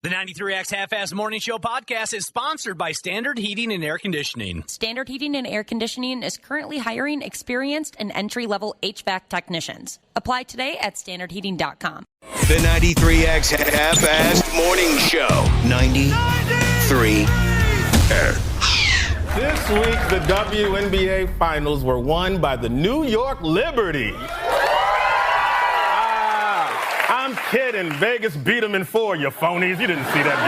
The 93X Half-Ass Morning Show podcast is sponsored by Standard Heating and Air Conditioning. Standard Heating and Air Conditioning is currently hiring experienced and entry-level HVAC technicians. Apply today at standardheating.com. The 93X Half-Ass Morning Show. 93. This week, the WNBA Finals were won by the New York Liberty. I'm kidding. Vegas beat them in 4, you phonies. You didn't see that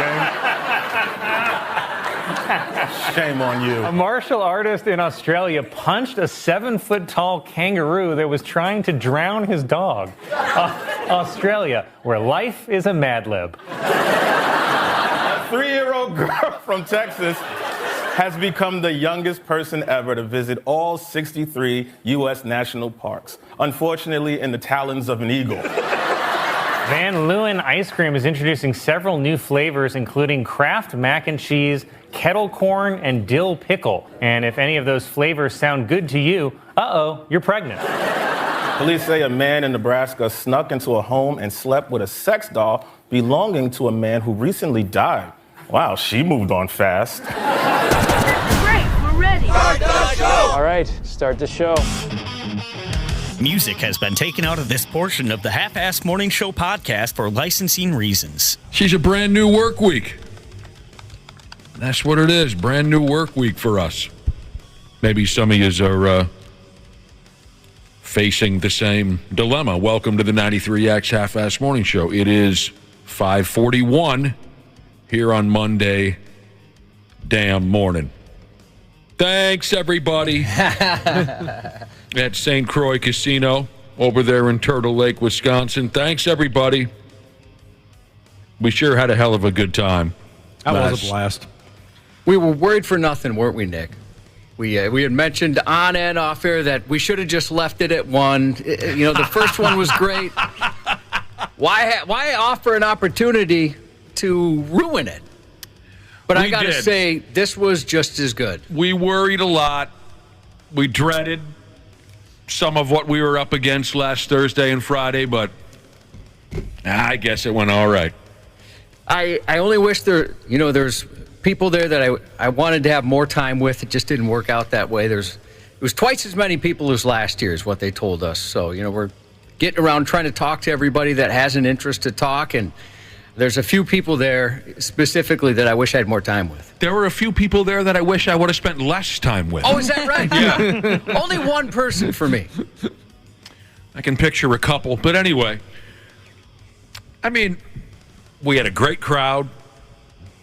game. Shame on you. A martial artist in Australia punched a 7-foot-tall kangaroo that was trying to drown his dog. Australia, where life is a Mad Lib. A 3-year-old girl from Texas has become the youngest person ever to visit all 63 U.S. national parks, unfortunately in the talons of an eagle. Van Leeuwen Ice Cream is introducing several new flavors, including Kraft Mac and Cheese, Kettle Corn, and Dill Pickle. And if any of those flavors sound good to you, you're pregnant. Police say a man in Nebraska snuck into a home and slept with a sex doll belonging to a man who recently died. Wow, she moved on fast. Great, we're ready. Start the show! All right, start the show. Music has been taken out of this portion of the Half-Ass Morning Show podcast for licensing reasons. She's a brand new work week. That's what it is, brand new work week for us. Maybe some of you are facing the same dilemma. Welcome to the 93X Half-Ass Morning Show. It is 5:41 here on Monday damn morning. Thanks, everybody. At St. Croix Casino over there in Turtle Lake, Wisconsin. Thanks, everybody. We sure had a hell of a good time. That was a blast. We were worried for nothing, weren't we, Nick? We had mentioned on and off air that we should have just left it at 1. You know, the first one was great. Why offer an opportunity to ruin it? But I got to say, this was just as good. We worried a lot. We dreaded some of what we were up against last Thursday and Friday, but I guess it went all right. I only wish there's people there that I wanted to have more time with. It just didn't work out that way. It was twice as many people as last year is what they told us. So, we're getting around trying to talk to everybody that has an interest to talk, and there's a few people there specifically that I wish I had more time with. There were a few people there that I wish I would have spent less time with. Oh, is that right? Yeah. Only one person for me. I can picture a couple. But anyway, I mean, we had a great crowd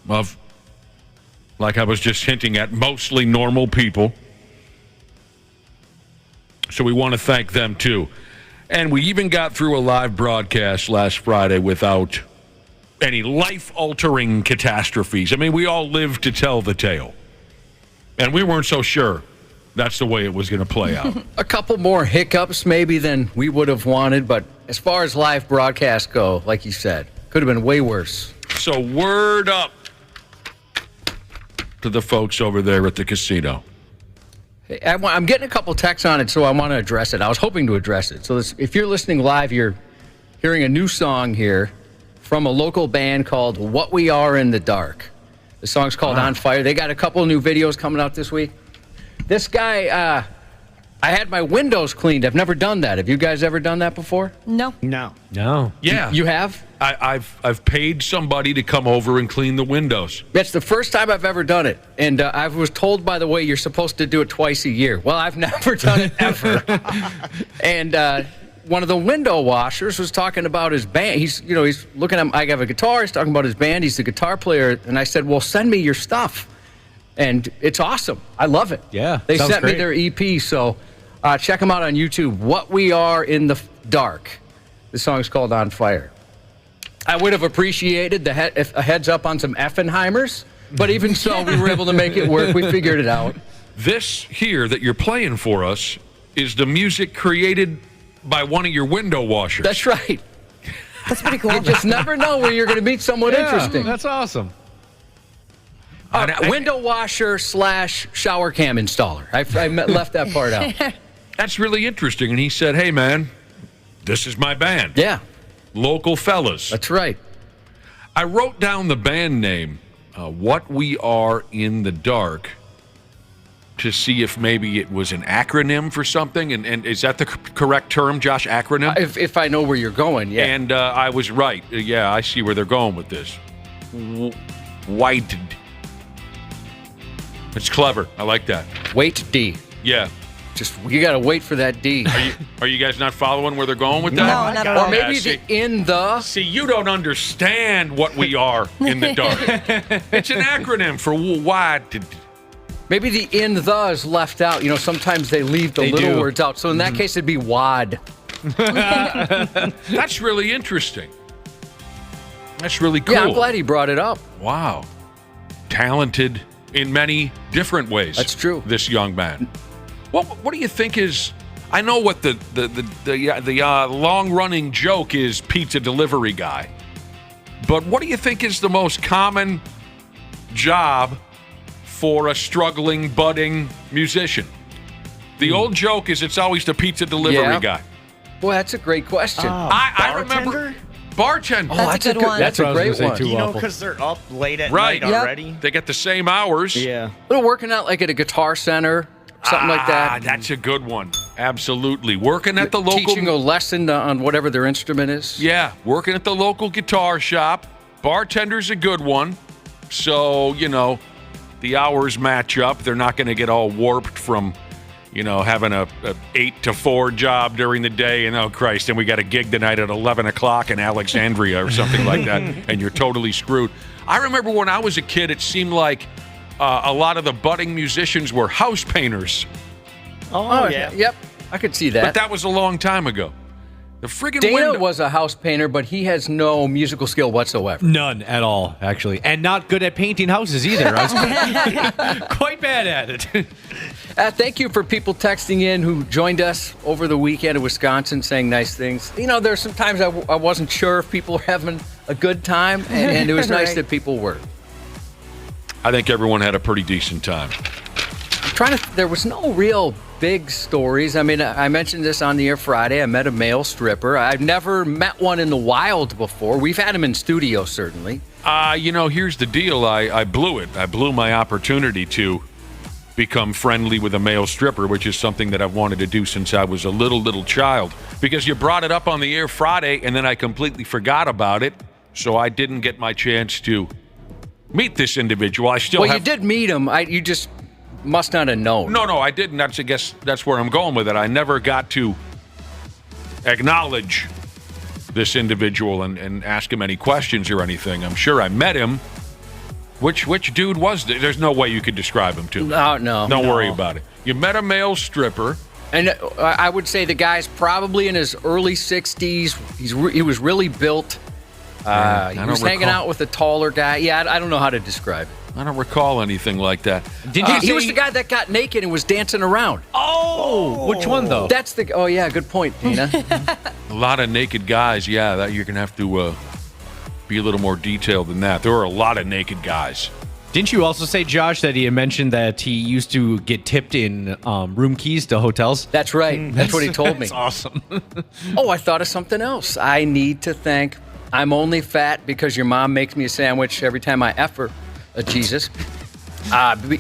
of, like I was just hinting at, mostly normal people. So we want to thank them, too. And we even got through a live broadcast last Friday without any life-altering catastrophes. I mean, we all lived to tell the tale. And we weren't so sure that's the way it was going to play out. A couple more hiccups maybe than we would have wanted, but as far as live broadcasts go, like you said, could have been way worse. So word up to the folks over there at the casino. Hey, I'm getting a couple texts on it, so I want to address it. I was hoping to address it. So if you're listening live, you're hearing a new song here from a local band called What We Are in the Dark. The song's called On Fire. They got a couple new videos coming out this week. This guy, I had my windows cleaned. I've never done that. Have you guys ever done that before? No. Yeah. You have? I've paid somebody to come over and clean the windows. That's the first time I've ever done it. And I was told, by the way, you're supposed to do it twice a year. Well, I've never done it ever. And one of the window washers was talking about his band. He's looking at, I have a guitar. He's talking about his band. He's the guitar player. And I said, well, send me your stuff. And it's awesome. I love it. Yeah. They sent me their EP. So check them out on YouTube. What We Are in the Dark. The song's called On Fire. I would have appreciated a heads up on some Effenheimers. But even so, we were able to make it work. We figured it out. This here that you're playing for us is the music created by one of your window washers. That's right. That's pretty cool. You just never know where you're going to meet someone interesting. That's awesome. Window washer / shower cam installer. I left that part out. That's really interesting. And he said, hey, man, this is my band. Yeah. Local fellas. That's right. I wrote down the band name, What We Are in the Dark, to see if maybe it was an acronym for something. And is that the correct term, Josh? Acronym? If I know where you're going, yeah. And I was right. Yeah, I see where they're going with this. White. It's clever. I like that. Wait D. Yeah. Just you got to wait for that D. Are you guys not following where they're going with that? No, not at all. Or maybe the in the. See, you don't understand what we are in the dark. It's an acronym for why. Maybe the in the is left out. You know, sometimes they leave the little words out. So in that case, it'd be WAD. That's really interesting. That's really cool. Yeah, I'm glad he brought it up. Wow. Talented in many different ways. That's true. This young man. What do you think is? I know what the long running joke is. Pizza delivery guy. But what do you think is the most common job for a struggling, budding musician? The old joke is it's always the pizza delivery guy. Boy, that's a great question. I remember bartender. Oh, that's a good one. That's a great one. You know, because they're up late at night already. They get the same hours. Yeah. They're working out like at a guitar center, something like that. That's a good one. Absolutely. Working at the local... Teaching a lesson on whatever their instrument is. Yeah, working at the local guitar shop. Bartender's a good one. So, you know, the hours match up. They're not going to get all warped from, you know, having a 8 to 4 job during the day, and oh Christ, and we got a gig tonight at 11 o'clock in Alexandria or something like that, and you're totally screwed. I remember when I was a kid, it seemed like a lot of the budding musicians were house painters. Oh yeah. Yep, I could see that. But that was a long time ago. The friggin' Dana was a house painter, but he has no musical skill whatsoever. None at all, actually. And not good at painting houses either. I was quite bad at it. Thank you for people texting in who joined us over the weekend in Wisconsin saying nice things. You know, there's some times I wasn't sure if people were having a good time, and it was nice that people were. I think everyone had a pretty decent time. There was no real big stories. I mean, I mentioned this on the air Friday. I met a male stripper. I've never met one in the wild before. We've had him in studio, certainly. You know, here's the deal. I blew it. I blew my opportunity to become friendly with a male stripper, which is something that I've wanted to do since I was a little child. Because you brought it up on the air Friday, and then I completely forgot about it, so I didn't get my chance to meet this individual. You did meet him. You just must not have known. No, I didn't. I guess that's where I'm going with it. I never got to acknowledge this individual and ask him any questions or anything. I'm sure I met him. Which dude was this? There's no way you could describe him to me. No. Don't worry about it. You met a male stripper. And I would say the guy's probably in his early 60s. He was really built. He was hanging out with a taller guy. Yeah, I don't know how to describe it. I don't recall anything like that. He was the guy that got naked and was dancing around. Oh, which one though? That's the. Oh yeah, good point, Dana. A lot of naked guys. Yeah, that you're gonna have to be a little more detailed than that. There were a lot of naked guys. Didn't you also say, Josh, that he had mentioned that he used to get tipped in room keys to hotels? That's right. That's what he told me. That's awesome. Oh, I thought of something else. I need to thank. I'm only fat because your mom makes me a sandwich every time I F her. Jesus.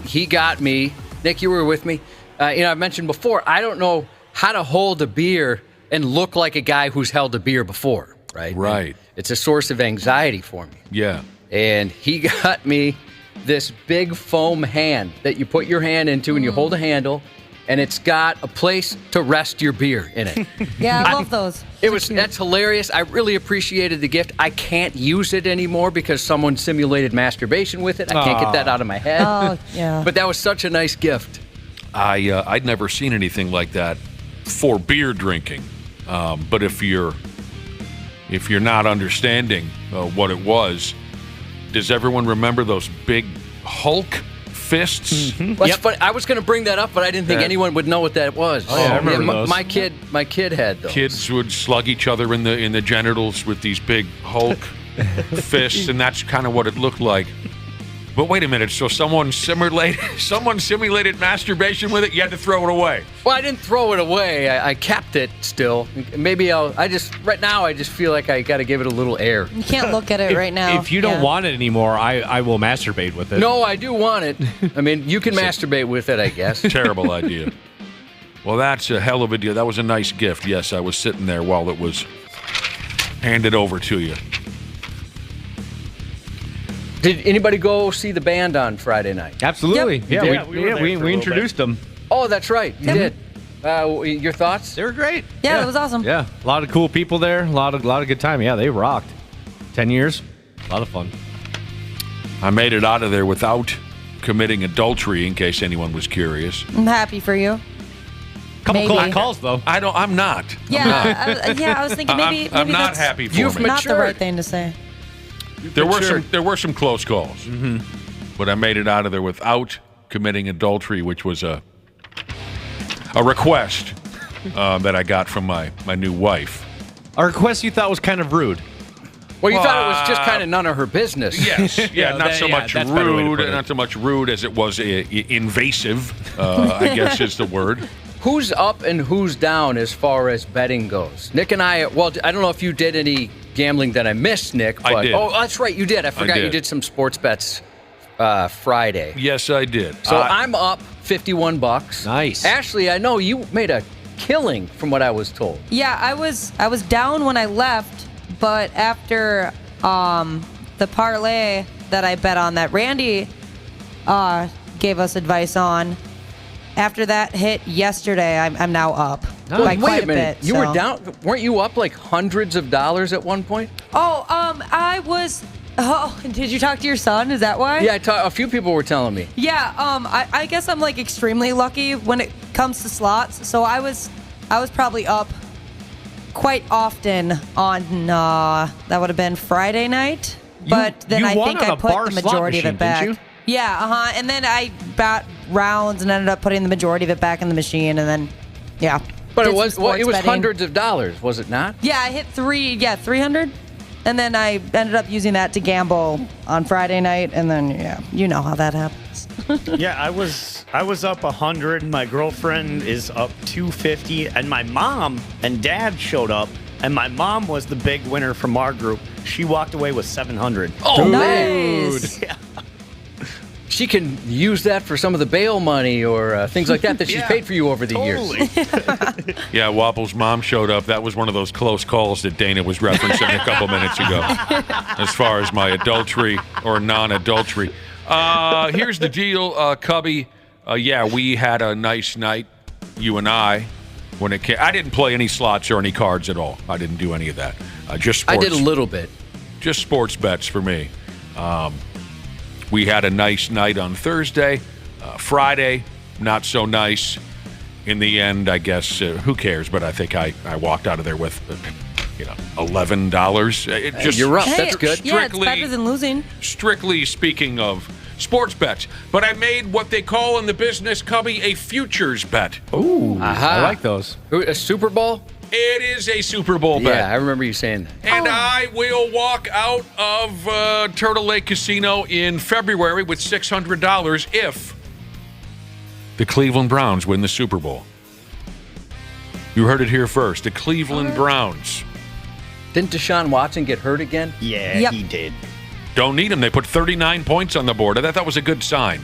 He got me. Nick, you were with me. I've mentioned before, I don't know how to hold a beer and look like a guy who's held a beer before, right? Right. And it's a source of anxiety for me. Yeah. And he got me this big foam hand that you put your hand into and you hold a handle, and it's got a place to rest your beer in it. Yeah, I love those. That's hilarious. I really appreciated the gift. I can't use it anymore because someone simulated masturbation with it. I can't get that out of my head. Oh, yeah. But that was such a nice gift. I'd never seen anything like that for beer drinking. But if you're not understanding what it was, does everyone remember those big Hulk fists? Mm-hmm. That's funny. I was going to bring that up, but I didn't think anyone would know what that was. Oh, yeah, I remember those. My kid had those. Kids would slug each other in the genitals with these big Hulk fists, and that's kind of what it looked like. But wait a minute. So someone simulated masturbation with it? You had to throw it away. Well, I didn't throw it away. I kept it still. Maybe right now I just feel like I got to give it a little air. You can't look at it right now. If you don't want it anymore, I will masturbate with it. No, I do want it. I mean, you can masturbate with it, I guess. Terrible idea. Well, that's a hell of a deal. That was a nice gift. Yes, I was sitting there while it was handed over to you. Did anybody go see the band on Friday night? Absolutely. Yep. We introduced them. Oh, that's right. You did. Your thoughts? They were great. Yeah, it was awesome. Yeah, a lot of cool people there. A lot of good time. Yeah, they rocked. 10 years, a lot of fun. I made it out of there without committing adultery, in case anyone was curious. I'm happy for you. Couple Maybe. close calls though. I'm not. Yeah, I was thinking maybe I'm not that's happy for me. not the right thing to say. There were some close calls, but I made it out of there without committing adultery, which was a request that I got from my new wife. A request you thought was kind of rude. Well, you thought it was just kind of none of her business. Yes, not so much that's a better way to rude, put it. not so much rude as it was invasive. I guess is the word. Who's up and who's down as far as betting goes? Nick and I. Well, I don't know if you did any gambling that I missed, Nick. But, I did. Oh, that's right, you did. I forgot did. you did some sports bets Friday. Yes, I did. So I'm up $51. Nice. Ashley, I know you made a killing from what I was told. Yeah, I was down when I left, but after the parlay that I bet on that Randy gave us advice on, after that hit yesterday, I'm now up by Wait quite a minute. bit. You so. were down? Weren't you up like hundreds of dollars at one point? Oh, I was. Oh, did you talk to your son? Is that why? Yeah, a few people were telling me. Yeah. I guess I'm like extremely lucky when it comes to slots. So I was probably up quite often on that would have been Friday night. But then I think I put the majority of it back. Didn't you? Yeah, and then I bought rounds and ended up putting the majority of it back in the machine, and then, yeah. But did it was some sports betting. hundreds of dollars, was it not? Yeah, I hit 300, and then I ended up using that to gamble on Friday night, and then, yeah, you know how that happens. Yeah, I was up 100. My girlfriend is up 250, and my mom and dad showed up, and my mom was the big winner from our group. She walked away with 700. Oh, nice. Yeah. She can use that for some of the bail money or things like that she's paid for you over the years. Yeah, Wapple's mom showed up. That was one of those close calls that Dana was referencing a couple minutes ago, as far as my adultery or non-adultery. Here's the deal, Cubby. Yeah, we had a nice night, you and I, when it came. I didn't play any slots or any cards at all. I didn't do any of that. Just sports. I did a little bit. Just sports bets for me. We had a nice night on Thursday. Friday, not so nice. In the end, I guess, who cares? But I think I walked out of there with, $11. You're up. Hey, That's good. Yeah, it's better than losing. Strictly speaking of sports bets. But I made what they call in the business, Cubby, a futures bet. Ooh, I like those. A Super Bowl? It is a Super Bowl bet. Yeah, I remember you saying that. And I will walk out of Turtle Lake Casino in February with $600 if the Cleveland Browns win the Super Bowl. You heard it here first. The Cleveland Browns. Didn't Deshaun Watson get hurt again? Yeah, Yep. he did. Don't need him. They put 39 points on the board. I thought that was a good sign.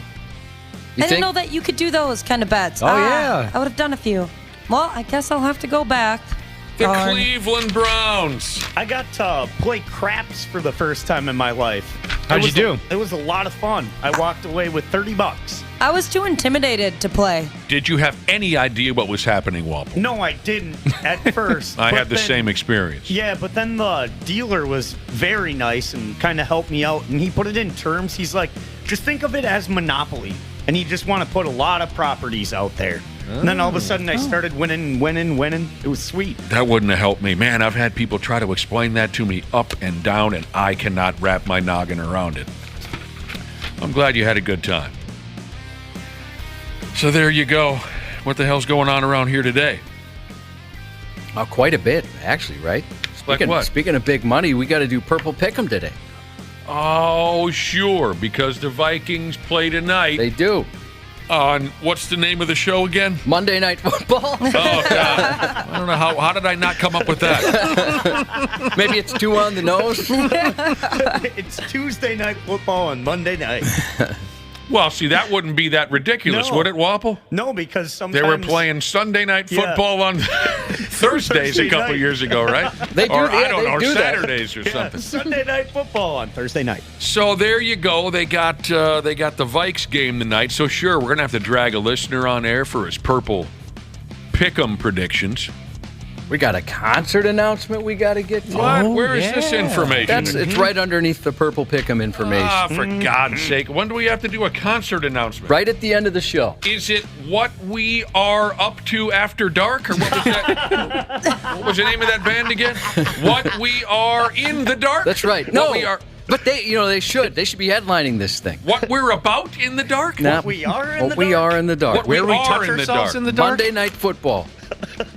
You I didn't know that you could do those kind of bets. Oh, yeah. I would have done a few. Well, I guess I'll have to go back. The Darn. Cleveland Browns. I got to play craps for the first time in my life. How'd you do? It was a lot of fun. I walked away with $30. I was too intimidated to play. Did you have any idea what was happening, Wapple? No, I didn't at first. I but had the then- same experience. Yeah, but then the dealer was very nice and kind of helped me out. And he put it in terms. He's like, just think of it as Monopoly. And you just want to put a lot of properties out there. And then all of a sudden I started winning. It was sweet. That wouldn't have helped me. Man, I've had people try to explain that to me up and down, and I cannot wrap my noggin around it. I'm glad you had a good time. So there you go. What the hell's going on around here today? Quite a bit, actually, right? Like what? Speaking of big money, we got to do Purple Pick'em today. Oh, sure, because the Vikings play tonight. They do. On what's the name of the show again? Monday Night Football. Oh, God. I don't know how did I not come up with that? Maybe it's too on the nose. It's Tuesday Night Football on Monday night. Well, see, that wouldn't be that ridiculous, No. would it, Wapple? No, because sometimes They were playing Sunday Night Football on Thursdays a couple night. years ago, right? They do, or yeah, I don't they know, do that. Saturdays or Yeah, something. Sunday Night Football on Thursday night. So there you go. They got the Vikes game tonight. So sure, we're gonna have to drag a listener on air for his purple pick'em predictions. We got a concert announcement we got to get to. What? Where is this information? It's right underneath the Purple Pick'em information. Ah, for God's sake! When do we have to do a concert announcement? Right at the end of the show. Is it what we are up to after dark, or what was that? What was the name of that band again? What we are in the dark. That's right. What No, we are. but they should be headlining this thing. What we're about in the dark. Nah, we are in what the we dark? are in the dark. What we Where we are touch in the ourselves dark. in the dark? Monday Night Football.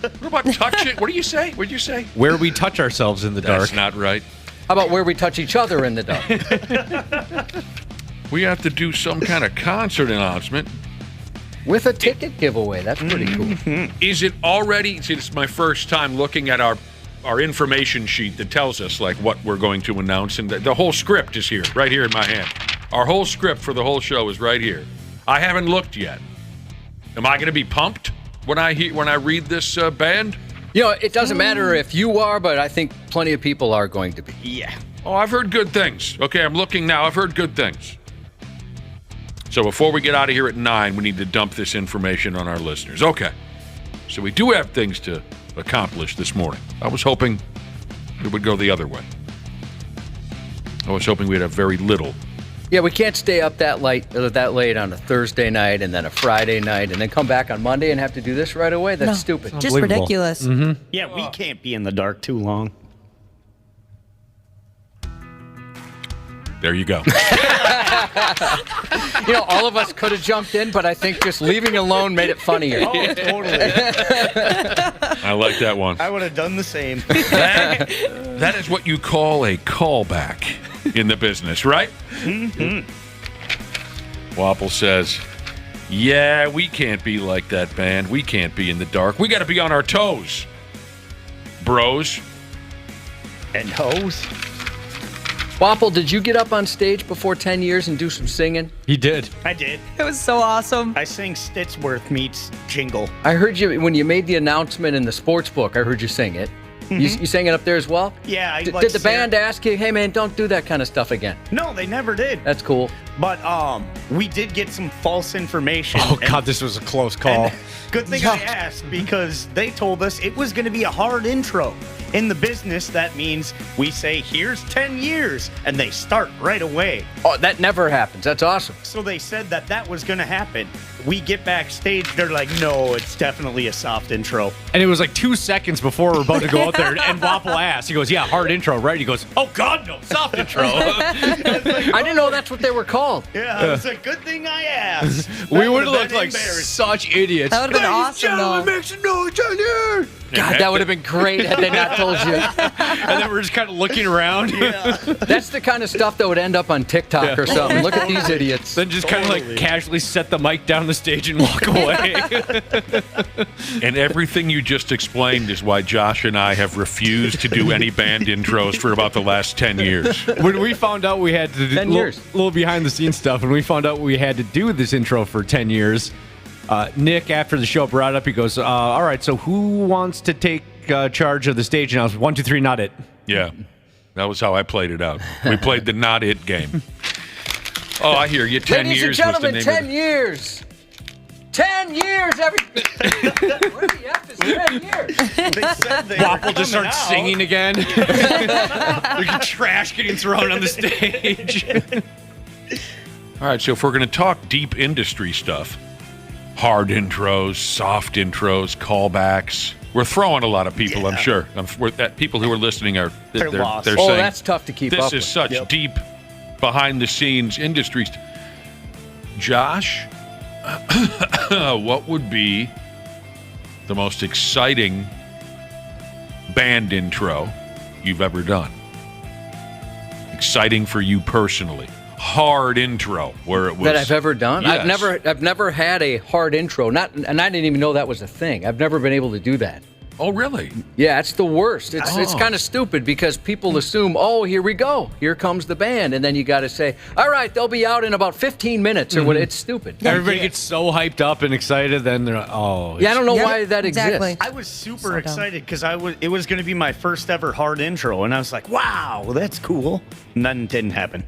What about touch it? What do you say? What did you say? Where we touch ourselves in the dark. That's not right. How about where we touch each other in the dark? We have to do some kind of concert announcement. With a ticket giveaway. That's pretty cool. Is it already? See, this is my first time looking at our information sheet that tells us like what we're going to announce, and the whole script is here, right here in my hand. Our whole script for the whole show is right here. I haven't looked yet. Am I going to be pumped when I read this band? You know, it doesn't matter if you are, but I think plenty of people are going to be. Yeah. Oh, I've heard good things. Okay, I'm looking now. I've heard good things. So before we get out of here at 9, we need to dump this information on our listeners. Okay. So we do have things to accomplish this morning. I was hoping it would go the other way. I was hoping we'd have very little. Yeah, we can't stay up that late on a Thursday night and then a Friday night and then come back on Monday and have to do this right away. That's stupid. Just Unbelievable. ridiculous. Yeah, we can't be in the dark too long. There you go. You know, all of us could have jumped in, but I think just leaving alone made it funnier. Oh, totally. I like that one. I would have done the same. That is what you call a callback in the business, right? Mm-hmm. Wapple says, yeah, we can't be like that band. We can't be in the dark. We got to be on our toes, bros. And hoes. Wapple, did you get up on stage before 10 years and do some singing? He did. I did. It was so awesome. I sang Stitchworth meets Jingle. I heard you when you made the announcement in the sports book. I heard you sing it. You sang it up there as well? Yeah, I Did like the band ask you, hey man, don't do that kind of stuff again? No, they never did. That's cool. But we did get some false information. Oh, and- God, this was a close call. and good thing I asked, because they told us it was going to be a hard intro. In the business, that means we say, here's 10 years, and they start right away. Oh, that never happens. That's awesome. So they said that was going to happen. We get backstage, they're like, no, it's definitely a soft intro. And it was like 2 seconds before we're about to go out there, and Wapple asked, he goes, yeah, hard intro, right? He goes, oh, God, no, soft intro. I didn't know that's what they were called. Yeah, it was a good thing I asked. We That would have would've looked been like embarrassing. such idiots. That would have been awesome, though. Make some noise down here. God, that would have been great had they not told you. And then we're just kind of looking around. That's the kind of stuff that would end up on TikTok or something. Look at these idiots. Then just kind of like casually set the mic down the stage and walk away. And everything you just explained is why Josh and I have refused to do any band intros for about the last 10 years. When we found out we had to do 10 years. little behind the scenes stuff, and we found out we had to do this intro for 10 years, Nick, after the show, brought it up. He goes, all right, so who wants to take charge of the stage announcement? 1, 2, 3, not it. Yeah, that was how I played it out. We played the not it game. Oh, I hear you. 10 Ladies years and was the gentlemen, name 10 of years. 10 years, every... Where the F is 10 years? They said they Wapple just coming starts out. singing again. Like trash getting thrown on the stage. All right, so if we're going to talk deep industry stuff, hard intros, soft intros, callbacks, we're throwing a lot of people, I'm sure. People who are listening are They're lost. They're Oh, saying, that's tough to keep this up is with. such deep behind-the-scenes industry. Josh, what would be the most exciting band intro you've ever done? exciting for you personally? Hard intro where it was that I've ever done. Yes. I've never had a hard intro. And I didn't even know that was a thing. I've never been able to do that. Oh, really? Yeah, it's the worst. It's kind of stupid because people assume, oh, here we go. Here comes the band. And then you got to say, all right, they'll be out in about 15 minutes or what. It's stupid. Everybody gets so hyped up and excited, then they're like, oh. Yeah, I don't know why that exactly. exists. I was super excited because it was going to be my first ever hard intro, and I was like, wow, that's cool. And then it didn't happen.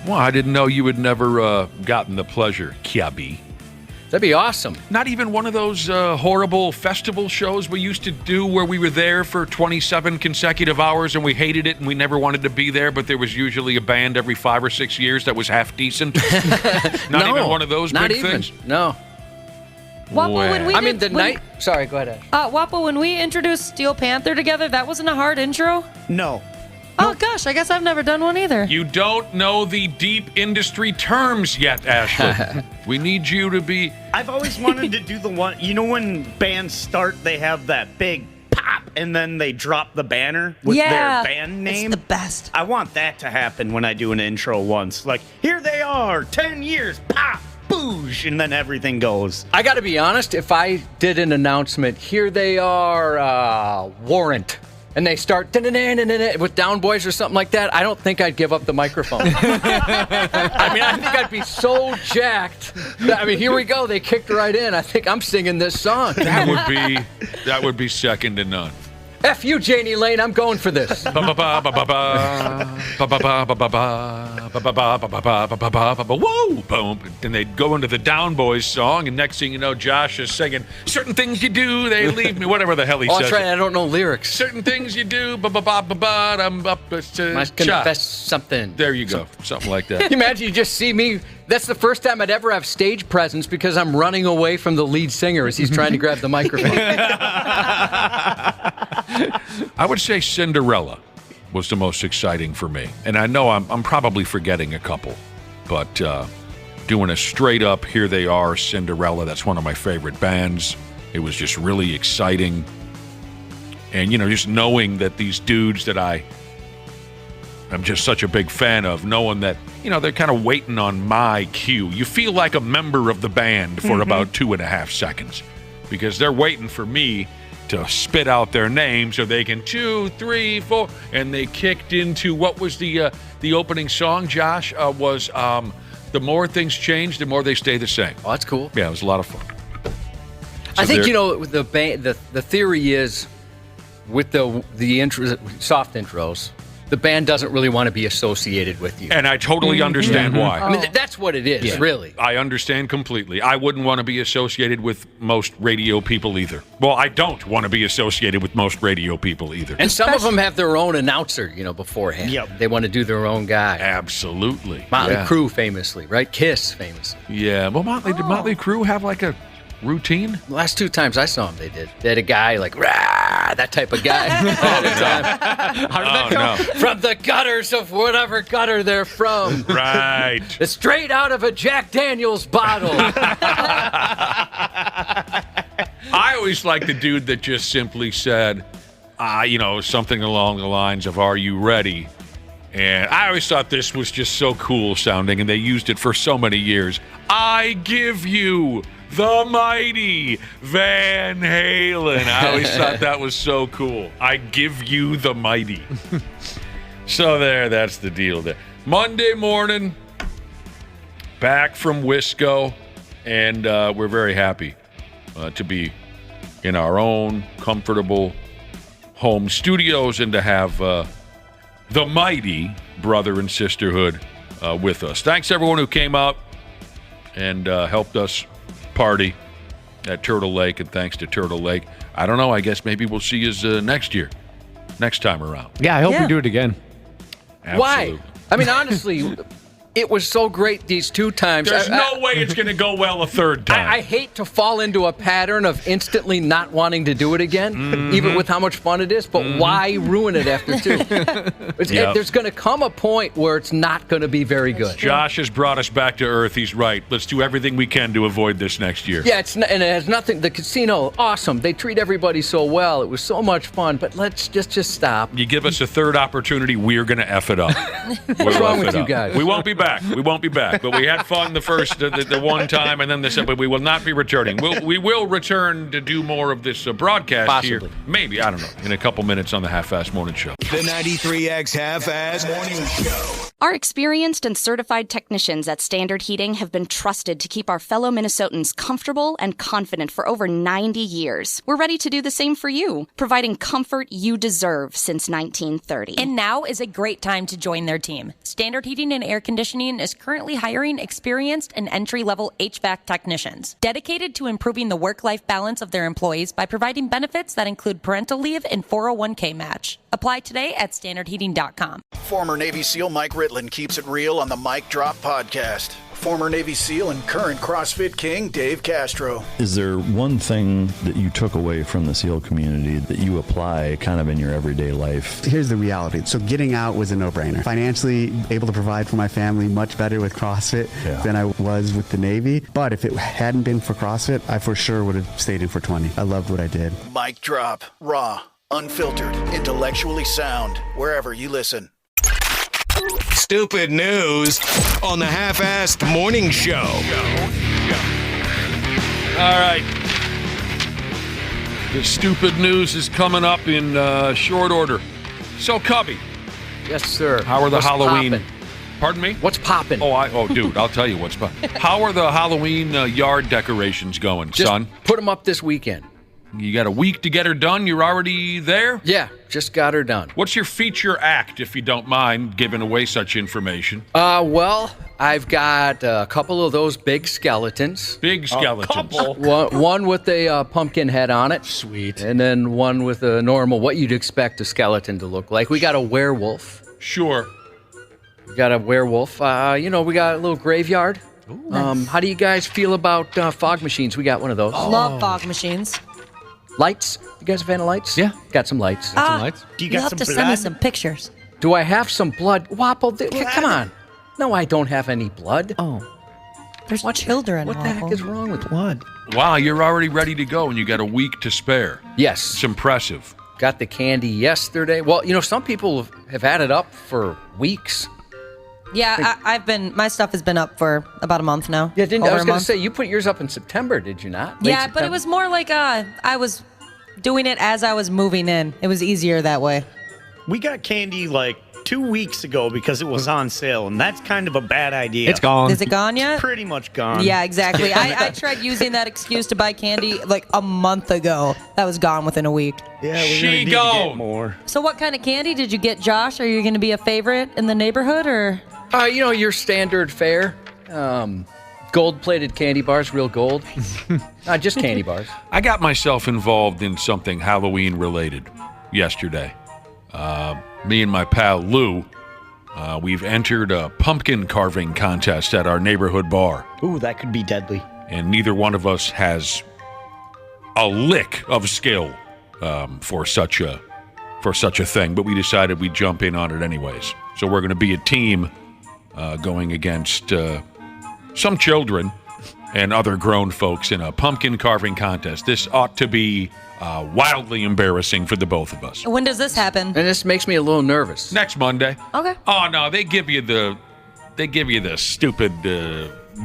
Well, I didn't know you had never gotten the pleasure, Kiabi. That'd be awesome. Not even one of those horrible festival shows we used to do where we were there for 27 consecutive hours and we hated it and we never wanted to be there, but there was usually a band every 5 or 6 years that was half decent. Not even one of those big things? No. Wapo, when we Sorry, go ahead. Wapo, when we introduced Steel Panther together, that wasn't a hard intro? No. Oh, gosh, I guess I've never done one either. You don't know the deep industry terms yet, Ashley. We need you to be... I've always wanted to do the one, when bands start, they have that big pop, and then they drop the banner with their band name. It's the best. I want that to happen when I do an intro once. Like, here they are, 10 years, pop, boosh, and then everything goes. I got to be honest, if I did an announcement, here they are, Warrant, and they start with Down Boys or something like that, I don't think I'd give up the microphone. I think I'd be so jacked. Here we go. They kicked right in. I think I'm singing this song. That would be second to none. F you, Janie Lane. I'm going for this. Whoa, boom. And they'd go into the Down Boys song, and next thing you know, Josh is singing, certain things you do, they leave me, whatever the hell he says. That's right, I don't know lyrics. Certain things you do, I'm up to Must confess something. There you go, something like that. Imagine you just see me. That's the first time I'd ever have stage presence because I'm running away from the lead singer as he's trying to grab the microphone. I would say Cinderella was the most exciting for me. And I know I'm probably forgetting a couple, but doing a straight up, here they are, Cinderella, that's one of my favorite bands. It was just really exciting. And, just knowing that these dudes that I'm just such a big fan of, knowing that, they're kind of waiting on my cue. You feel like a member of the band for about 2.5 seconds because they're waiting for me to spit out their name so they can 2, 3, 4, and they kicked into what was the opening song, Josh, was the more things change, the more they stay the same. Oh, that's cool. Yeah, it was a lot of fun. So I think, the theory is with the soft intros, the band doesn't really want to be associated with you. And I totally understand why. That's what it is, really. I understand completely. I wouldn't want to be associated with most radio people either. Well, I don't want to be associated with most radio people either. And some of them have their own announcer, beforehand. Yep. They want to do their own guy. Absolutely. Motley Crue famously, right? Kiss famously. Yeah. Well, did Motley Crue have like a routine? The last 2 times I saw them, they did. They had a guy like, rah, that type of guy. How did that go? No. From the gutters of whatever gutter they're from. Right. It's straight out of a Jack Daniels bottle. I always liked the dude that just simply said, something along the lines of, are you ready? And I always thought this was just so cool sounding, and they used it for so many years. I give you the mighty Van Halen. I always thought that was so cool. I give you the mighty. So that's the deal there. Monday morning, back from Wisco, and we're very happy to be in our own comfortable home studios and to have the mighty brother and sisterhood with us. Thanks everyone who came out and helped us party at Turtle Lake, and thanks to Turtle Lake. I don't know, I guess maybe we'll see you next time around. Yeah, I hope we do it again. Absolutely. Why? Honestly, It was so great these 2 times. There's no way it's going to go well a third time. I hate to fall into a pattern of instantly not wanting to do it again, even with how much fun it is, but why ruin it after 2? There's going to come a point where it's not going to be very good. Josh has brought us back to earth. He's right. Let's do everything we can to avoid this next year. Yeah, and it has nothing. The casino, awesome. They treat everybody so well. It was so much fun, but let's just stop. You give us a third opportunity, we're going to F it up. What's wrong with you guys? We won't be back. We won't be back. But we had fun the first, the one time, and then they said, but we will not be returning. We will return to do more of this broadcast Possibly. here. Maybe, I don't know, in a couple minutes on the Half-Ass Morning Show. The 93X Half-Ass Morning Show. Our experienced and certified technicians at Standard Heating have been trusted to keep our fellow Minnesotans comfortable and confident for over 90 years. We're ready to do the same for you, providing comfort you deserve since 1930. And now is a great time to join their team. Standard Heating and Air Conditioning is currently hiring experienced and entry-level HVAC technicians, dedicated to improving the work-life balance of their employees by providing benefits that include parental leave and 401k match. Apply today at standardheating.com. Former Navy SEAL Mike Ritland keeps it real on the Mike Drop podcast. Former Navy SEAL and current CrossFit King Dave Castro. Is there one thing that you took away from the SEAL community that you apply kind of in your everyday life? Here's the reality. So getting out was a no-brainer. Financially able to provide for my family much better with CrossFit than I was with the Navy. But if it hadn't been for CrossFit, I for sure would have stayed in for 20. I loved what I did. Mike Drop. Raw. Unfiltered. Intellectually sound. Wherever you listen. Stupid news on the Half-Assed Morning Show. All right. The stupid news is coming up in short order. So, Cubby. Yes, sir. How are the What's Halloween... poppin'? Pardon me? What's popping? Dude, I'll tell you what's popping. How are the Halloween yard decorations going, Just son? put them up this weekend. You got a week to get her done? You're already there? Yeah, just got her done. What's your feature act, if you don't mind giving away such information? Well, I've got a couple of those big skeletons. Big skeletons. One with a pumpkin head on it. Sweet. And then one with a normal, what you'd expect a skeleton to look like. We got a werewolf. Sure. We got a werewolf. We got a little graveyard. Nice. How do you guys feel about fog machines? We got one of those. Love fog machines. Lights? You guys a fan of lights? Yeah. Got some lights. Do you You'll got have to some send me blood? some pictures. Do I have some blood? Wapple, come on. No, I don't have any blood. Oh. There's children. What the heck is wrong with blood? Wow, you're already ready to go and you got a week to spare. Yes. It's impressive. Got the candy yesterday. Well, some people have had it up for weeks. Yeah, my stuff has been up for about a month now. Yeah, I was a going to month. say, you put yours up in September, did you not? Late Yeah, but it September? was more like I was doing it as I was moving in. It was easier that way. We got candy like 2 weeks ago because it was on sale, and that's kind of a bad idea. It's gone. Is it gone yet? Pretty much gone. Yeah, exactly. I tried using that excuse to buy candy like a month ago. That was gone within a week. Yeah, we're She gonna need to gone. get more. So what kind of candy did you get, Josh? Are you going to be a favorite in the neighborhood or? Your standard fare. Gold-plated candy bars, real gold. Not just candy bars. I got myself involved in something Halloween-related yesterday. Me and my pal Lou, we've entered a pumpkin carving contest at our neighborhood bar. Ooh, that could be deadly. And neither one of us has a lick of skill for such a thing, but we decided we'd jump in on it anyways. So we're going to be a team going against some children and other grown folks in a pumpkin carving contest. This ought to be wildly embarrassing for the both of us. When does this happen? And this makes me a little nervous. Next Monday. Okay. Oh no, they give you the stupid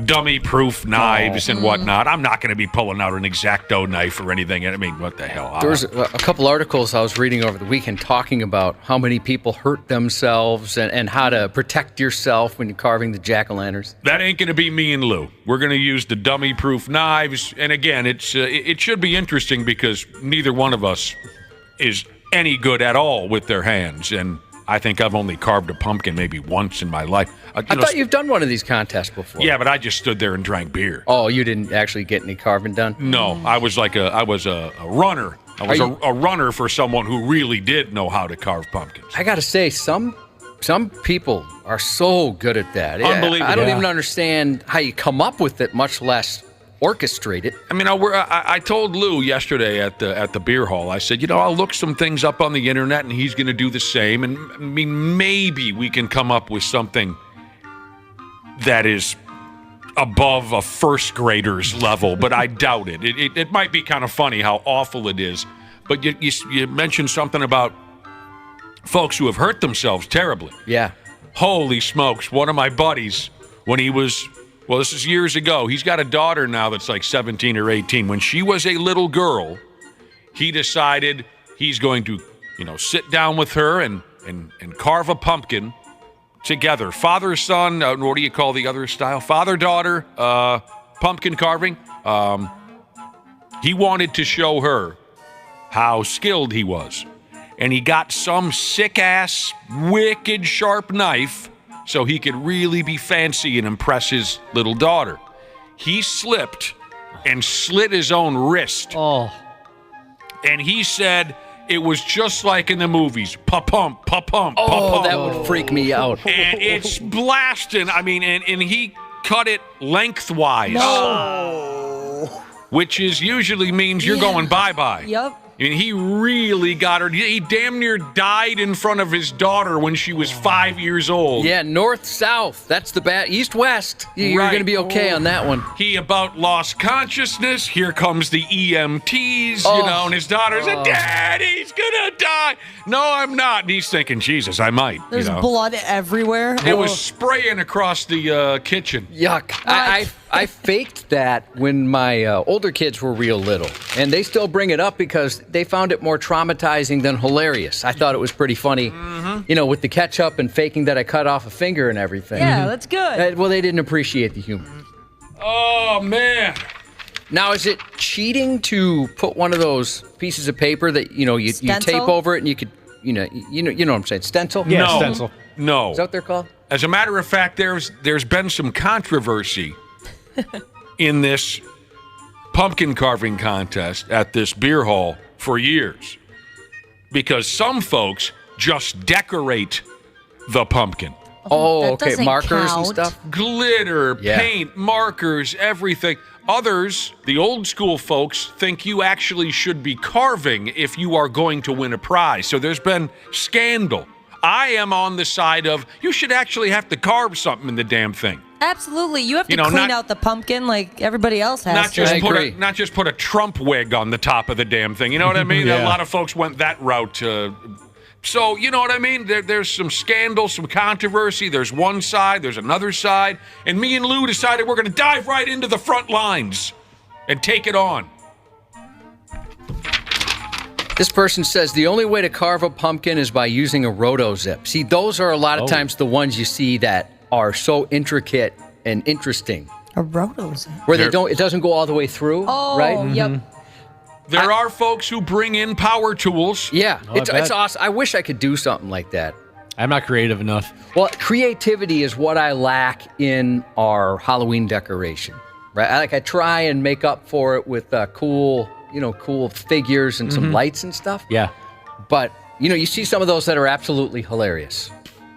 dummy-proof knives and whatnot. I'm not going to be pulling out an X-Acto knife or anything. I mean, what the hell? There was a couple articles I was reading over the weekend talking about how many people hurt themselves and how to protect yourself when you're carving the jack-o'-lanterns. That ain't going to be me and Lou. We're going to use the dummy-proof knives. And again, it should be interesting because neither one of us is any good at all with their hands. And I think I've only carved a pumpkin maybe once in my life. I thought you've done one of these contests before. Yeah, but I just stood there and drank beer. Oh, you didn't actually get any carving done? No, I was a runner. I was a runner for someone who really did know how to carve pumpkins. I got to say, some Some people are so good at that. Unbelievable. I don't even understand how you come up with it, much less orchestrate it. I mean, I told Lou yesterday at the beer hall, I said, I'll look some things up on the internet, and he's going to do the same. And I mean, maybe we can come up with something that is above a first grader's level, but I doubt it. It might be kind of funny how awful it is. But you mentioned something about folks who have hurt themselves terribly. Yeah. Holy smokes. One of my buddies, when he was, this is years ago, he's got a daughter now that's like 17 or 18. When she was a little girl, he decided he's going to, sit down with her and carve a pumpkin together. Father, son, what do you call the other style? Father, daughter, pumpkin carving. He wanted to show her how skilled he was. And he got some sick-ass, wicked sharp knife so he could really be fancy and impress his little daughter. He slipped and slit his own wrist. Oh. And he said it was just like in the movies. Pa-pump, pa-pump, pa-pump. That would freak me out. And it's blasting. I mean, and he cut it lengthwise. No. Which usually means you're going bye-bye. Yep. I mean, he really got her. He damn near died in front of his daughter when she was 5 years old. Yeah, north-south. That's the bad. East-west. You're going to be okay on that one. He about lost consciousness. Here comes the EMTs, and his daughter said, Daddy's going to die. No, I'm not. And he's thinking, Jesus, I might. There's blood everywhere. It was spraying across the kitchen. Yuck. I faked that when my older kids were real little, and they still bring it up because they found it more traumatizing than hilarious. I thought it was pretty funny, with the ketchup and faking that I cut off a finger and everything. Yeah, that's good. Well, they didn't appreciate the humor. Oh, man. Now, is it cheating to put one of those pieces of paper that, you tape over it and you could, you know what I'm saying, stencil? Yeah, No. stencil. No. Is that what they're called? As a matter of fact, there's been some controversy in this pumpkin carving contest at this beer hall for years because some folks just decorate the pumpkin. Oh, That okay. doesn't Markers count. and stuff? Glitter, Yeah. paint, markers, everything. Others, the old school folks, think you actually should be carving if you are going to win a prize. So there's been scandal. I am on the side of you should actually have to carve something in the damn thing. Absolutely. You have to You know, clean not- out the pumpkin like everybody else has Not to. just I put agree. not just put a Trump wig on the top of the damn thing. You know what I mean? Yeah. A lot of folks went that route. So you know what I mean? There's some scandal, some controversy. There's one side, there's another side, and me and Lou decided we're going to dive right into the front lines and take it on. This person says the only way to carve a pumpkin is by using a roto-zip. See, those are a lot of times the ones you see that are so intricate and interesting. A rotos. Where it doesn't go all the way through, Oh, right? yep. There are folks who bring in power tools. Yeah, I it's bet. awesome. I wish I could do something like that. I'm not creative enough. Well, creativity is what I lack in our Halloween decoration, right? I try and make up for it with cool figures and some lights and stuff. Yeah. But, you see some of those that are absolutely hilarious,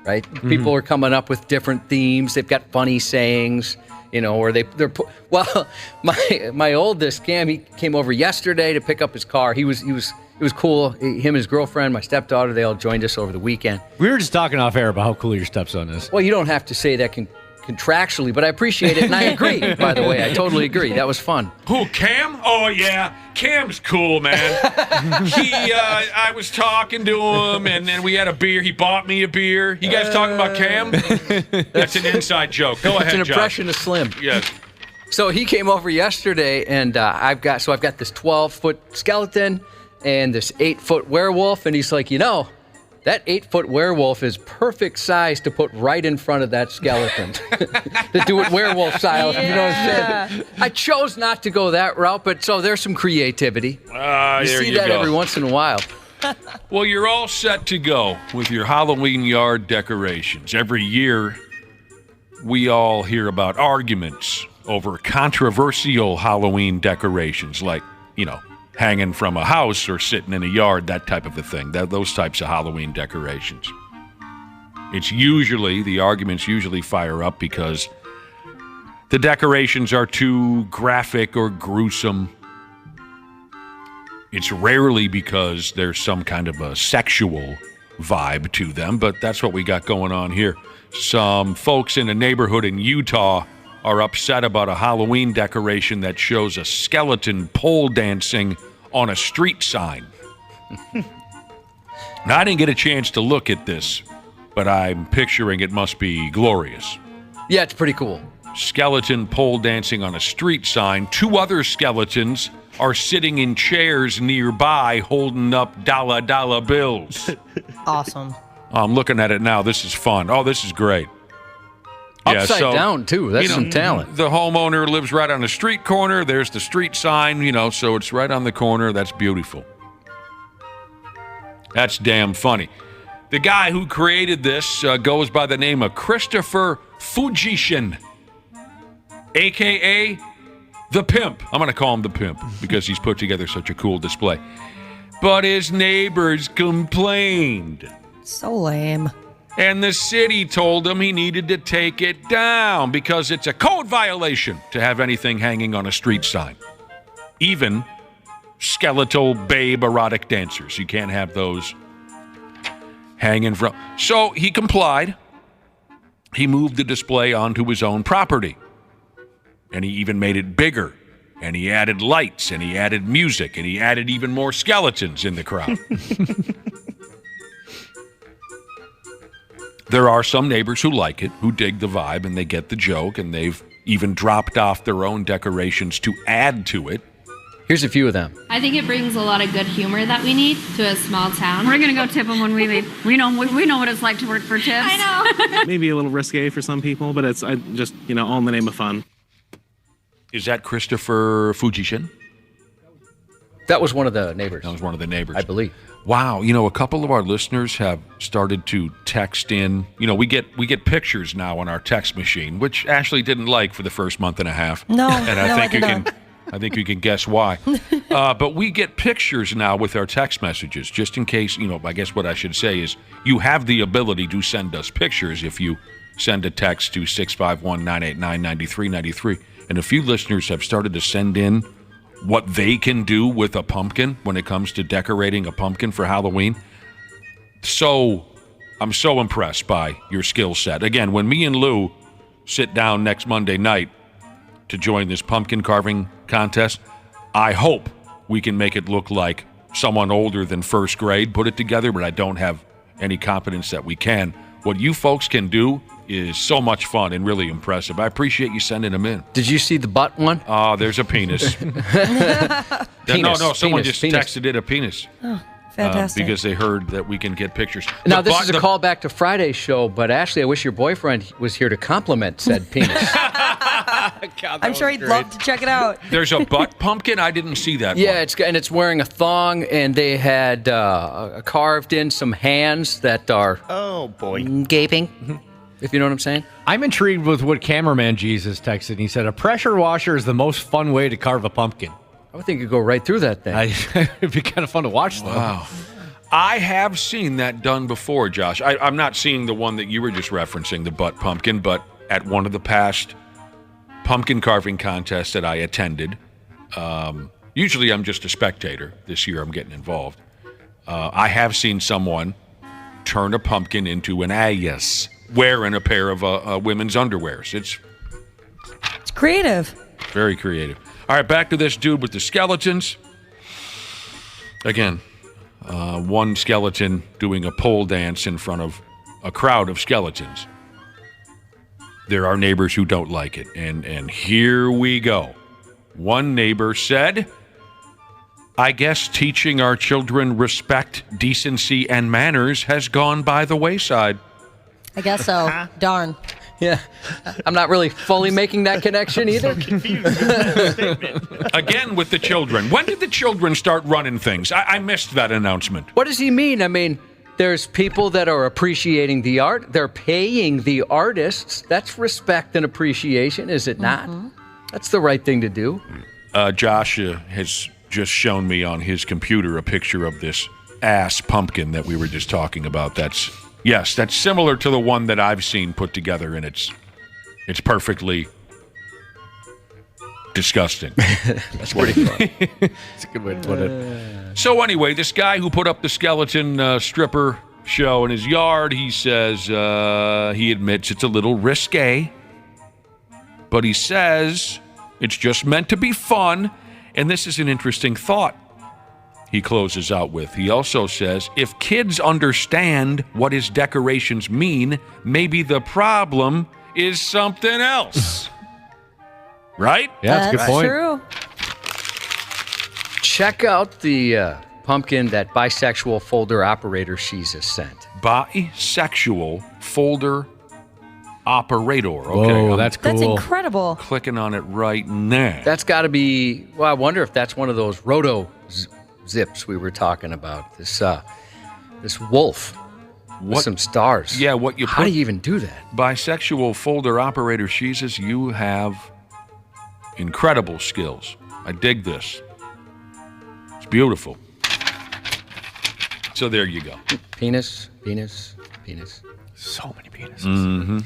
right? People are coming up with different themes. They've got funny sayings, or my oldest, Cam, he came over yesterday to pick up his car. It was cool. Him, his girlfriend, my stepdaughter, they all joined us over the weekend. We were just talking off air about how cool your stepson is. Well, you don't have to say that contractually, but I appreciate it, and I agree, by the way. I totally agree. That was fun. Who, Cam? Oh, yeah. Cam's cool, man. I was talking to him, and then we had a beer. He bought me a beer. You guys talking about Cam? That's an inside joke. Go ahead, It's an Josh. impression of Slim. Yeah. So he came over yesterday, and I've got this 12-foot skeleton and this 8-foot werewolf, and he's like, that 8-foot werewolf is perfect size to put right in front of that skeleton. To do it werewolf style, you know what I'm saying? I chose not to go that route, but so there's some creativity. There see you that go. every once in a while. Well, you're all set to go with your Halloween yard decorations. Every year, we all hear about arguments over controversial Halloween decorations, like, hanging from a house or sitting in a yard, that type of a thing. Those types of Halloween decorations. the arguments usually fire up because the decorations are too graphic or gruesome. It's rarely because there's some kind of a sexual vibe to them, but that's what we got going on here. Some folks in a neighborhood in Utah are upset about a Halloween decoration that shows a skeleton pole dancing on a street sign. Now, I didn't get a chance to look at this, but I'm picturing it must be glorious. Yeah, it's pretty cool. Skeleton pole dancing on a street sign. 2 other skeletons are sitting in chairs nearby holding up dollar bills. Awesome. I'm looking at it now. This is fun. Oh, this is great. Upside down, too. That's some talent. The homeowner lives right on the street corner. There's the street sign, so it's right on the corner. That's beautiful. That's damn funny. The guy who created this goes by the name of Christopher Fujishin, a.k.a. The Pimp. I'm going to call him The Pimp because he's put together such a cool display. But his neighbors complained. So lame. And the city told him he needed to take it down because it's a code violation to have anything hanging on a street sign. Even skeletal babe erotic dancers. You can't have those hanging from. So he complied. He moved the display onto his own property. And he even made it bigger. And he added lights, and he added music, and he added even more skeletons in the crowd. There are some neighbors who like it, who dig the vibe, and they get the joke, and they've even dropped off their own decorations to add to it. Here's a few of them. I think it brings a lot of good humor that we need to a small town. We're going to go tip them when we leave. We know what it's like to work for tips. I know. Maybe a little risque for some people, but it's just, all in the name of fun. Is that Christopher Fujishin? That was one of the neighbors. That was one of the neighbors. I believe. Wow, a couple of our listeners have started to text in. We get pictures now on our text machine, which Ashley didn't like for the first month and a half. No, and I did not. I think you can guess why. But we get pictures now with our text messages, just in case, I guess what I should say is you have the ability to send us pictures if you send a text to 651-989-9393. And a few listeners have started to send in what they can do with a pumpkin when it comes to decorating a pumpkin for Halloween. So I'm so impressed by your skill set. Again, when me and Lou sit down next Monday night to join this pumpkin carving contest, I hope we can make it look like someone older than first grade put it together, but I don't have any confidence that we can. What you folks can do is so much fun and really impressive. I appreciate you sending them in. Did you see the butt one? Oh, there's a penis. No, someone just texted it a penis. Oh, fantastic. Because they heard that we can get pictures. Now, this is a callback to Friday's show, but Ashley, I wish your boyfriend was here to compliment said penis. God, I'm sure he'd love to check it out. There's a butt pumpkin? I didn't see that Yeah, one. it's wearing a thong, and they had carved in some hands that are Oh, boy. gaping, if you know what I'm saying. I'm intrigued with what cameraman Jesus texted. He said, a pressure washer is the most fun way to carve a pumpkin. I would think you'd go right through that thing. It'd be kind of fun to watch, though. Wow. I have seen that done before, Josh. I'm not seeing the one that you were just referencing, the butt pumpkin, but at one of the past pumpkin carving contests that I attended, usually I'm just a spectator. This year I'm getting involved. I have seen someone turn a pumpkin into an ayas wearing a pair of women's underwears. It's creative. Very creative. All right, back to this dude with the skeletons. Again, one skeleton doing a pole dance in front of a crowd of skeletons. There are neighbors who don't like it, and here we go. One neighbor said, I guess teaching our children respect, decency, and manners has gone by the wayside. I guess so. Darn. Yeah. I'm not really fully making that connection either. Again with the children. When did the children start running things? I missed that announcement. What does he mean? I mean, there's people that are appreciating the art. They're paying the artists. That's respect and appreciation, is it not? Mm-hmm. That's the right thing to do. Josh has just shown me on his computer a picture of this ass pumpkin that we were just talking about. That's, Yes, that's similar to the one that I've seen put together, and it's perfectly disgusting. That's pretty funny. It's a good way to put it. So anyway, this guy who put up the skeleton stripper show in his yard, he says he admits it's a little risque, but he says it's just meant to be fun, and this is an interesting thought he closes out with. He also says, if kids understand what his decorations mean, maybe the problem is something else. Right? Yeah, that's a good point. True. Check out the pumpkin that bisexual folder operator she's sent. Bisexual folder operator. Okay, Whoa, that's cool. That's incredible. Clicking on it right now. That's got to be, well, I wonder if that's one of those roto zips we were talking about. This wolf with some stars. Yeah, what you How do you even do that? Bisexual folder operator Jesus, you have incredible skills. I dig this. It's beautiful. So there you go. Penis, penis, penis. So many penises.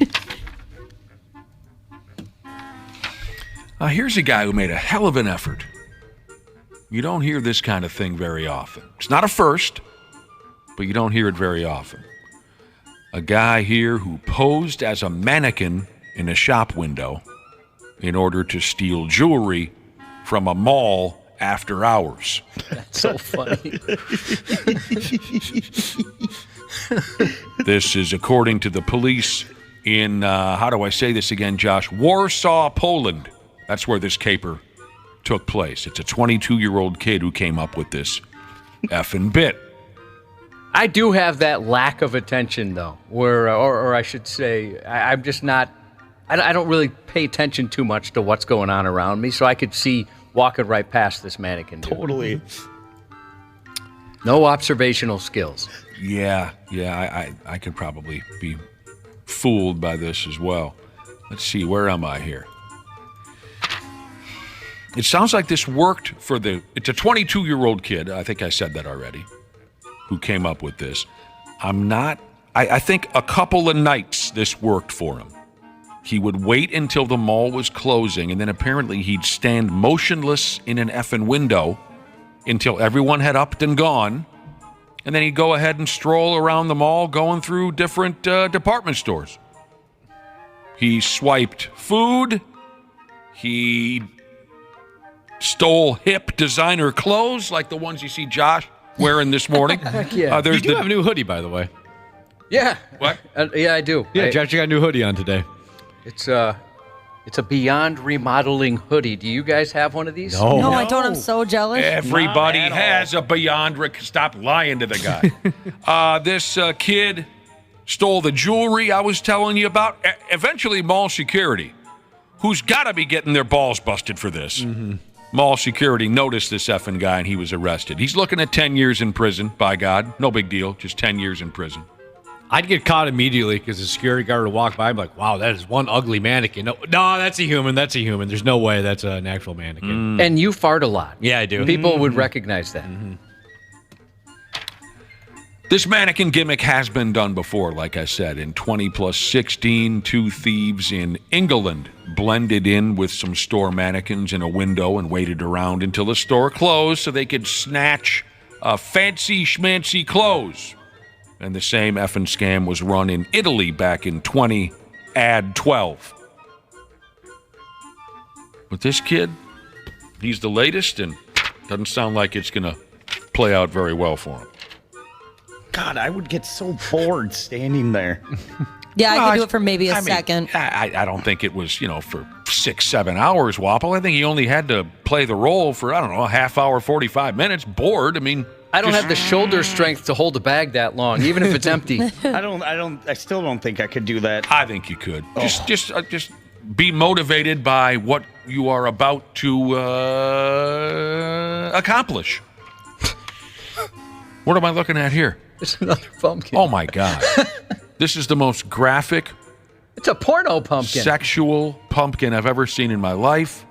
Here's a guy who made a hell of an effort. You don't hear this kind of thing very often. It's not a first, but you don't hear it very often. A guy here who posed as a mannequin in a shop window in order to steal jewelry from a mall after hours. That's so funny. This is according to the police in, how do I say this again, Josh? Warsaw, Poland. That's where this caper took place. It's a 22-year-old kid who came up with this effing bit. I do have that lack of attention, though, where, or I should say, I'm just not, I don't really pay attention too much to what's going on around me, so I could see walking right past this mannequin. Dude. Totally. No observational skills. Yeah, I could probably be fooled by this as well. Let's see, where am I here? It sounds like this worked for it's a 22-year-old kid, I think I said that already, who came up with this. I think a couple of nights this worked for him. He would wait until the mall was closing, and then apparently he'd stand motionless in an effing window until everyone had upped and gone, and then he'd go ahead and stroll around the mall going through different department stores. He swiped food. He stole hip designer clothes like the ones you see Josh wearing this morning. Yeah. You do have a new hoodie, by the way. Yeah. What? Yeah, I do. Yeah, Josh, you got a new hoodie on today. It's a Beyond Remodeling hoodie. Do you guys have one of these? No, I don't. I'm so jealous. Everybody has a Beyond. Stop lying to the guy. This kid stole the jewelry I was telling you about. Eventually, mall security, who's got to be getting their balls busted for this. Mm-hmm. Mall security noticed this effing guy, and he was arrested. He's looking at 10 years in prison, by God. No big deal, just 10 years in prison. I'd get caught immediately because the security guard would walk by and be like, wow, that is one ugly mannequin. No, that's a human. That's a human. There's no way that's an actual mannequin. And you fart a lot. Yeah, I do. People would recognize that. Mm-hmm. This mannequin gimmick has been done before, like I said. In 20 plus 16, two thieves in England blended in with some store mannequins in a window and waited around until the store closed so they could snatch fancy schmancy clothes. And the same effing scam was run in Italy back in 2012. But this kid, he's the latest, and doesn't sound like it's going to play out very well for him. God, I would get so bored standing there. Yeah, I could do it for maybe a second. I don't think it was, for 6-7 hours, Wapple. I think he only had to play the role for, I don't know, a half hour, 45 minutes. Bored. I don't have the shoulder strength to hold a bag that long, even if it's empty. I still don't think I could do that. I think you could. Just be motivated by what you are about to accomplish. What am I looking at here? It's another pumpkin. Oh, my God. This is the most graphic. It's a porno pumpkin. Sexual pumpkin I've ever seen in my life.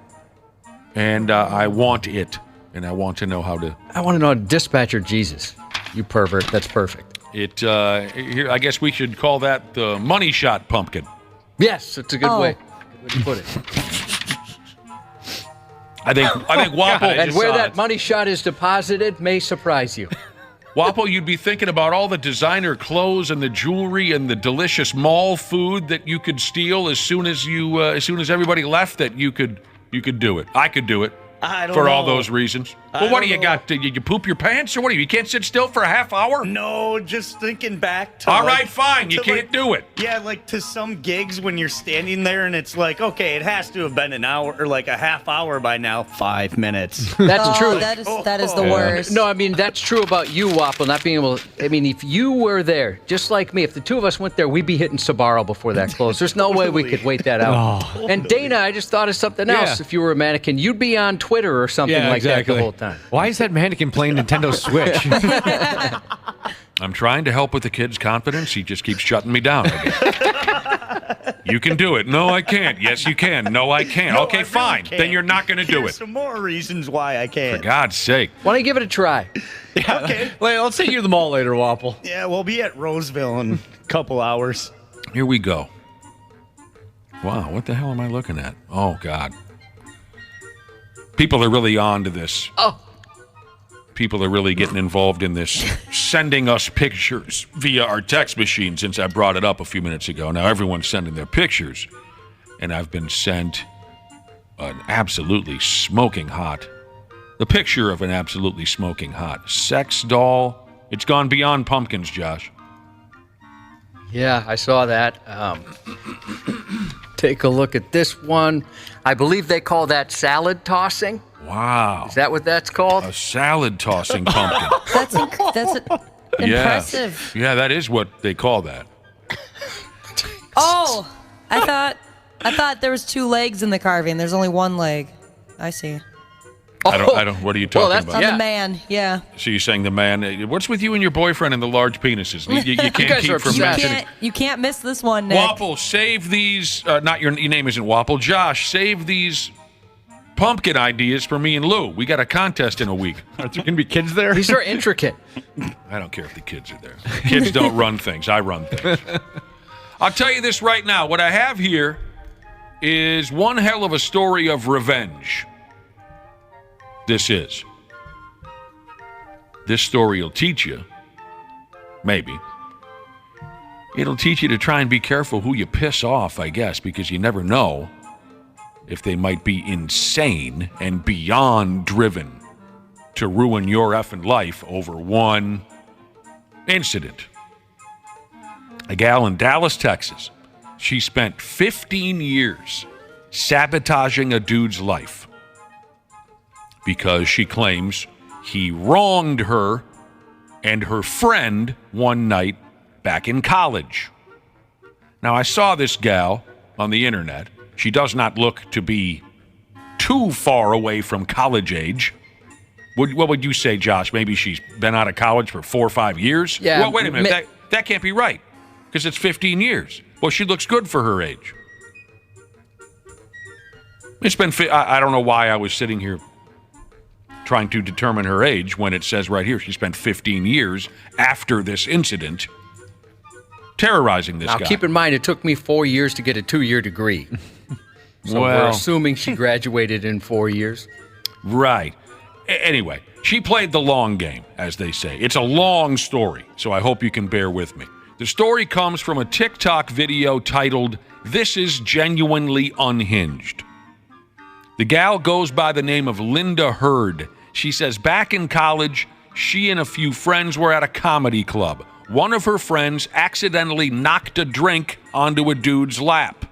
And I want it. And I want to know how to... I want to know, dispatcher Jesus. You pervert. That's perfect. Here, I guess we should call that the money shot pumpkin. Yes, it's a good way to put it. I think Wapple. And where that money shot is deposited may surprise you. Wapple, you'd be thinking about all the designer clothes and the jewelry and the delicious mall food that you could steal as soon as everybody left. That you could do it. I could do it. I don't for know. all those reasons. Well, what do you got? Did you poop your pants or what? You can't sit still for a half hour? No, just thinking back to. All right, fine. You can't do it. Yeah, like to some gigs when you're standing there and it's like, okay, it has to have been an hour or like a half hour by now. 5 minutes. That's true. That is the worst. No, I mean, that's true about you, Waffle, not being able to. I mean, if you were there, just like me, if the two of us went there, we'd be hitting Sbarro before that closed. There's no way we could wait that out. Oh. And Dana, I just thought of something else. Yeah. If you were a mannequin, you'd be on Twitter or something like that the whole time. Why is that mannequin playing Nintendo Switch? I'm trying to help with the kid's confidence. He just keeps shutting me down. You can do it. No, I can't. Yes, you can. No, I can't. No, okay, I really fine. can't. Then you're not going to do Here's it. some more reasons why I can't. For God's sake. Why don't you give it a try? Yeah. Okay. Wait, let's take you to the mall later, Wapple. Yeah, we'll be at Roseville in a couple hours. Here we go. Wow, what the hell am I looking at? Oh, God. People are really on to this. Oh. People are really getting involved in this, sending us pictures via our text machine since I brought it up a few minutes ago. Now everyone's sending their pictures, and I've been sent an absolutely smoking hot, the picture of an absolutely smoking hot sex doll. It's gone beyond pumpkins, Josh. Yeah, I saw that. Take a look at this one. I believe they call that salad tossing. Wow. Is that what that's called? A salad tossing pumpkin. That's impressive. Yeah, that is what they call that. Oh, I thought there was 2 legs in the carving. There's only 1 leg. I see. I don't. What are you talking about? On the man, yeah. So you're saying the man? What's with you and your boyfriend and the large penises? You can't keep from mentioning. You can't miss this one, Nick. Wapple, save these. Not your name isn't Wapple. Josh, save these pumpkin ideas for me and Lou. We got a contest in a week. Are there going to be kids there? These are intricate. I don't care if the kids are there. Kids don't run things. I run things. I'll tell you this right now. What I have here is one hell of a story of revenge. This is. This story will teach you, maybe. It'll teach you to try and be careful who you piss off, I guess, because you never know if they might be insane and beyond driven to ruin your effing life over one incident. A gal in Dallas, Texas, she spent 15 years sabotaging a dude's life because she claims he wronged her and her friend one night back in college. Now, I saw this gal on the internet. She does not look to be too far away from college age. What would you say, Josh? Maybe she's been out of college for 4 or 5 years? Yeah. Well, wait a minute. That can't be right because it's 15 years. Well, she looks good for her age. It's been, I don't know why I was sitting here trying to determine her age when it says right here she spent 15 years after this incident terrorizing this guy. Now, keep in mind, it took me 4 years to get a 2-year degree. So we're assuming she graduated in 4 years. Right. Anyway, she played the long game, as they say. It's a long story, so I hope you can bear with me. The story comes from a TikTok video titled, "This is Genuinely Unhinged." The gal goes by the name of Linda Hurd. She says back in college, she and a few friends were at a comedy club. One of her friends accidentally knocked a drink onto a dude's lap.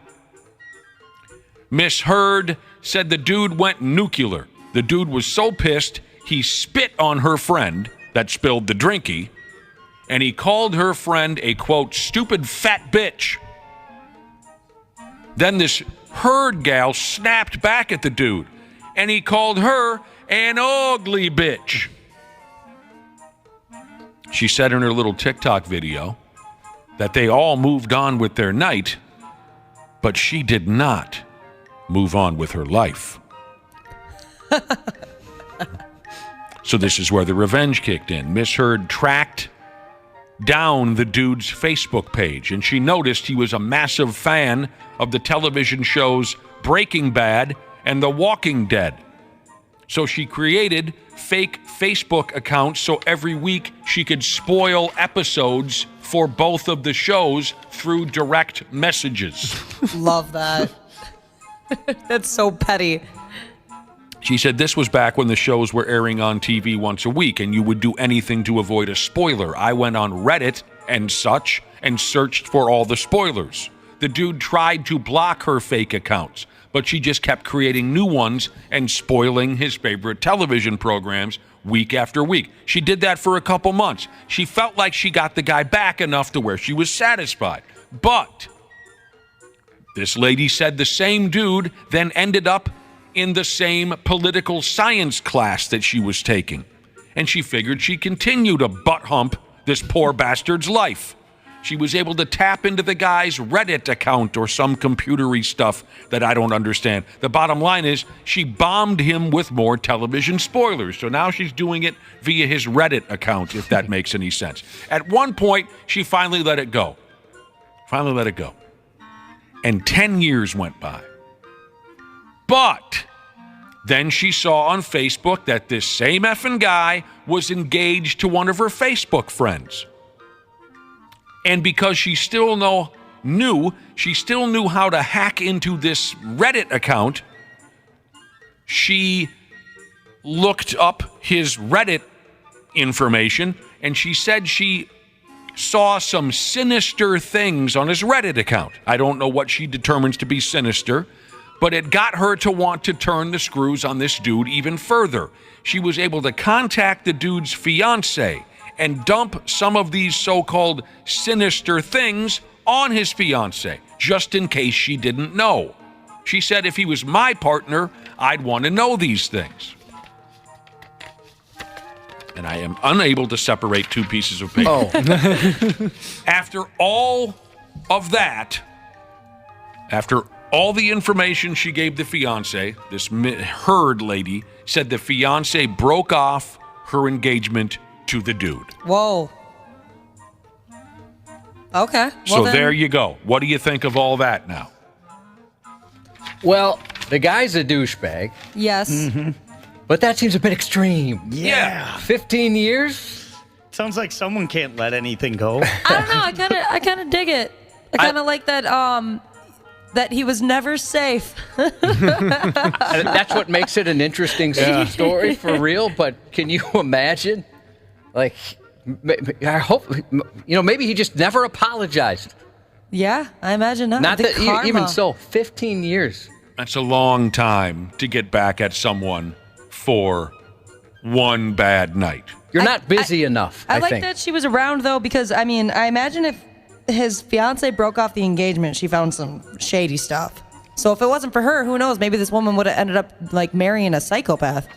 Miss Hurd said the dude went nuclear. The dude was so pissed, he spit on her friend that spilled the drinky, and he called her friend a, quote, stupid fat bitch. Then this Hurd gal snapped back at the dude, and he called her an ugly bitch. She said in her little TikTok video that they all moved on with their night, but she did not move on with her life. So this is where the revenge kicked in. Miss Hurd tracked down the dude's Facebook page, and she noticed he was a massive fan of the television shows Breaking Bad and The Walking Dead. So she created fake Facebook accounts so every week she could spoil episodes for both of the shows through direct messages. Love that. That's so petty. She said this was back when the shows were airing on TV once a week and you would do anything to avoid a spoiler. I went on Reddit and such and searched for all the spoilers. The dude tried to block her fake accounts, but she just kept creating new ones and spoiling his favorite television programs week after week. She did that for a couple months. She felt like she got the guy back enough to where she was satisfied. But this lady said the same dude then ended up in the same political science class that she was taking. And she figured she'd continue to butt hump this poor bastard's life. She was able to tap into the guy's Reddit account or some computery stuff that I don't understand. The bottom line is she bombed him with more television spoilers. So now she's doing it via his Reddit account, if that makes any sense. At one point, she finally let it go. And 10 years went by. But then she saw on Facebook that this same effing guy was engaged to one of her Facebook friends. And because she still knew how to hack into this Reddit account, she looked up his Reddit information, and she said she saw some sinister things on his Reddit account. I don't know what she determines to be sinister, but it got her to want to turn the screws on this dude even further. She was able to contact the dude's fiance and dump some of these so-called sinister things on his fiance, just in case she didn't know. She said, if he was my partner, I'd want to know these things. And I am unable to separate two pieces of paper. Oh. After all of that, after all the information she gave the fiance, this Herd lady said the fiance broke off her engagement to the dude. Whoa. Okay. So there you go. What do you think of all that now? Well, the guy's a douchebag. Yes. Mm-hmm. But that seems a bit extreme. Yeah. 15 years? Sounds like someone can't let anything go. I don't know. I kind of dig it. I kind of like that. That he was never safe. That's what makes it an interesting story for real. But can you imagine? Like, I hope, maybe he just never apologized. Yeah, I imagine not. Not that even so, 15 years. That's a long time to get back at someone for one bad night. You're not busy enough, I like think. that she was around, though, because, I mean, I imagine if his fiance broke off the engagement, she found some shady stuff. So if it wasn't for her, who knows? Maybe this woman would have ended up, like, marrying a psychopath.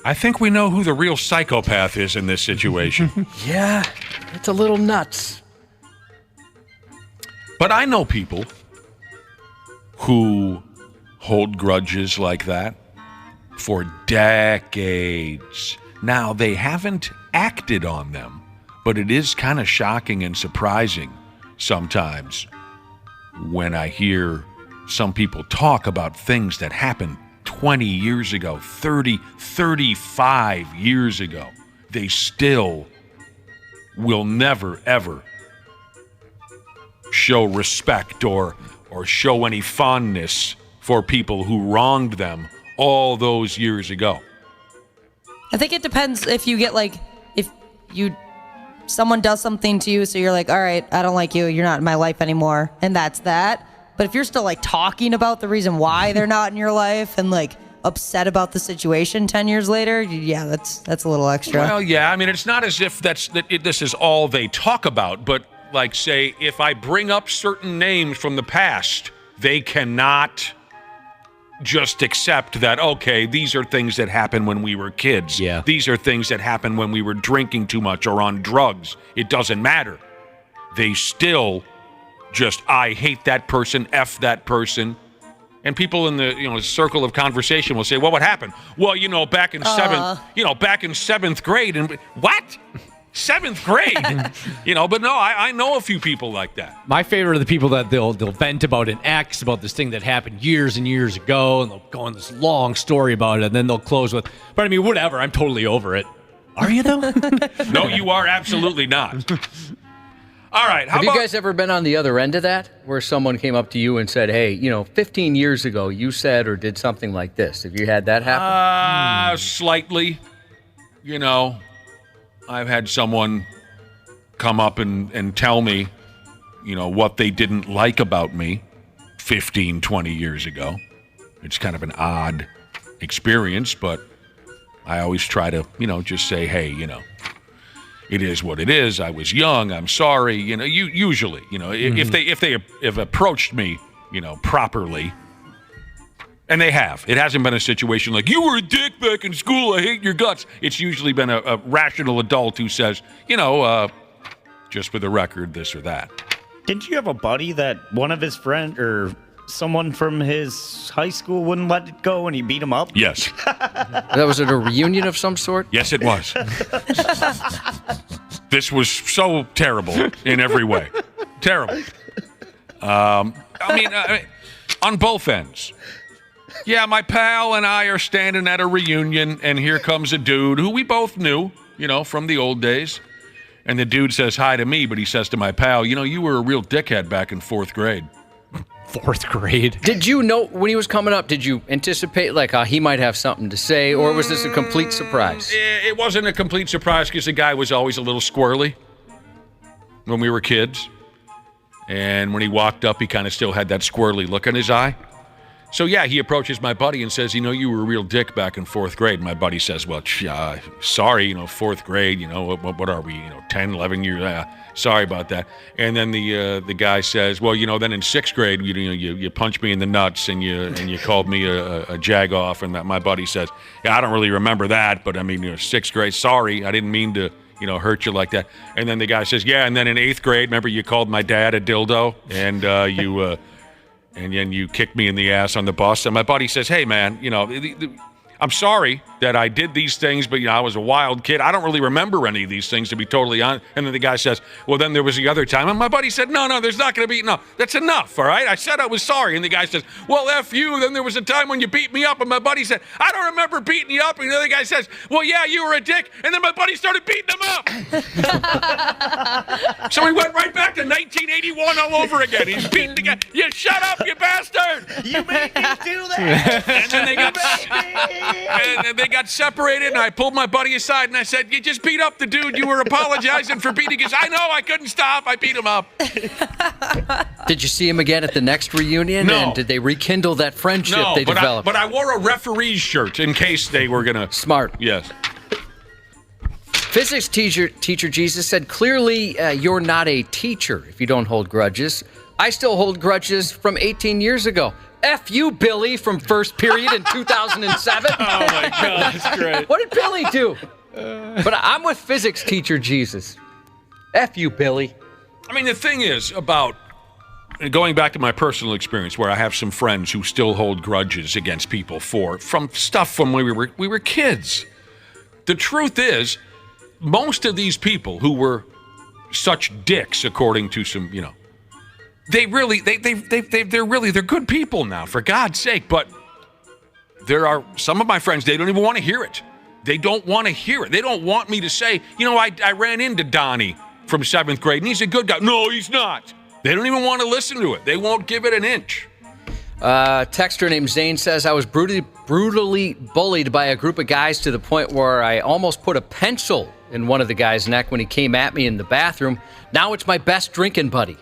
I think we know who the real psychopath is in this situation. Yeah, it's a little nuts. But I know people who hold grudges like that for decades. Now, they haven't acted on them, but it is kind of shocking and surprising sometimes when I hear some people talk about things that happened 20 years ago, 30, 35 years ago. They still will never, ever show respect or show any fondness for people who wronged them all those years ago. I think it depends if you get, like, someone does something to you, so you're like, all right, I don't like you, you're not in my life anymore, and that's that. But if you're still, like, talking about the reason why they're not in your life and, like, upset about the situation 10 years later, yeah, that's a little extra. Well, yeah, I mean, it's not as if this is all they talk about, but, like, say, if I bring up certain names from the past, they cannot just accept that, okay, these are things that happened when we were kids. Yeah. These are things that happened when we were drinking too much or on drugs. It doesn't matter. They still just, I hate that person, F that person. And people in the circle of conversation will say, well, what happened? Well, back in seventh grade. And what? 7th grade. But no, I know a few people like that. My favorite are the people that they'll vent about an ex, about this thing that happened years and years ago, and they'll go on this long story about it, and then they'll close with, but I mean, whatever, I'm totally over it. Are you, though? No, you are absolutely not. All right. Have you guys ever been on the other end of that, where someone came up to you and said, hey, 15 years ago, you said or did something like this? Have you had that happen? Slightly. I've had someone come up and tell me, what they didn't like about me 15, 20 years ago. It's kind of an odd experience, but I always try to, just say, hey, it is what it is. I was young. I'm sorry. Usually, if they have approached me, properly, and they have. It hasn't been a situation like, you were a dick back in school, I hate your guts. It's usually been a rational adult who says, just for the record, this or that. Didn't you have a buddy that one of his friends or someone from his high school wouldn't let it go and he beat him up? Yes. That was at a reunion of some sort? Yes, it was. This was so terrible in every way. Terrible. I mean, on both ends. Yeah, my pal and I are standing at a reunion, and here comes a dude who we both knew, from the old days. And the dude says hi to me, but he says to my pal, you were a real dickhead back in 4th grade. 4th grade? Did you know, when he was coming up, did you anticipate, he might have something to say, or was this a complete surprise? It wasn't a complete surprise because the guy was always a little squirrely when we were kids. And when he walked up, he kind of still had that squirrely look in his eye. So, yeah, he approaches my buddy and says, you were a real dick back in 4th grade. My buddy says, well, sorry, 4th grade, what are we, 10, 11 years, sorry about that. And then the guy says, well, then in 6th grade, you punched me in the nuts and you called me a jag-off. And my buddy says, yeah, I don't really remember that, but I mean, 6th grade, sorry, I didn't mean to, hurt you like that. And then the guy says, yeah, and then in 8th grade, remember you called my dad a dildo and and then you kicked me in the ass on the bus. And my buddy says, hey, man, I'm sorry that I did these things, but I was a wild kid. I don't really remember any of these things, to be totally honest. And then the guy says, well, then there was the other time. And my buddy said, no, there's not going to be, no, that's enough, all right? I said I was sorry. And the guy says, well, F you. Then there was a time when you beat me up. And my buddy said, I don't remember beating you up. And the other guy says, well, yeah, you were a dick. And then my buddy started beating him up. So we went right back to 1981 all over again. He's beating the guy. You shut up, you bastard. You made me do that. And then they got separated, and I pulled my buddy aside, and I said, you just beat up the dude you were apologizing for beating. He goes, I know, I couldn't stop. I beat him up. Did you see him again at the next reunion? No. And did they rekindle that friendship they developed? But I wore a referee's shirt in case they were going to. Smart. Yes. Physics teacher Jesus said, clearly you're not a teacher if you don't hold grudges. I still hold grudges from 18 years ago. F you, Billy, from first period in 2007. Oh, my God, that's great. What did Billy do? But I'm with physics teacher Jesus. F you, Billy. I mean, the thing is about going back to my personal experience where I have some friends who still hold grudges against people from stuff from when we were kids. The truth is, most of these people who were such dicks, according to some, they're good people now, for God's sake. But there are some of my friends, they don't even want to hear it. They don't want to hear it. They don't want me to say, I ran into Donnie from 7th grade, and he's a good guy. No, he's not. They don't even want to listen to it. They won't give it an inch. Texter named Zane says, I was brutally bullied by a group of guys to the point where I almost put a pencil in one of the guy's neck when he came at me in the bathroom. Now it's my best drinking buddy.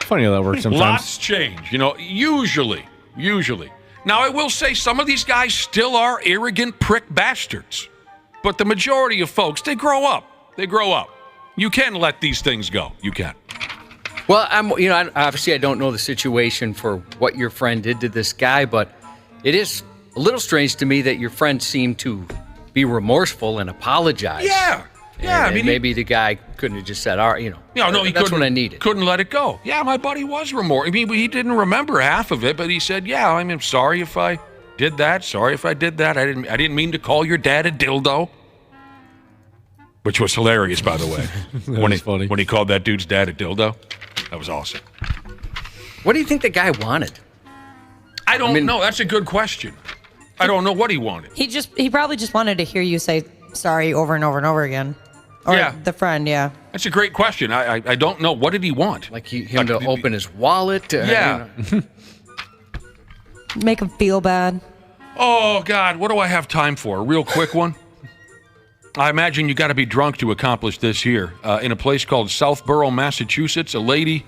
Funny how that works sometimes. Lots change, usually. Now, I will say some of these guys still are arrogant prick bastards. But the majority of folks, they grow up. You can let these things go. You can. Well, obviously I don't know the situation for what your friend did to this guy, but it is a little strange to me that your friend seemed to be remorseful and apologize. Yeah. Yeah, I mean, maybe the guy couldn't have just said, all right, that's what I needed. Couldn't let it go. Yeah, my buddy was remorseful. I mean, he didn't remember half of it, but he said, yeah, I'm sorry if I did that. Sorry if I did that. I didn't mean to call your dad a dildo. which was hilarious, by the way. Funny. When he called that dude's dad a dildo. That was awesome. What do you think the guy wanted? I don't know. That's a good question. I don't know what he wanted. He probably just wanted to hear you say sorry over and over and over again. Or the friend, yeah. That's a great question. I don't know. What did he want? Like him to open his wallet? Yeah. Make him feel bad. Oh, God. What do I have time for? A real quick one? I imagine you got to be drunk to accomplish this here. In a place called Southborough, Massachusetts, a lady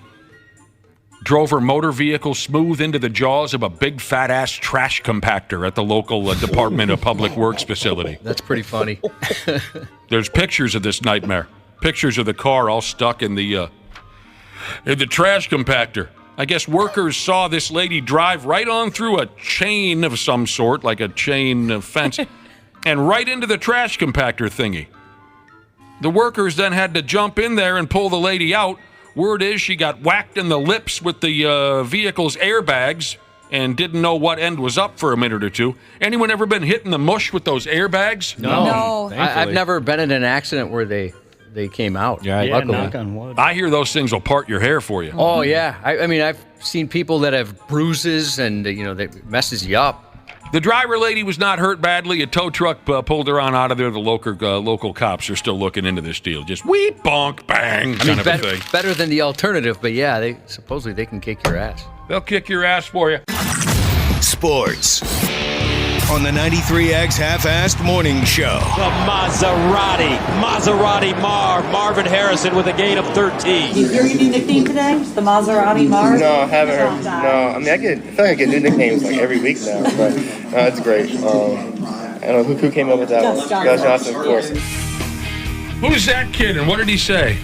drove her motor vehicle smooth into the jaws of a big fat-ass trash compactor at the local Department of Public Works facility. That's pretty funny. There's pictures of this nightmare. Pictures of the car all stuck in the trash compactor. I guess workers saw this lady drive right on through a chain of some sort, like a chain fence, and right into the trash compactor thingy. The workers then had to jump in there and pull the lady out. Word is she got whacked in the lips with the vehicle's airbags and didn't know what end was up for a minute or two. Anyone ever been hit in the mush with those airbags? No. I've never been in an accident where they came out. Yeah, luckily. knock on wood. I hear those things will part your hair for you. Oh, yeah. I mean, I've seen people that have bruises and, that messes you up. The driver lady was not hurt badly. A tow truck pulled her on out of there. The local cops are still looking into this deal. Just wheat, bonk, bang kind of a thing. Better than the alternative, but yeah, supposedly they can kick your ass. They'll kick your ass for you. Sports on the 93X Half-Assed Morning Show. The Maserati Marvin Harrison with a gain of 13. You hear your new nickname today? The Maserati Marv? No, I haven't heard. No, I mean, I feel like I get new nicknames like every week now, but it's great. I don't know who came up with that one. Gus Johnson, of course. Who's that kid and what did he say?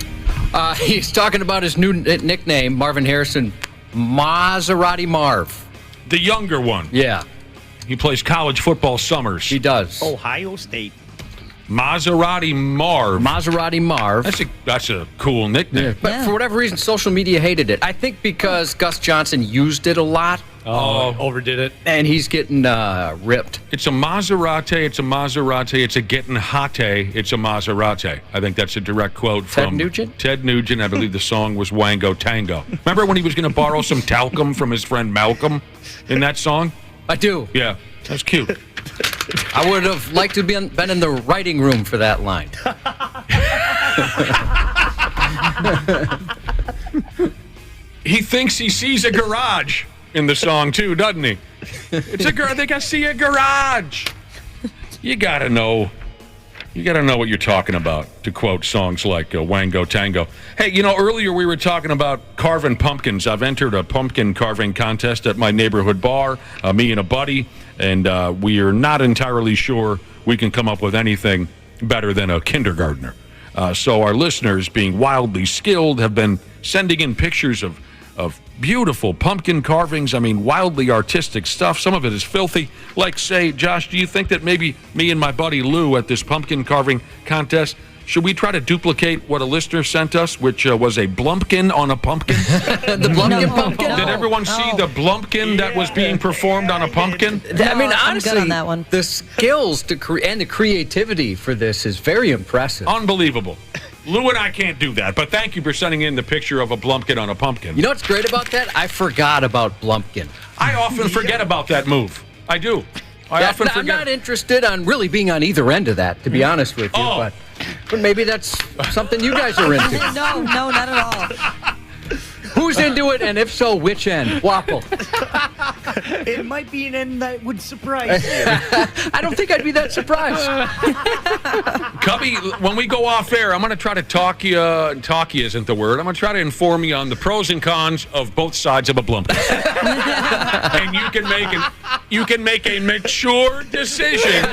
He's talking about his new nickname, Marvin Harrison, Maserati Marv. The younger one. Yeah. He plays college football summers. He does. Ohio State. Maserati Marv. Maserati Marv. That's a cool nickname. Yeah, but for whatever reason, social media hated it. I think because Gus Johnson used it a lot. Oh, overdid it. And he's getting ripped. It's a Maserati. It's a Maserati. It's a getting hot. It's a Maserati. I think that's a direct quote from Ted Nugent. Ted Nugent. I believe the song was Wango Tango. Remember when he was going to borrow some talcum from his friend Malcolm in that song? I do. Yeah, that's cute. I would have liked to have been in the writing room for that line. He thinks he sees a garage in the song too, doesn't he? It's a girl. I think I see a garage. You gotta know. You gotta know what you're talking about. To quote songs like Wango Tango. Hey, earlier we were talking about carving pumpkins. I've entered a pumpkin carving contest at my neighborhood bar. Me and a buddy, and we are not entirely sure we can come up with anything better than a kindergartner. So our listeners, being wildly skilled, have been sending in pictures of beautiful pumpkin carvings. I mean, wildly artistic stuff. Some of it is filthy. Like, say, Josh, do you think that maybe me and my buddy Lou at this pumpkin carving contest, should we try to duplicate what a listener sent us, which was a blumpkin on a pumpkin? The blumpkin pumpkin? Did everyone see the blumpkin that was being performed on a pumpkin? I mean, honestly, I'm good on that one. The skills and the creativity for this is very impressive. Unbelievable. Lou and I can't do that, but thank you for sending in the picture of a blumpkin on a pumpkin. You know what's great about that? I forgot about blumpkin. I often forget about that move. I do. I often forget. I'm not interested on really being on either end of that, to be honest with you, but maybe that's something you guys are into. No, not at all. Who's into it, and if so, which end? Waffle. It might be an end that would surprise you. I don't think I'd be that surprised. Cubby, when we go off air, I'm going to try to talk you isn't the word. I'm going to try to inform you on the pros and cons of both sides of a blumpkin. And you can make a mature decision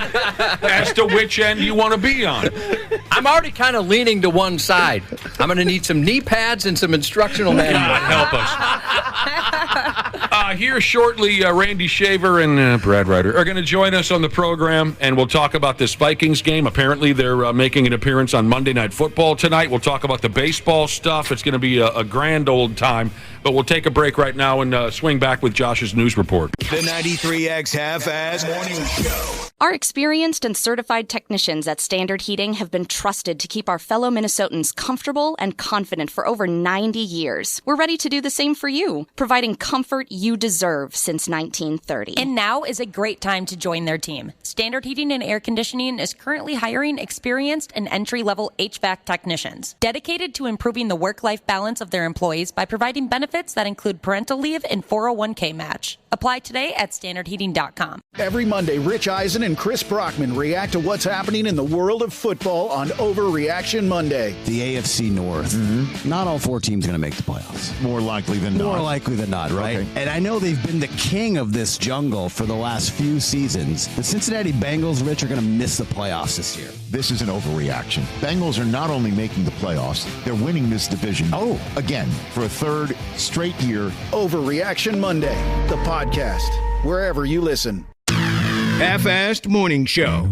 as to which end you want to be on. I'm already kind of leaning to one side. I'm going to need some knee pads and some instructional manuals. God help us. Here shortly, Randy Shaver and Brad Ryder are going to join us on the program, and we'll talk about this Vikings game. Apparently, they're making an appearance on Monday Night Football tonight. We'll talk about the baseball stuff. It's going to be a grand old time, but we'll take a break right now and swing back with Josh's news report. The 93X Half-Ass Morning Show. Our experienced and certified technicians at Standard Heating have been trusted to keep our fellow Minnesotans comfortable and confident for over 90 years. We're ready to do the same for you, providing comfort you deserve since 1930. And now is a great time to join their team. Standard Heating and Air Conditioning is currently hiring experienced and entry-level HVAC technicians, dedicated to improving the work-life balance of their employees by providing benefits that include parental leave and 401k match. Apply today at standardheating.com. Every Monday, Rich Eisen and Chris Brockman react to what's happening in the world of football on Overreaction Monday. The AFC North. Not all 4 teams going to make the playoffs. More likely than not. More likely than not, right? Okay. And I know they've been the king of this jungle for the last few seasons. The Cincinnati Bengals, Rich, are going to miss the playoffs this year. This is an overreaction. Bengals are not only making the playoffs, they're winning this division. Again, for a third straight year. Overreaction Monday, the podcast, wherever you listen. Half-Assed Morning Show.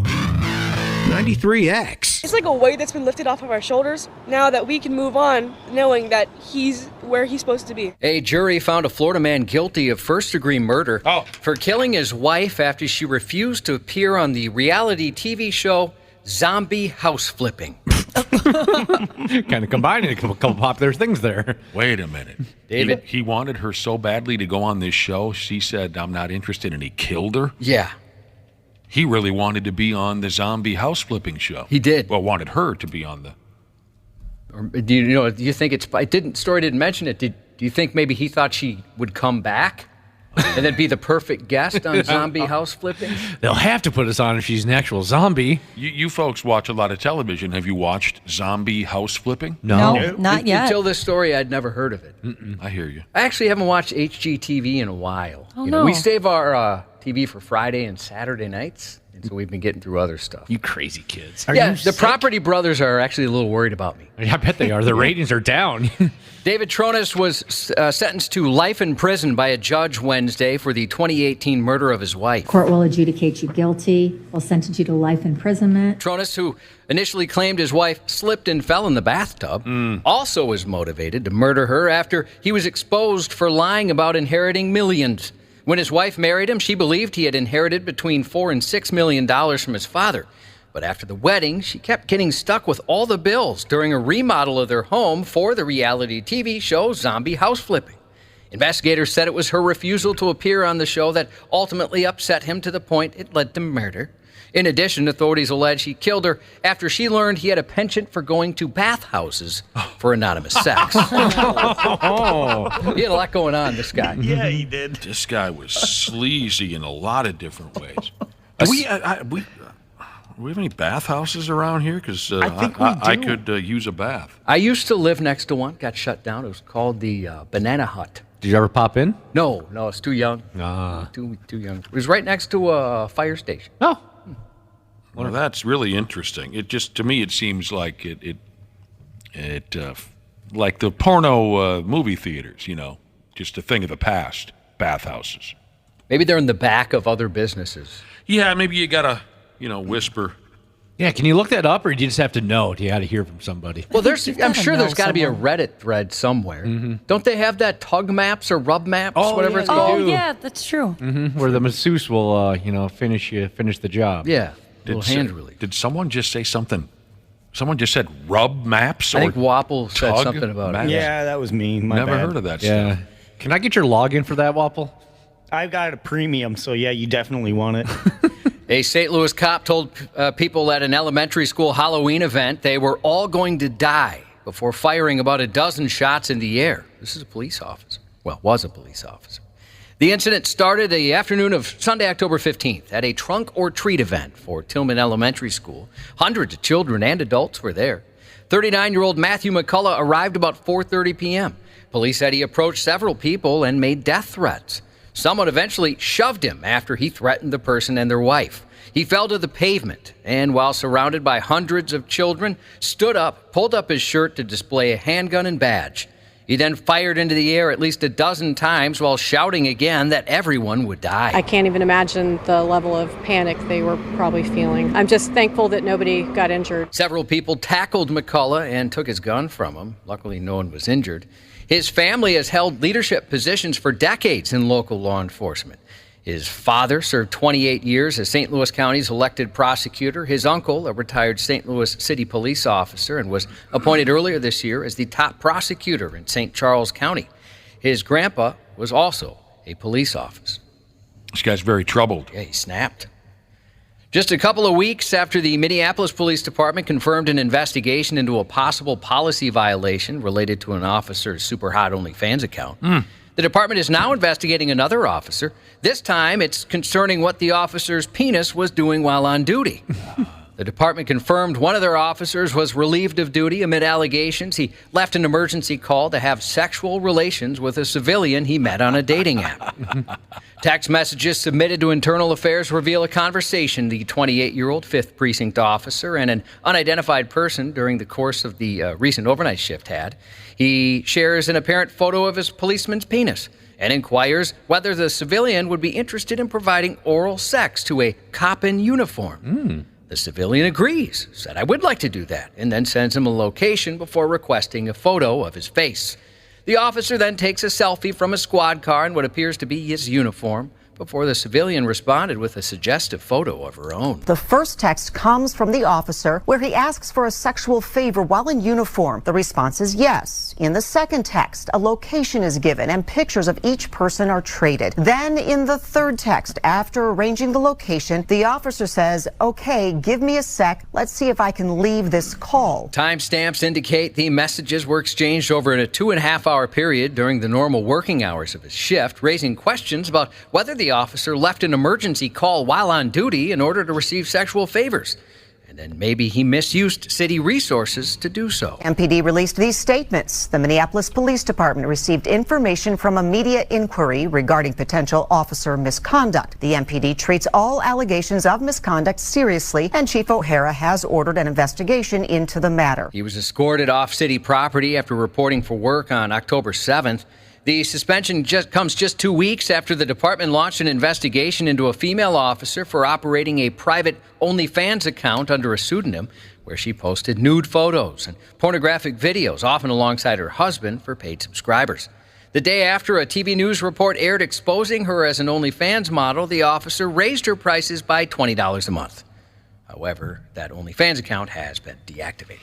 93X. It's like a weight that's been lifted off of our shoulders now that we can move on knowing that he's where he's supposed to be. A jury found a Florida man guilty of first-degree murder for killing his wife after she refused to appear on the reality TV show Zombie House Flipping. Kind of combining a couple popular things there. Wait a minute. David? He wanted her so badly to go on this show, she said, I'm not interested, and he killed her? Yeah. He really wanted to be on the zombie house flipping show. He did. Well, wanted her to be on the... Or do you think story didn't mention it. Do you think maybe he thought she would come back and then be the perfect guest on Zombie House Flipping? They'll have to put us on if she's an actual zombie. You folks watch a lot of television. Have you watched Zombie House Flipping? No, not yet. Until this story, I'd never heard of it. I hear you. I actually haven't watched HGTV in a while. Oh, no. We save our TV for Friday and Saturday nights, and so we've been getting through other stuff. You crazy kids. The Property Brothers are actually a little worried about me. I bet they are. Their ratings are down. David Tronis was sentenced to life in prison by a judge Wednesday for the 2018 murder of his wife. Court will adjudicate you guilty. Will sentence you to life imprisonment. Tronis, who initially claimed his wife slipped and fell in the bathtub, also was motivated to murder her after he was exposed for lying about inheriting millions. When his wife married him, she believed he had inherited between $4 and $6 million from his father. But after the wedding, she kept getting stuck with all the bills during a remodel of their home for the reality TV show Zombie House Flipping. Investigators said it was her refusal to appear on the show that ultimately upset him to the point it led to murder. In addition, authorities allege he killed her after she learned he had a penchant for going to bathhouses for anonymous sex. He had a lot going on, this guy. Yeah, he did. This guy was sleazy in a lot of different ways. Do we have any bathhouses around here? Because I could use a bath. I used to live next to one. Got shut down. It was called the Banana Hut. Did you ever pop in? No, it's too young. Too young. It was right next to a fire station. Oh. Well, that's really interesting. It just, to me, it seems like it like the porno movie theaters, just a thing of the past, bathhouses. Maybe they're in the back of other businesses. Yeah, maybe you gotta, whisper. Yeah, can you look that up, or do you just have to know? Do you got to hear from somebody? Well, I'm sure there's got to be a Reddit thread somewhere. Don't they have that Tug Maps or Rub Maps, whatever it's called? Oh, yeah, that's true. Where the masseuse will, finish the job. Yeah. Hand relief. Did someone just say something? Someone just said rub maps? I think Wapple said something about it. Yeah, that was me. My Never bad. heard of that stuff. Can I get your login for that, Wapple? I've got a premium, so yeah, you definitely want it. A St. Louis cop told people at an elementary school Halloween event they were all going to die before firing about a dozen shots in the air. This is a police officer. Well, was a police officer. The incident started the afternoon of Sunday, October 15th, at a trunk or treat event for Tillman Elementary School. Hundreds of children and adults were there. 39-year-old Matthew McCullough arrived about 4:30 p.m. Police said he approached several people and made death threats. Someone eventually shoved him after he threatened the person and their wife. He fell to the pavement and, while surrounded by hundreds of children, stood up, pulled up his shirt to display a handgun and badge. He then fired into the air at least a dozen times while shouting again that everyone would die. I can't even imagine the level of panic they were probably feeling. I'm just thankful that nobody got injured. Several people tackled McCullough and took his gun from him. Luckily, no one was injured. His family has held leadership positions for decades in local law enforcement. His father served 28 years as St. Louis County's elected prosecutor. His uncle, a retired St. Louis City police officer, and was appointed earlier this year as the top prosecutor in St. Charles County. His grandpa was also a police officer. This guy's very troubled. Yeah, he snapped. Just a couple of weeks after the Minneapolis Police Department confirmed an investigation into a possible policy violation related to an officer's super hot OnlyFans account, the department is now investigating another officer. This time, it's concerning what the officer's penis was doing while on duty. The department confirmed one of their officers was relieved of duty amid allegations he left an emergency call to have sexual relations with a civilian he met on a dating app. Text messages submitted to Internal Affairs reveal a conversation the 28-year-old 5th Precinct officer and an unidentified person during the course of the recent overnight shift had. He shares an apparent photo of his policeman's penis and inquires whether the civilian would be interested in providing oral sex to a cop in uniform. The civilian agrees, said, "I would like to do that," and then sends him a location before requesting a photo of his face. The officer then takes a selfie from a squad car in what appears to be his uniform before the civilian responded with a suggestive photo of her own. The first text comes from the officer where he asks for a sexual favor while in uniform. The response is yes. In the second text, a location is given and pictures of each person are traded. Then in the third text, after arranging the location, the officer says, "Okay, give me a sec. Let's see if I can leave this call." Timestamps indicate the messages were exchanged over a 2.5-hour period during the normal working hours of his shift, raising questions about whether the officer left an emergency call while on duty in order to receive sexual favors. And then maybe he misused city resources to do so. MPD released these statements. The Minneapolis Police Department received information from a media inquiry regarding potential officer misconduct. The MPD treats all allegations of misconduct seriously, and Chief O'Hara has ordered an investigation into the matter. He was escorted off city property after reporting for work on October 7th. The suspension comes just 2 weeks after the department launched an investigation into a female officer for operating a private OnlyFans account under a pseudonym where she posted nude photos and pornographic videos, often alongside her husband, for paid subscribers. The day after a TV news report aired exposing her as an OnlyFans model, the officer raised her prices by $20 a month. However, that OnlyFans account has been deactivated.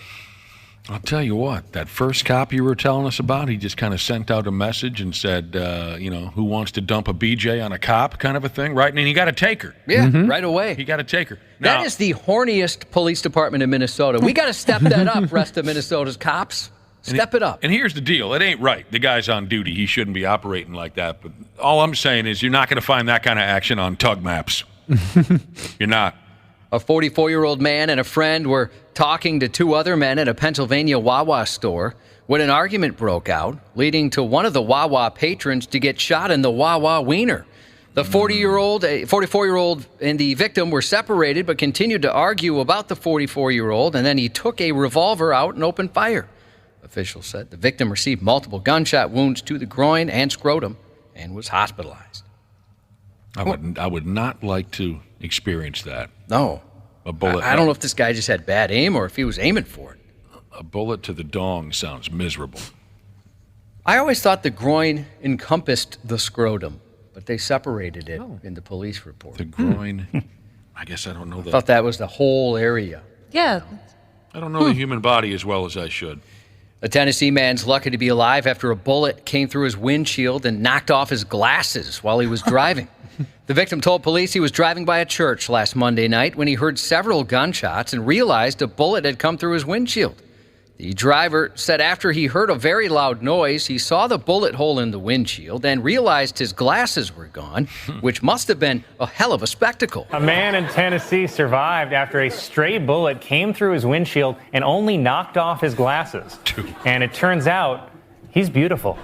I'll tell you what, that first cop you were telling us about, he just kind of sent out a message and said, who wants to dump a BJ on a cop kind of a thing, right? And he got to take her. Yeah, right away. He got to take her. That is the horniest police department in Minnesota. We got to step that up, rest of Minnesota's cops. Step it up. And here's the deal. It ain't right. The guy's on duty. He shouldn't be operating like that. But all I'm saying is you're not going to find that kind of action on tug maps. You're not. A 44-year-old man and a friend were talking to 2 other men at a Pennsylvania Wawa store when an argument broke out, leading to one of the Wawa patrons to get shot in the Wawa wiener. The 44-year-old and the victim were separated but continued to argue about the 44-year-old, and then he took a revolver out and opened fire. Officials said the victim received multiple gunshot wounds to the groin and scrotum and was hospitalized. I would not like to experience that. No. A bullet. I don't know if this guy just had bad aim or if he was aiming for it. A bullet to the dong sounds miserable. I always thought the groin encompassed the scrotum, but they separated it in the police report. The groin? I guess I don't know that. I thought that was the whole area. Yeah. I don't know the human body as well as I should. A Tennessee man's lucky to be alive after a bullet came through his windshield and knocked off his glasses while he was driving. The victim told police he was driving by a church last Monday night when he heard several gunshots and realized a bullet had come through his windshield. The driver said after he heard a very loud noise, he saw the bullet hole in the windshield and realized his glasses were gone, which must have been a hell of a spectacle. A man in Tennessee survived after a stray bullet came through his windshield and only knocked off his glasses. And it turns out he's beautiful.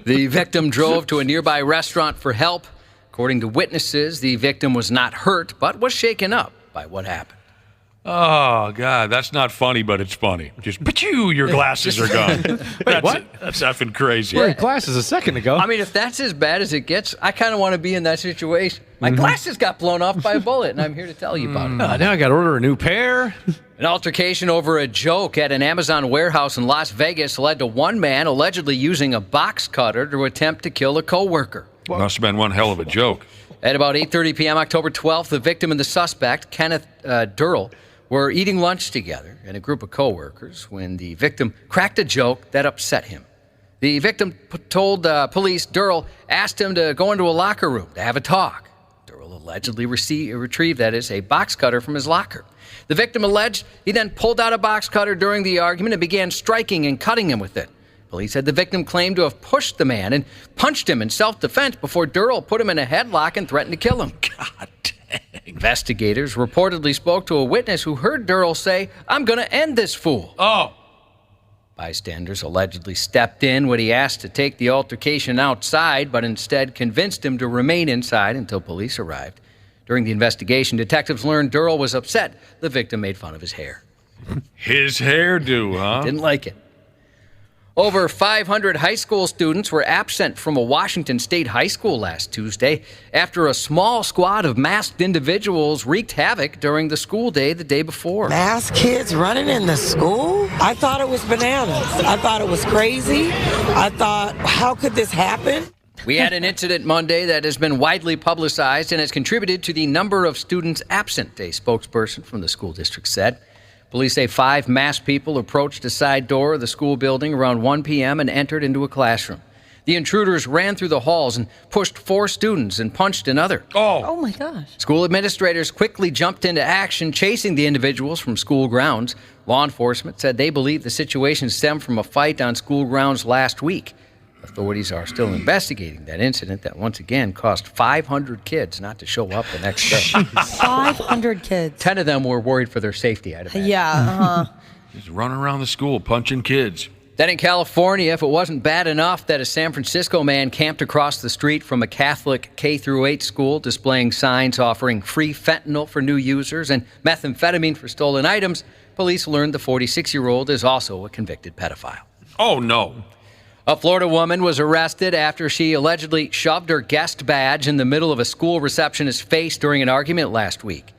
The victim drove to a nearby restaurant for help. According to witnesses, the victim was not hurt, but was shaken up by what happened. Oh, God, that's not funny, but it's funny. Just, pachoo, your glasses are gone. Wait, what? That's effing crazy. Wearing glasses a second ago. I mean, if that's as bad as it gets, I kind of want to be in that situation. My glasses got blown off by a bullet, and I'm here to tell you about it. Now I got to order a new pair. An altercation over a joke at an Amazon warehouse in Las Vegas led to one man allegedly using a box cutter to attempt to kill a coworker. Must have been one hell of a joke. At about 8:30 p.m. October 12th, the victim and the suspect, Kenneth Durrell, were eating lunch together in a group of coworkers when the victim cracked a joke that upset him. The victim told police Durrell asked him to go into a locker room to have a talk. Durrell allegedly retrieved, a box cutter from his locker. The victim alleged he then pulled out a box cutter during the argument and began striking and cutting him with it. Police said the victim claimed to have pushed the man and punched him in self-defense before Durrell put him in a headlock and threatened to kill him. God dang. Investigators reportedly spoke to a witness who heard Durrell say, "I'm going to end this fool." Oh. Bystanders allegedly stepped in when he asked to take the altercation outside, but instead convinced him to remain inside until police arrived. During the investigation, detectives learned Durrell was upset the victim made fun of his hair. His hairdo, huh? Didn't like it. Over 500 high school students were absent from a Washington State high school last Tuesday after a small squad of masked individuals wreaked havoc during the school day the day before. Masked kids running in the school? I thought it was bananas. I thought it was crazy. I thought, how could this happen? We had an incident Monday that has been widely publicized and has contributed to the number of students absent, a spokesperson from the school district said. Police say 5 masked people approached a side door of the school building around 1 p.m. and entered into a classroom. The intruders ran through the halls and pushed 4 students and punched another. Oh my gosh. School administrators quickly jumped into action, chasing the individuals from school grounds. Law enforcement said they believe the situation stemmed from a fight on school grounds last week. Authorities are still investigating that incident that once again cost 500 kids not to show up the next day. 500 kids. 10 of them were worried for their safety, I'd imagine. Yeah, Just running around the school punching kids. Then in California, if it wasn't bad enough that a San Francisco man camped across the street from a Catholic K-8 school displaying signs offering free fentanyl for new users and methamphetamine for stolen items, police learned the 46-year-old is also a convicted pedophile. Oh, no. A Florida woman was arrested after she allegedly shoved her guest badge in the middle of a school receptionist's face during an argument last week.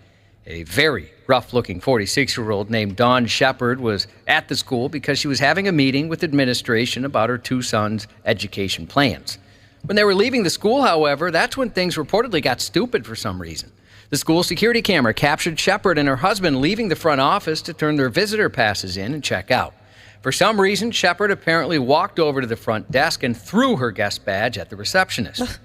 A very rough-looking 46-year-old named Dawn Shepard was at the school because she was having a meeting with administration about her 2 sons' education plans. When they were leaving the school, however, that's when things reportedly got stupid for some reason. The school security camera captured Shepard and her husband leaving the front office to turn their visitor passes in and check out. For some reason, Shepard apparently walked over to the front desk and threw her guest badge at the receptionist.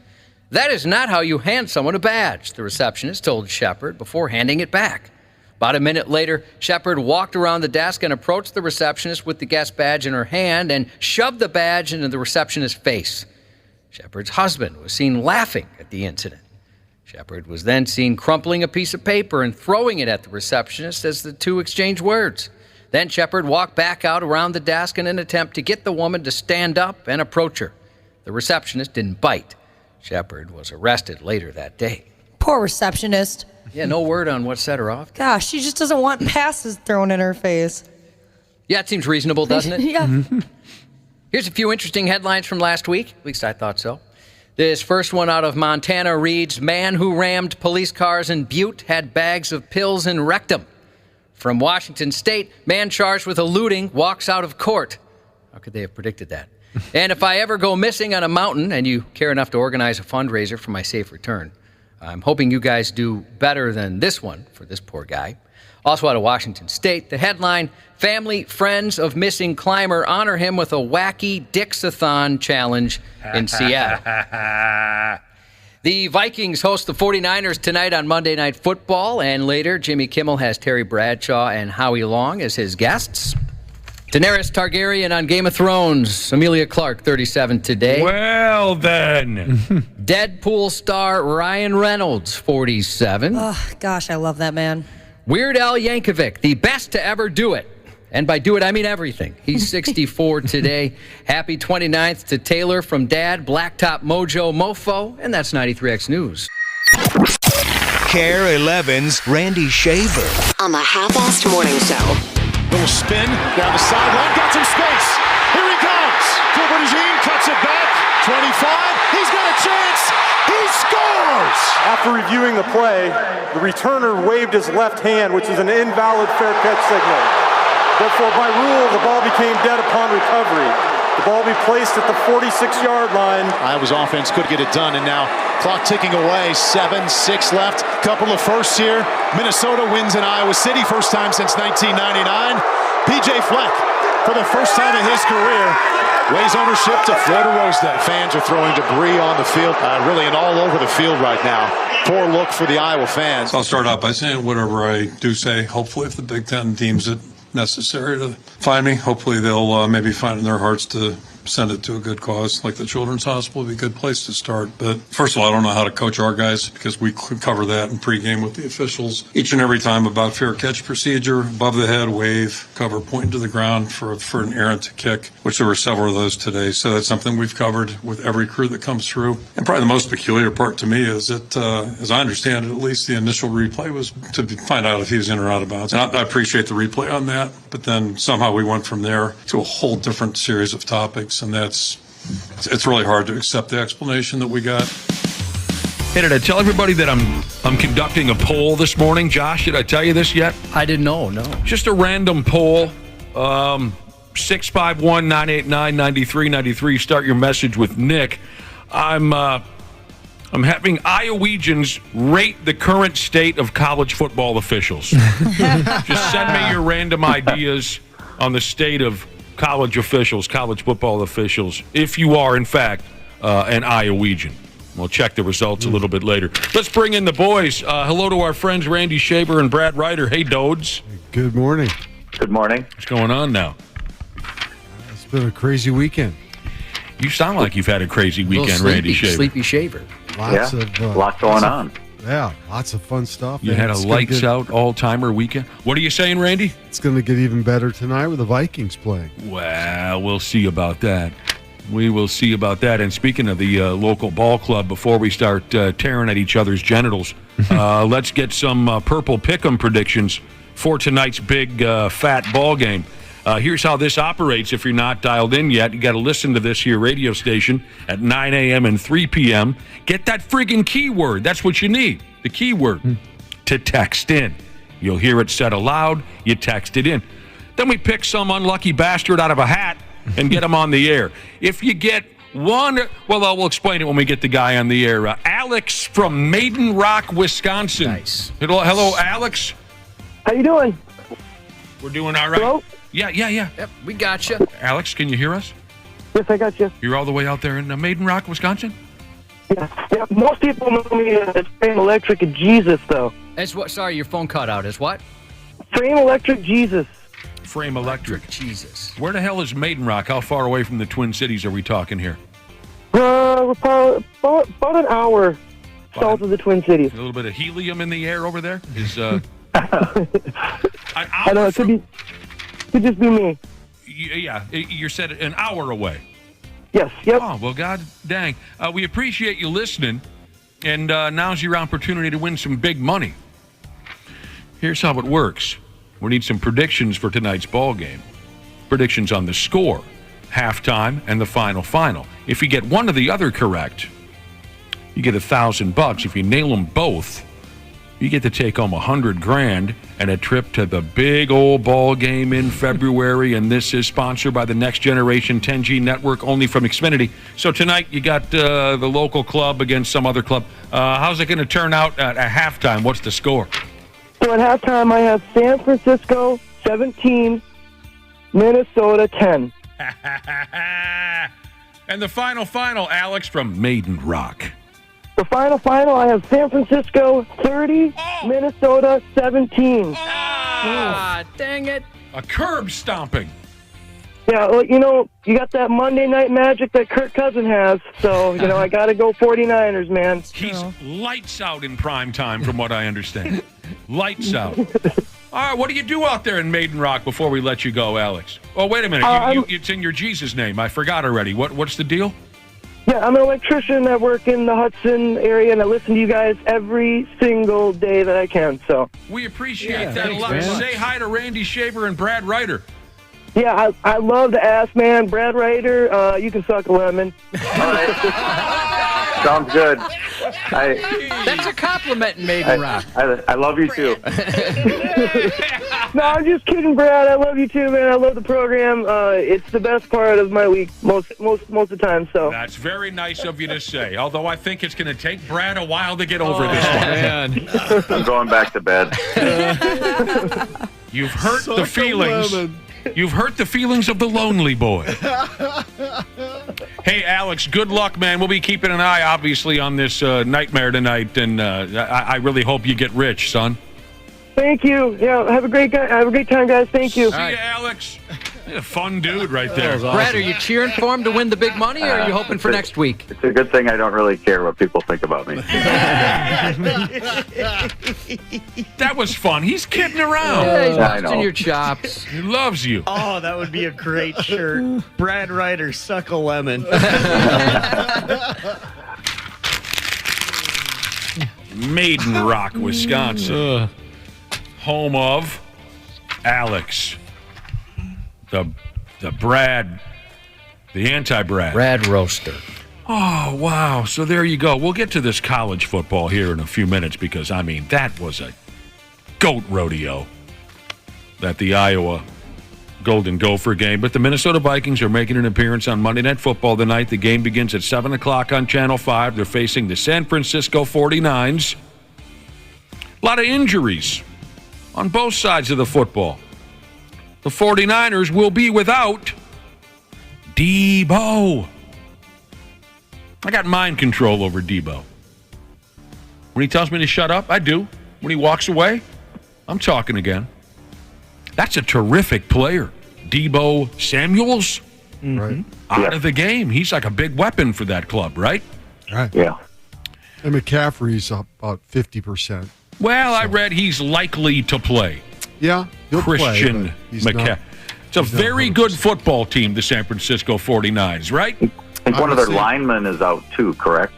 That is not how you hand someone a badge, the receptionist told Shepard before handing it back. About a minute later, Shepard walked around the desk and approached the receptionist with the guest badge in her hand and shoved the badge into the receptionist's face. Shepard's husband was seen laughing at the incident. Shepard was then seen crumpling a piece of paper and throwing it at the receptionist as the two exchanged words. Then Shepard walked back out around the desk in an attempt to get the woman to stand up and approach her. The receptionist didn't bite. Shepard was arrested later that day. Poor receptionist. Yeah, no word on what set her off. Gosh, she just doesn't want passes thrown in her face. Yeah, it seems reasonable, doesn't it? Yeah. Here's a few interesting headlines from last week. At least I thought so. This first one out of Montana reads, "Man who rammed police cars in Butte had bags of pills in rectum." From Washington State, man charged with eluding walks out of court. How could they have predicted that? And if I ever go missing on a mountain and you care enough to organize a fundraiser for my safe return, I'm hoping you guys do better than this one for this poor guy. Also out of Washington State, the headline, "Family, Friends of Missing Climber honor him with a wacky Dixathon challenge in Seattle." The Vikings host the 49ers tonight on Monday Night Football, and later Jimmy Kimmel has Terry Bradshaw and Howie Long as his guests. Daenerys Targaryen on Game of Thrones, Emilia Clarke, 37 today. Well, then. Deadpool star Ryan Reynolds, 47. Oh, gosh, I love that man. Weird Al Yankovic, the best to ever do it. And by do it, I mean everything. He's 64 today. Happy 29th to Taylor from Dad, Blacktop Mojo Mofo, and that's 93X News. KARE 11's Randy Shaver. On the Half-Assed Morning Show. Little spin down the sideline, got some space. Here he comes. Jean cuts it back. 25. He's got a chance. He scores. After reviewing the play, the returner waved his left hand, which is an invalid fair catch signal. Therefore, by rule, the ball became dead upon recovery. The ball be placed at the 46-yard line. Iowa's offense could get it done, and now clock ticking away. 7-6 left. Couple of firsts here. Minnesota wins in Iowa City, first time since 1999. PJ Fleck, for the first time in his career, weighs ownership to Florida Rosedale. Fans are throwing debris on the field, really and all over the field right now. Poor look for the Iowa fans. I'll start out by saying whatever I do say. Hopefully, if the Big Ten deems it necessary to find me, hopefully they'll maybe find in their hearts to send it to a good cause, like the Children's Hospital would be a good place to start. But first of all, I don't know how to coach our guys because we cover that in pregame with the officials each and every time about fair catch procedure, above the head, wave, cover, point to the ground for an errant to kick, which there were several of those today. So that's something we've covered with every crew that comes through. And probably the most peculiar part to me is that, as I understand it, at least the initial replay was to find out if he was in or out of bounds. And I appreciate the replay on that, but then somehow we went from there to a whole different series of topics. And it's really hard to accept the explanation that we got. Hey, did I tell everybody that I'm conducting a poll this morning? Josh, did I tell you this yet? I didn't know, no. Just a random poll. 651-989-9393. Start your message with Nick. I'm having Iowegians rate the current state of college football officials. Just send me your random ideas on the state of college officials, college football officials, if you are, in fact, an Iowegian. We'll check the results a little bit later. Let's bring in the boys. Hello to our friends Randy Shaver and Brad Ryder. Hey, Dodes. Good morning. Good morning. What's going on now? It's been a crazy weekend. You sound like you've had a crazy weekend, Randy Shaver. Sleepy Shaver. Lots going on. Yeah, lots of fun stuff. You had a lights-out, all-timer weekend. What are you saying, Randy? It's going to get even better tonight with the Vikings playing. Well, we'll see about that. We will see about that. And speaking of the local ball club, before we start tearing at each other's genitals, let's get some purple pick'em predictions for tonight's big fat ball game. Here's how this operates if you're not dialed in yet. You got to listen to this here radio station at 9 a.m. and 3 p.m. Get that friggin' keyword. That's what you need, the keyword, to text in. You'll hear it said aloud. You text it in. Then we pick some unlucky bastard out of a hat and get him on the air. If you get one, well, we'll explain it when we get the guy on the air. Alex from Maiden Rock, Wisconsin. Nice. Hello, Alex. How you doing? We're doing all right. Hello? Yeah. Yep, we got you. Alex, can you hear us? Yes, I got you. You're all the way out there in Maiden Rock, Wisconsin? Yeah. Most people know me as Frame Electric and Jesus, though. As what? Sorry, your phone cut out. As what? Frame Electric Jesus. Frame Electric. Jesus. Where the hell is Maiden Rock? How far away from the Twin Cities are we talking here? We're probably about an hour south of the Twin Cities. A little bit of helium in the air over there? Is I know, it could just be me. Yeah, you said an hour away. Yes, yep. Oh, well, God dang. We appreciate you listening, and now's your opportunity to win some big money. Here's how it works. We need some predictions for tonight's ball game. Predictions on the score, halftime, and the final. If you get one or the other correct, you get $1,000. If you nail them both, you get to take home $100,000 and a trip to the big old ball game in February. And this is sponsored by the Next Generation 10G Network, only from Xfinity. So tonight you got the local club against some other club. How's it going to turn out at halftime? What's the score? So at halftime, I have San Francisco 17, Minnesota 10. And the final, Alex from Maiden Rock. The final, I have San Francisco 30, Minnesota 17. Dang it. A curb stomping. Yeah, well, you got that Monday night magic that Kirk Cousins has, so, I got to go 49ers, man. He's lights out in prime time, from what I understand. Lights out. All right, what do you do out there in Maiden Rock before we let you go, Alex? Oh, wait a minute. It's in your Jesus name. I forgot already. What's the deal? Yeah, I'm an electrician. I work in the Hudson area, and I listen to you guys every single day that I can. So we appreciate that a lot. Say hi to Randy Shaver and Brad Ryder. Yeah, I love the ass man, Brad Ryder. You can suck a lemon. All right. Sounds good. That's a compliment, Maiden Rock. I love you too. No, I'm just kidding, Brad. I love you too, man. I love the program. It's the best part of my week most of the time. So that's very nice of you to say. Although I think it's going to take Brad a while to get over this one. Man. I'm going back to bed. You've hurt the feelings. You've hurt the feelings of the lonely boy. Hey, Alex, good luck, man. We'll be keeping an eye, obviously, on this nightmare tonight, and I really hope you get rich, son. Thank you. Yeah, have a great time, guys. Thank you. See you, Alex. A fun dude right there. Awesome. Brad, are you cheering for him to win the big money, or are you hoping for next week? It's a good thing I don't really care what people think about me. That was fun. He's kidding around. Yeah, he's busting your chops. He loves you. Oh, that would be a great shirt. Brad Ryder, suck a lemon. Maiden Rock, Wisconsin. Home of Alex. The Brad, the anti-Brad. Brad Roaster. Oh, wow. So there you go. We'll get to this college football here in a few minutes because, I mean, that was a goat rodeo at the Iowa Golden Gopher game. But the Minnesota Vikings are making an appearance on Monday Night Football tonight. The game begins at 7 o'clock on Channel 5. They're facing the San Francisco 49ers. A lot of injuries on both sides of the football. The 49ers will be without Debo. I got mind control over Debo. When he tells me to shut up, I do. When he walks away, I'm talking again. That's a terrific player. Debo Samuels, Right. out of the game. He's like a big weapon for that club, right? Right. Yeah. And McCaffrey's up about 50%. Well, I read he's likely to play. Yeah, he'll Christian play, but he's McCaffrey. It's a very good football team, the San Francisco 49ers, right? I think one of their linemen is out too, correct?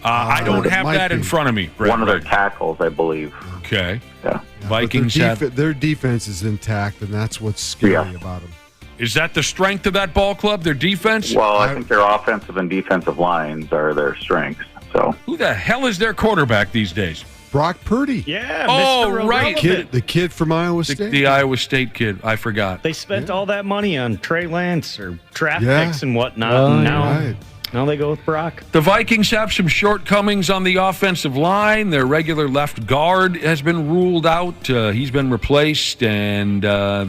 I don't have that in front of me, Brett. One of their tackles, I believe. Okay. Yeah. Vikings their defense is intact, and that's what's scary about them. Is that the strength of that ball club, their defense? Well, I think their offensive and defensive lines are their strengths. So who the hell is their quarterback these days? Brock Purdy. Yeah. Oh, Mr. right. The kid from Iowa State. The Iowa State kid. I forgot. They spent all that money on Trey Lance or draft Yeah. picks and whatnot. And now they go with Brock. The Vikings have some shortcomings on the offensive line. Their regular left guard has been ruled out. He's been replaced, and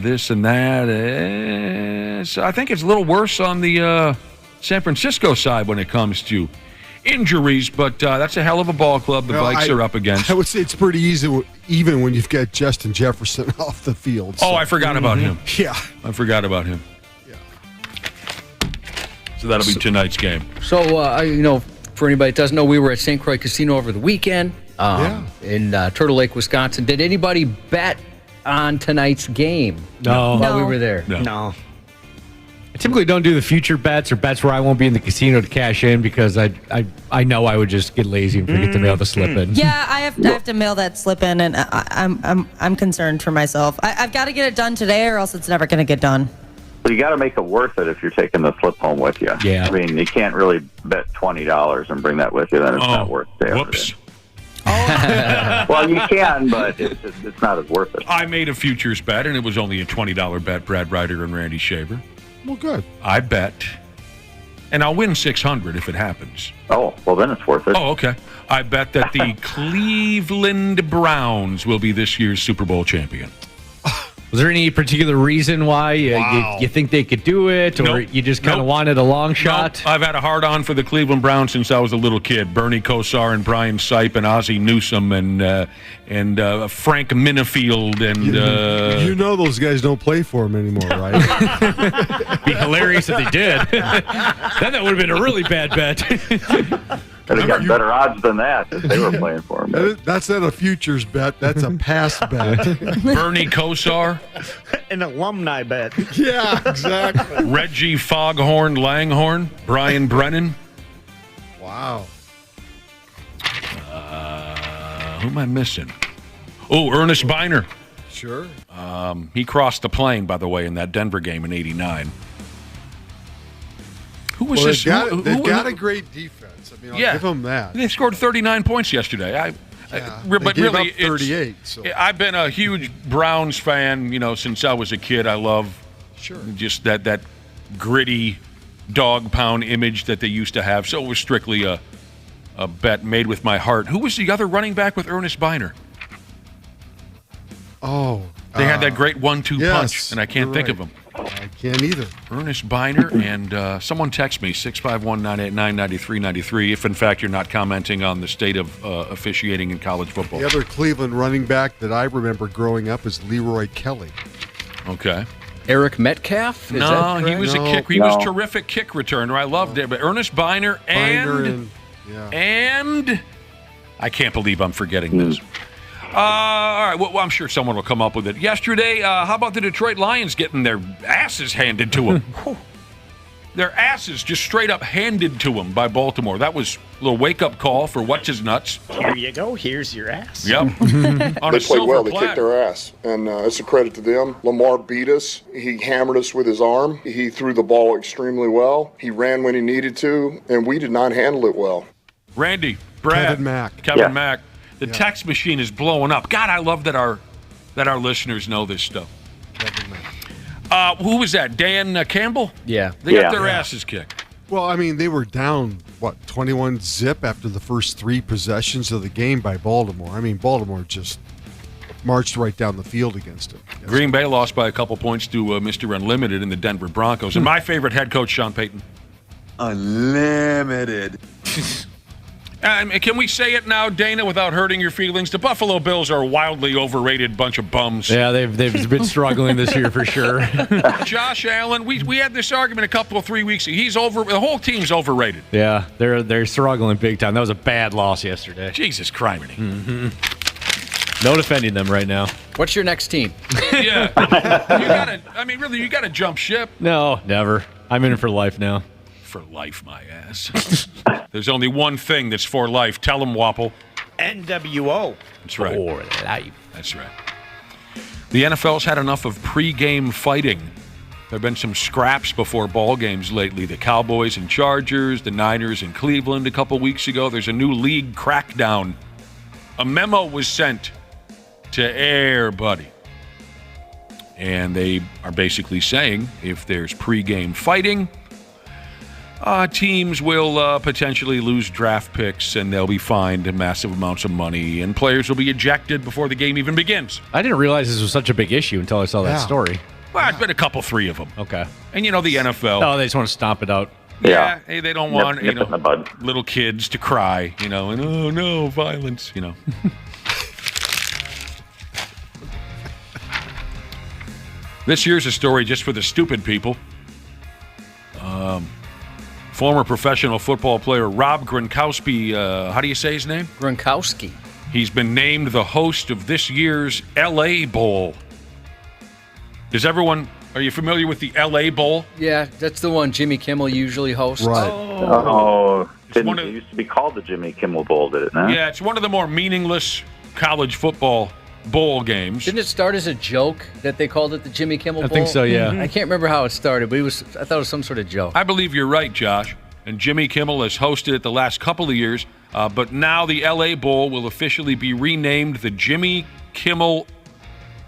this and that. So I think it's a little worse on the San Francisco side when it comes to injuries, but that's a hell of a ball club the Vikes are up against. I would say it's pretty easy, even when you've got Justin Jefferson off the field. So. Oh, I forgot about him. Yeah. I forgot about him. Yeah. So that'll be tonight's game. So, for anybody that doesn't know, we were at St. Croix Casino over the weekend in Turtle Lake, Wisconsin. Did anybody bet on tonight's game? No. While we were there? No. I typically don't do the future bets or bets where I won't be in the casino to cash in because I know I would just get lazy and forget to mail the slip in. Yeah, I have to mail that slip in, and I'm concerned for myself. I've got to get it done today, or else it's never going to get done. But you got to make it worth it if you're taking the slip home with you. Yeah. I mean, you can't really bet $20 and bring that with you. Then it's not worth it. Whoops. Well, you can, but it's not as worth it. I made a futures bet, and it was only a $20 bet, Brad Ryder and Randy Shaver. Well, good. I bet, and I'll win $600 if it happens. Oh, well, then it's worth it. Oh, okay. I bet that the Cleveland Browns will be this year's Super Bowl champion. Was there any particular reason why you think they could do it, or you just kind of wanted a long shot? Nope. I've had a hard-on for the Cleveland Browns since I was a little kid. Bernie Kosar and Brian Sipe and Ozzie Newsome and Frank Minifield and you know those guys don't play for him anymore, right? Be hilarious if they did. Then that would have been a really bad bet. Could have got better odds than that if they were playing for him. That's not a futures bet. That's a past bet. Bernie Kosar. An alumni bet. Yeah, exactly. Reggie Foghorn Langhorn. Brian Brennan. Wow. Who am I missing? Oh, Ernest Biner. Sure. He crossed the plane, by the way, in that Denver game in '89. Who was this? They've got a great defense. I mean, I'll give them that. They scored 39 points yesterday. But gave really, up 38. So. I've been a huge Browns fan, since I was a kid. I love just that gritty dog pound image that they used to have. So it was strictly a bet made with my heart. Who was the other running back with Ernest Biner? Oh. They had that great 1-2 punch, and I can't think of him. I can't either. Ernest Biner, and someone text me, 651-989-9393, if in fact you're not commenting on the state of officiating in college football. The other Cleveland running back that I remember growing up is Leroy Kelly. Okay. Eric Metcalf? Is that he was He was terrific kick returner. I loved it. But Ernest Biner and I can't believe I'm forgetting this. All right, well, I'm sure someone will come up with it. Yesterday, how about the Detroit Lions getting their asses handed to them? Their asses just straight up handed to them by Baltimore. That was a little wake-up call for what's-his-nuts. Here you go. Here's your ass. Yep. They played well. They kicked their ass. And it's a credit to them. Lamar beat us. He hammered us with his arm. He threw the ball extremely well. He ran when he needed to, and we did not handle it well. Randy, Brad, Kevin Mack. The text machine is blowing up. God, I love that our listeners know this stuff. Who was that? Dan Campbell? Yeah. They got their asses kicked. Well, I mean, they were down, 21-0 after the first 3 possessions of the game by Baltimore. I mean, Baltimore just marched right down the field against them. Green Bay lost by a couple points to Mr. Unlimited in the Denver Broncos. And my favorite head coach, Sean Payton. Unlimited. Can we say it now, Dana, without hurting your feelings? The Buffalo Bills are a wildly overrated bunch of bums. Yeah, they've been struggling this year for sure. Josh Allen, we had this argument 3 weeks ago. He's over. The whole team's overrated. Yeah, they're struggling big time. That was a bad loss yesterday. Jesus criminy. Mm-hmm. No defending them right now. What's your next team? Yeah, you gotta jump ship. No, never. I'm in it for life now. For life, my ass. There's only one thing that's for life. Tell them, Wapple. NWO. That's right. For life. That's right. The NFL's had enough of pre-game fighting. There have been some scraps before ball games lately. The Cowboys and Chargers, the Niners and Cleveland a couple weeks ago. There's a new league crackdown. A memo was sent to everybody. And they are basically saying if there's pre-game fighting, teams will potentially lose draft picks, and they'll be fined massive amounts of money, and players will be ejected before the game even begins. I didn't realize this was such a big issue until I saw that story. Well, it's been 3 of them. Okay. And, the NFL. Oh, they just want to stomp it out. Yeah. Hey, they don't want, nip in the bud. Little kids to cry, and, oh, no, violence, This year's a story just for the stupid people. Former professional football player Rob Gronkowski, how do you say his name? Gronkowski. He's been named the host of this year's LA Bowl. Are you familiar with the LA Bowl? Yeah, that's the one Jimmy Kimmel usually hosts. Right. It used to be called the Jimmy Kimmel Bowl, did it not? Yeah, it's one of the more meaningless college football bowl games. Didn't it start as a joke that they called it the Jimmy Kimmel Bowl? I think so, yeah. I can't remember how it started, but I thought it was some sort of joke. I believe you're right, Josh. And Jimmy Kimmel has hosted it the last couple of years, but now the LA Bowl will officially be renamed the Jimmy Kimmel.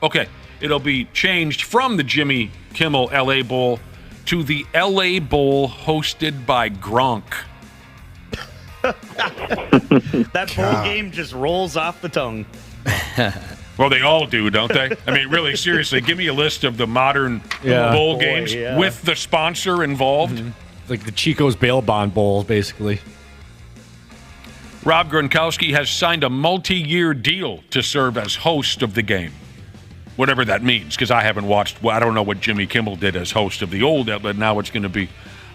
Okay, it'll be changed from the Jimmy Kimmel LA Bowl to the LA Bowl hosted by Gronk. That bowl game just rolls off the tongue. Well, they all do, don't they? I mean, really, seriously, give me a list of the modern bowl games with the sponsor involved. Mm-hmm. Like the Chico's Bail Bond Bowl, basically. Rob Gronkowski has signed a multi-year deal to serve as host of the game. Whatever that means, because I haven't watched. Well, I don't know what Jimmy Kimmel did as host of the old outlet. Now it's going to be.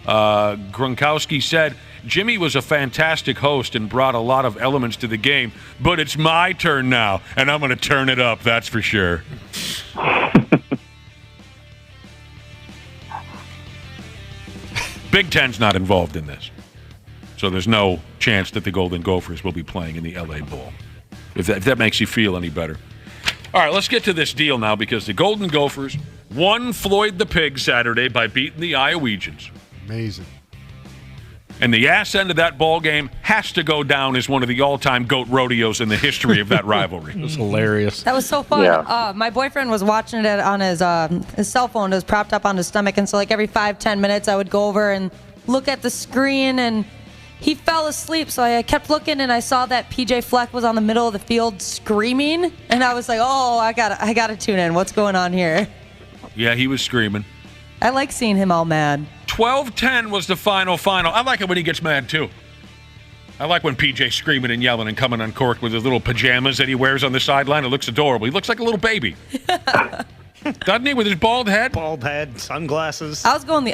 Gronkowski said, Jimmy was a fantastic host and brought a lot of elements to the game, but it's my turn now, and I'm going to turn it up, that's for sure. Big Ten's not involved in this. So there's no chance that the Golden Gophers will be playing in the LA Bowl, if that makes you feel any better. All right, let's get to this deal now, because the Golden Gophers won Floyd the Pig Saturday by beating the Iowegians. Amazing. And the ass end of that ball game has to go down as one of the all-time GOAT rodeos in the history of that rivalry. It was hilarious. That was so fun. Yeah. My boyfriend was watching it on his cell phone. It was propped up on his stomach, and so like every 5-10 minutes, I would go over and look at the screen, and he fell asleep. So I kept looking, and I saw that PJ Fleck was on the middle of the field screaming, and I was like, "Oh, I gotta tune in. What's going on here?" Yeah, he was screaming. I like seeing him all mad. 12-10 was the final. I like it when he gets mad, too. I like when PJ's screaming and yelling and coming uncorked with his little pajamas that he wears on the sideline. It looks adorable. He looks like a little baby. Doesn't he, with his bald head? Bald head, sunglasses. I was going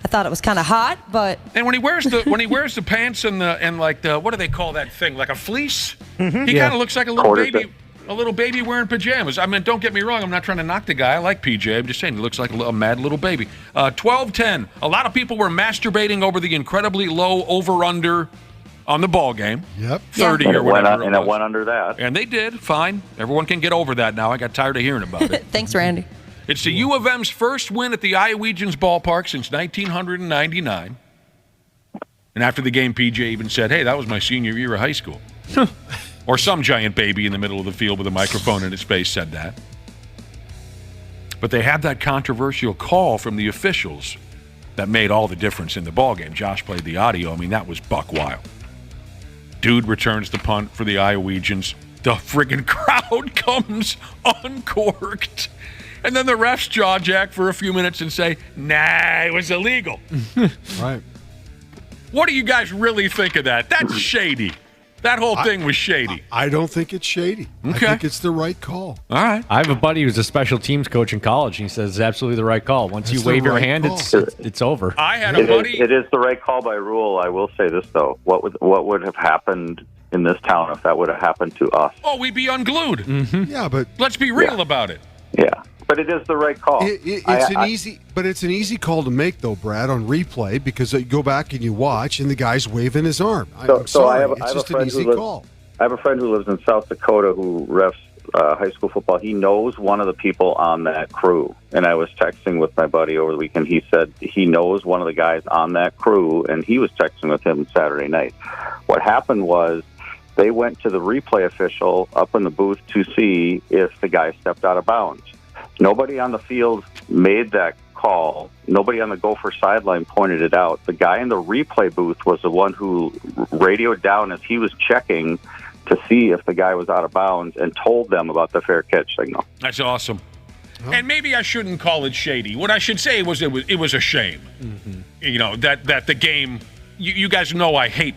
I thought it was kind of hot, but And when he wears the pants and the what do they call that thing? Like a fleece? Mm-hmm. He kind of looks like a little baby. A little baby wearing pajamas. I mean, don't get me wrong. I'm not trying to knock the guy. I like PJ. I'm just saying he looks like a mad little baby. 12-10. A lot of people were masturbating over the incredibly low over-under on the ball game. Yep. 30 and or whatever it went under that. And they did. Fine. Everyone can get over that now. I got tired of hearing about it. Thanks, Randy. It's the U of M's first win at the Iowegians ballpark since 1999. And after the game, PJ even said, "Hey, that was my senior year of high school." Or some giant baby in the middle of the field with a microphone in his face said that. But they had that controversial call from the officials that made all the difference in the ballgame. Josh played the audio. I mean, that was buck wild. Dude returns the punt for the Iowegians. The friggin' crowd comes uncorked. And then the refs jaw jack for a few minutes and say, "Nah, it was illegal." Right. What do you guys really think of that? That's shady. That whole thing was shady. I don't think it's shady. Okay. I think it's the right call. All right. I have a buddy who's a special teams coach in college, and he says it's absolutely the right call. Once That's you wave the your right hand, call. it's over. I had a buddy. It is the right call by rule. I will say this, though. What would have happened in this town if that would have happened to us? Oh, we'd be unglued. Mm-hmm. Yeah, but Let's be real about it. Yeah. But it is the right call. It's an easy call to make, though, Brad, on replay, because you go back and you watch, and the guy's waving his arm. I'm sorry, it's just an easy call. I have a friend who lives in South Dakota who refs high school football. He knows one of the people on that crew. And I was texting with my buddy over the weekend. He said he knows one of the guys on that crew, and he was texting with him Saturday night. What happened was they went to the replay official up in the booth to see if the guy stepped out of bounds. Nobody on the field made that call. Nobody on the Gopher sideline pointed it out. The guy in the replay booth was the one who radioed down as he was checking to see if the guy was out of bounds and told them about the fair catch signal. That's awesome. And maybe I shouldn't call it shady. What I should say was it was a shame. Mm-hmm. You know, that the game, you guys know I hate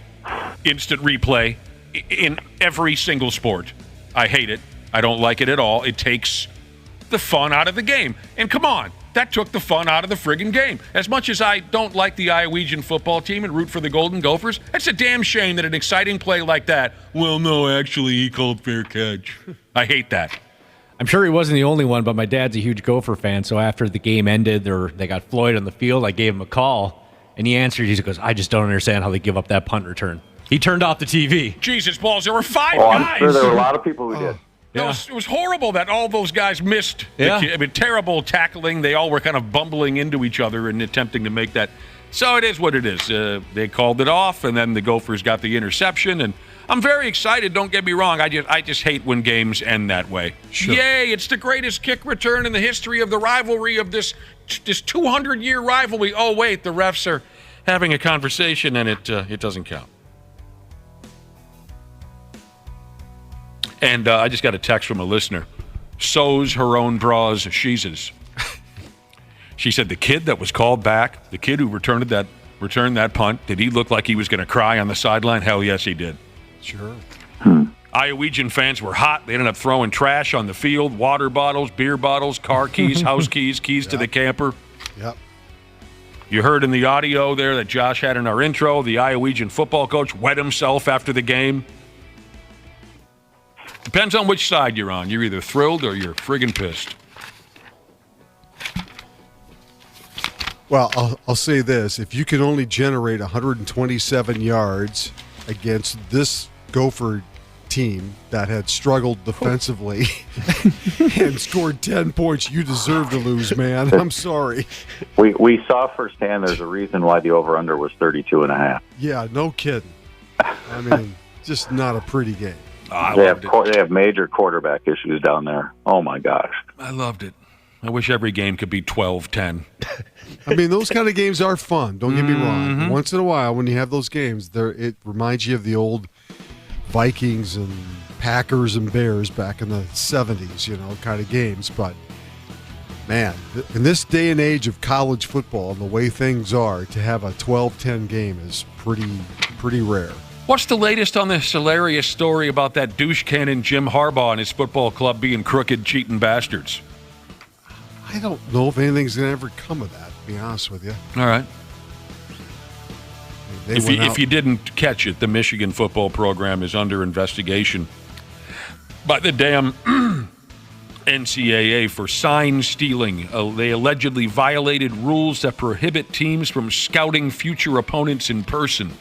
instant replay in every single sport. I hate it. I don't like it at all. It takes the fun out of the game. And come on, that took the fun out of the friggin' game. As much as I don't like the Iowegian football team and root for the Golden Gophers, it's a damn shame that an exciting play like that, well, no, actually, he called fair catch. I hate that. I'm sure he wasn't the only one, but my dad's a huge Gopher fan, so after the game ended, they got Floyd on the field, I gave him a call, and he answered, he goes, "I just don't understand how they give up that punt return." He turned off the TV. Jesus balls, there were 5 I'm guys. sure there were a lot of people who did. Yeah. It was horrible that all those guys missed. Yeah. I mean, terrible tackling. They all were kind of bumbling into each other and attempting to make that. So it is what it is. They called it off, and then the Gophers got the interception. And I'm very excited. Don't get me wrong. I just hate when games end that way. Sure. Yay! It's the greatest kick return in the history of the rivalry of this 200-year rivalry. Oh wait, the refs are having a conversation, and it doesn't count. And I just got a text from a listener. Sews her own bras, she's. She said the kid that was called back, the kid who returned that punt, did he look like he was going to cry on the sideline? Hell yes, he did. Sure. Iowegian fans were hot. They ended up throwing trash on the field, water bottles, beer bottles, car keys, house keys, keys to the camper. Yep. You heard in the audio there that Josh had in our intro, the Iowegian football coach wet himself after the game. Depends on which side you're on. You're either thrilled or you're friggin' pissed. Well, I'll say this. If you can only generate 127 yards against this Gopher team that had struggled defensively and scored 10 points, you deserve to lose, man. I'm sorry. We saw firsthand there's a reason why the over-under was 32.5. Yeah, no kidding. I mean, just not a pretty game. They have major quarterback issues down there. Oh, my gosh. I loved it. I wish every game could be 12-10. I mean, those kind of games are fun. Don't get me wrong. Once in a while, when you have those games, it reminds you of the old Vikings and Packers and Bears back in the 70s, kind of games. But, man, in this day and age of college football and the way things are, to have a 12-10 game is pretty rare. What's the latest on this hilarious story about that douche cannon Jim Harbaugh and his football club being crooked, cheating bastards? I don't know if anything's going to ever come of that, to be honest with you. All right. If you didn't catch it, the Michigan football program is under investigation by the damn NCAA for sign stealing. They allegedly violated rules that prohibit teams from scouting future opponents in person.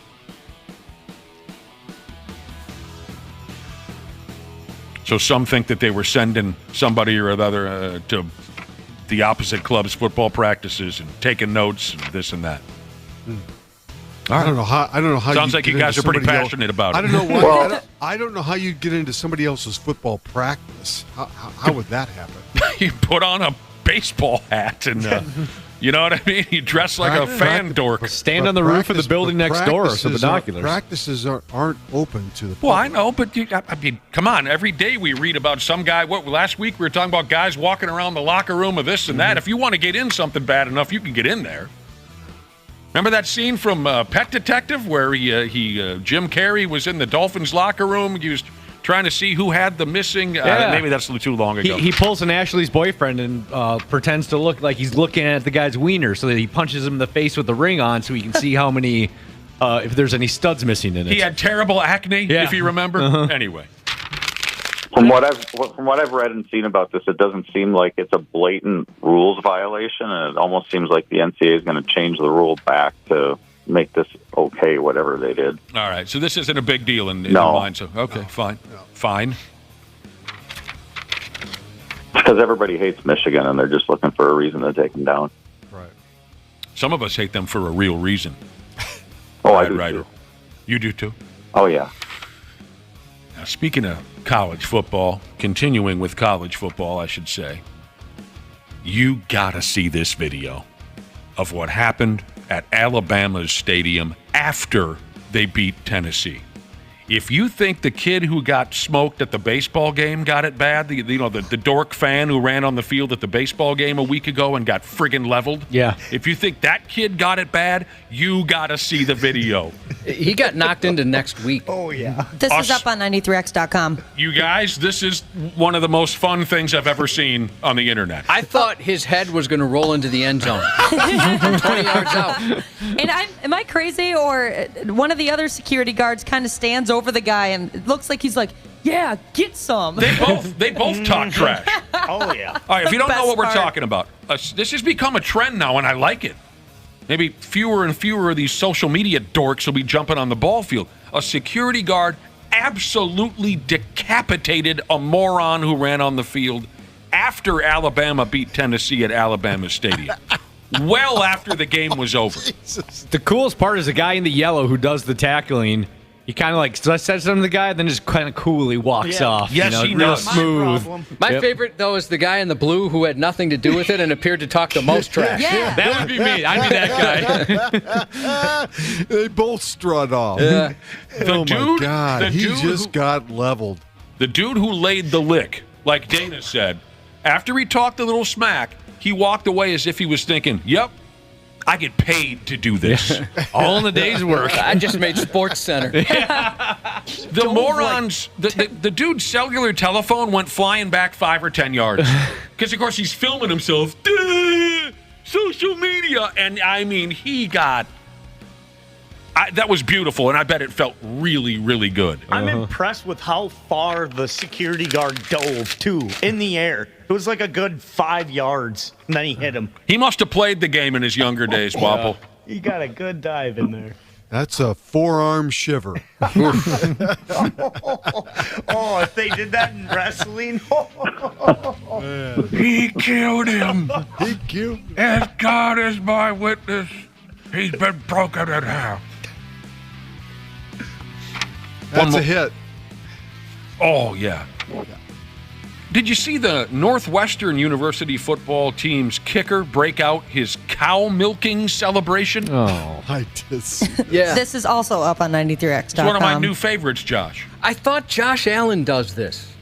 So some think that they were sending somebody or other to the opposite club's football practices and taking notes and this and that. I don't know how. Sounds like you guys are pretty passionate about it. I don't know why. I don't know how you get into somebody else's football practice. How would that happen? You put on a baseball hat and you know what I mean. You dress like a fan dork. Stand on the roof of the building next door with some binoculars. Practices aren't open to the public. Well, I know, but I mean, come on. Every day we read about some guy. Last week we were talking about guys walking around the locker room of this and that. If you want to get in something bad enough, you can get in there. Remember that scene from Pet Detective where Jim Carrey was in the Dolphins locker room? He was trying to see who had the missing. Maybe that's too long ago. He pulls an Ashley's boyfriend and pretends to look like he's looking at the guy's wiener, so that he punches him in the face with the ring on, so he can see how many, if there's any studs missing in it. He had terrible acne, if you remember. Anyway. From what I've read and seen about this, it doesn't seem like it's a blatant rules violation, and it almost seems like the NCAA is going to change the rule back to make this okay, whatever they did. All right, so this isn't a big deal in their mind. So fine, fine. Because everybody hates Michigan, and they're just looking for a reason to take them down. Right. Some of us hate them for a real reason. I do too. You do too? Oh yeah. Now, speaking of college football, continuing with college football, I should say, you gotta see this video of what happened at Alabama's stadium after they beat Tennessee. If you think the kid who got smoked at the baseball game got it bad, the dork fan who ran on the field at the baseball game a week ago and got friggin' leveled, if you think that kid got it bad, you gotta see the video. He got knocked into next week. Oh, yeah. This is up on 93x.com. You guys, this is one of the most fun things I've ever seen on the internet. I thought his head was going to roll into the end zone from 20 yards out. And am I crazy, or one of the other security guards kind of stands over the guy and it looks like he's like, yeah, get some. They both talk trash. Oh, yeah. All right, if you don't know what we're Best talking about, this has become a trend now, and I like it. Maybe fewer and fewer of these social media dorks will be jumping on the ball field. A security guard absolutely decapitated a moron who ran on the field after Alabama beat Tennessee at Alabama Stadium. Well after the game was over. The coolest part is the guy in the yellow who does the tackling. He kind of says something to the guy, then just kind of coolly walks off. Yes, he real does. smooth. My favorite, though, is the guy in the blue who had nothing to do with it and appeared to talk the most trash. Yeah. That would be me. I'd be that guy. They both strut off. Yeah. My God. He just got leveled. The dude who laid the lick, like Dana said, after he talked a little smack, he walked away as if he was thinking, yep, I get paid to do this. All in the day's work. I just made Sports Center. The morons, the dude's cellular telephone went flying back 5 or 10 yards. Because, of course, he's filming himself. Duh, social media. And, I mean, he got That was beautiful, and I bet it felt really, really good. I'm impressed with how far the security guard dove, too, in the air. It was like a good 5 yards, and then he hit him. He must have played the game in his younger days, Wapple. He got a good dive in there. That's a forearm shiver. Oh, if they did that in wrestling. He killed him. He killed him. As God is my witness, he's been broken in half. That's a hit. Oh, yeah. Did you see the Northwestern University football team's kicker break out his cow milking celebration? Oh, I did. Yeah. This is also up on 93x.com. It's one of my new favorites, Josh. I thought Josh Allen does this.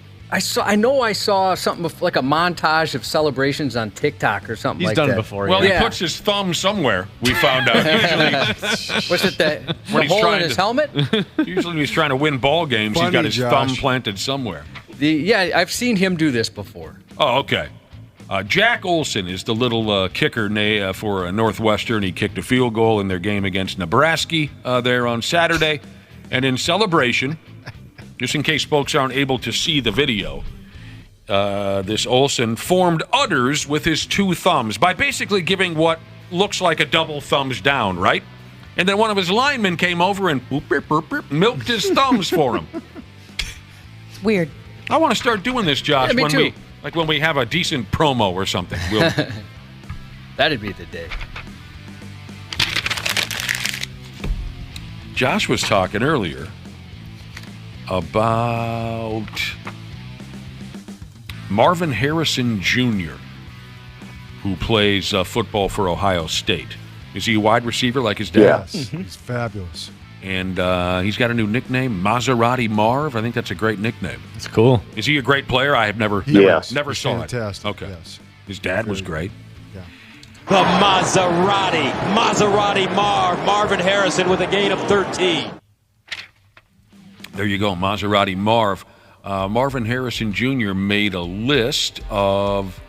I know I saw something like a montage of celebrations on TikTok or something like that. He's done it before. Well, he puts his thumb somewhere, we found out. Usually, was it the hole in his helmet? Usually when he's trying to win ball games, he's got his thumb planted somewhere. I've seen him do this before. Oh, okay. Jack Olson is the little kicker for Northwestern. He kicked a field goal in their game against Nebraska there on Saturday. And in celebration, just in case folks aren't able to see the video, this Olson formed udders with his 2 thumbs by basically giving what looks like a double thumbs down, right? And then one of his linemen came over and milked his thumbs for him. It's weird. I want to start doing this, Josh, Yeah, me too. when we have a decent promo or something. We'll... That'd be the day. Josh was talking earlier about Marvin Harrison Jr., who plays football for Ohio State. Is he a wide receiver like his dad? Yes, he's fabulous. And he's got a new nickname, Maserati Marv. I think that's a great nickname. It's cool. Is he a great player? I have never Yes. never saw Fantastic. it. Okay. Yes. His dad was great. The Maserati Marv, Marvin Harrison with a gain of 13. There you go, Maserati Marv. Marvin Harrison Jr. made a list of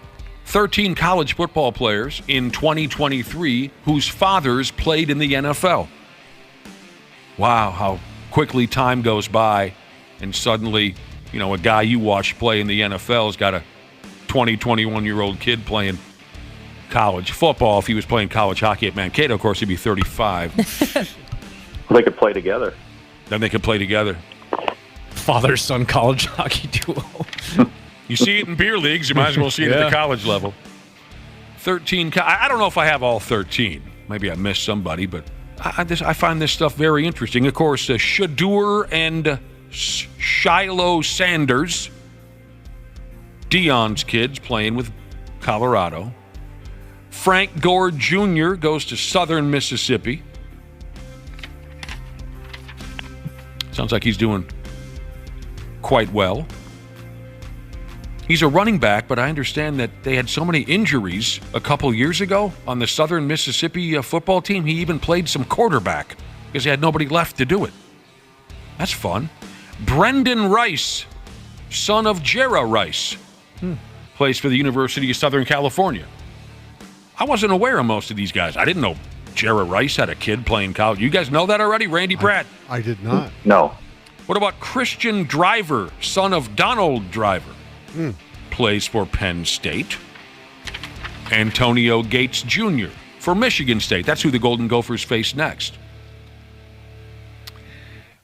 13 college football players in 2023 whose fathers played in the NFL. Wow, how quickly time goes by, and suddenly, a guy you watch play in the NFL has got a 20, 21-year-old kid playing college football. If he was playing college hockey at Mankato, of course, he'd be 35. They could play together. Then they could play together. Father-son college hockey duo. You see it in beer leagues, you might as well see it at the college level. 13. I don't know if I have all 13. Maybe I missed somebody, but I find this stuff very interesting. Of course, Shadur and Shiloh Sanders, Dion's kids, playing with Colorado. Frank Gore Jr. goes to Southern Mississippi. Sounds like he's doing quite well. He's a running back, but I understand that they had so many injuries a couple years ago on the Southern Mississippi football team, he even played some quarterback because he had nobody left to do it. That's fun. Brendan Rice, son of Jera Rice, plays for the University of Southern California. I wasn't aware of most of these guys. I didn't know Jera Rice had a kid playing college. You guys know that already? Randy Pratt? I did not. No. What about Christian Driver, son of Donald Driver? Plays for Penn State. Antonio Gates Jr. for Michigan State. That's who the Golden Gophers face next.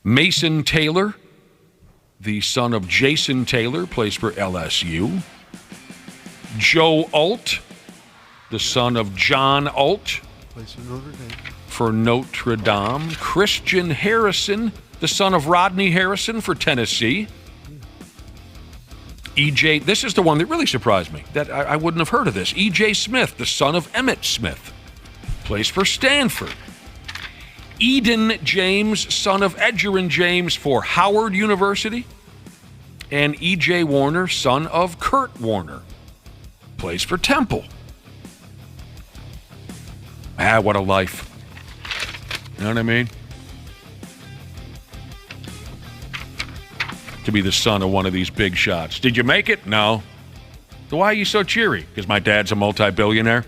Mason Taylor, the son of Jason Taylor, plays for LSU. Joe Alt, the son of John Alt, plays for Notre Dame. For Notre Dame. Christian Harrison, the son of Rodney Harrison, for Tennessee. E.J., this is the one that really surprised me, that I wouldn't have heard of this. E.J. Smith, the son of Emmett Smith, plays for Stanford. Eden James, son of Edgerrin James, for Howard University. And E.J. Warner, son of Kurt Warner, plays for Temple. What a life. You know what I mean? To be the son of one of these big shots. Did you make it? No. So why are you so cheery? Because my dad's a multi-billionaire?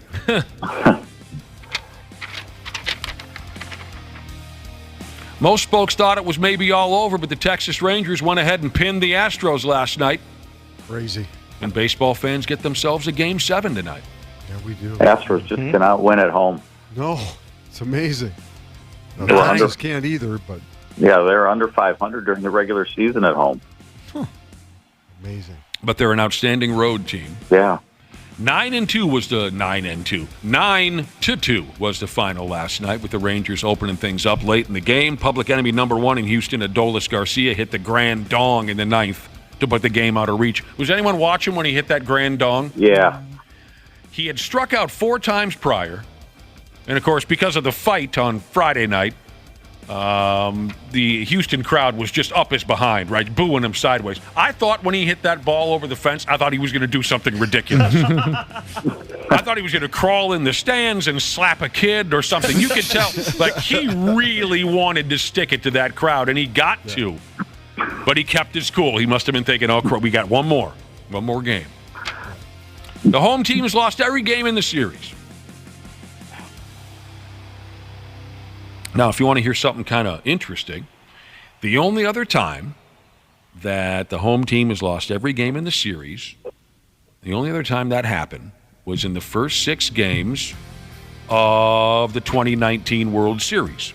Most folks thought it was maybe all over, but the Texas Rangers went ahead and pinned the Astros last night. Crazy. And baseball fans get themselves a Game 7 tonight. Yeah, we do. Astros just cannot win at home. No, it's amazing. No, They're the under- Texans can't either, but Yeah, they're under 500 during the regular season at home. amazing. But they're an outstanding road team. Yeah. 9-2 was the 9-2 was the final last night, with the Rangers opening things up late in the game. Public enemy number 1 in Houston, Adolis Garcia, hit the grand dong in the 9th to put the game out of reach. Was anyone watching when he hit that grand dong? Yeah. He had struck out 4 times prior, and of course, because of the fight on Friday night, the Houston crowd was just up his behind, right, booing him sideways. I thought when he hit that ball over the fence, I thought he was going to do something ridiculous. I thought he was going to crawl in the stands and slap a kid or something. You could tell, like, he really wanted to stick it to that crowd, and he got to. But he kept his cool. He must have been thinking, oh, we got one more game. The home team has lost every game in the series. Now, if you want to hear something kind of interesting, the only other time that the home team has lost every game in the series, the only other time that happened was in the first 6 games of the 2019 World Series,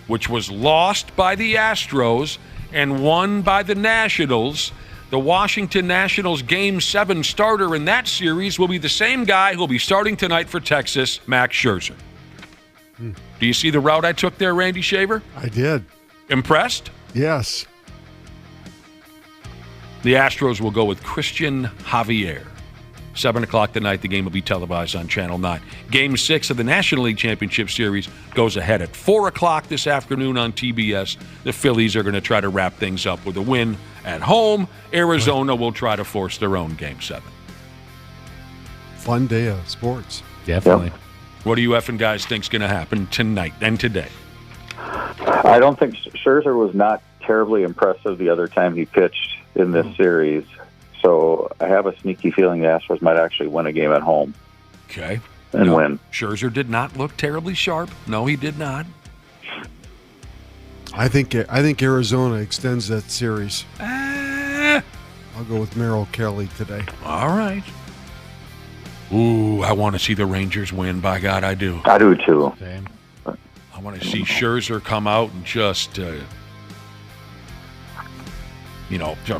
which was lost by the Astros and won by the Nationals. The Washington Nationals Game 7 starter in that series will be the same guy who will be starting tonight for Texas, Max Scherzer. Do you see the route I took there, Randy Shaver? I did. Impressed? Yes. The Astros will go with Christian Javier. 7 o'clock tonight, the game will be televised on Channel 9. Game 6 of the National League Championship Series goes ahead at 4 o'clock this afternoon on TBS. The Phillies are going to try to wrap things up with a win at home. Arizona will try to force their own Game 7. Fun day of sports. Definitely. Yep. What do you effing guys think is going to happen tonight and today? I don't think Scherzer was not terribly impressive the other time he pitched in this series. So I have a sneaky feeling the Astros might actually win a game at home. Okay. And win. Scherzer did not look terribly sharp. No, he did not. I think Arizona extends that series. I'll go with Merrill Kelly today. All right. Ooh, I want to see the Rangers win. By God, I do. I do too. Same. I want to see Scherzer come out and just, start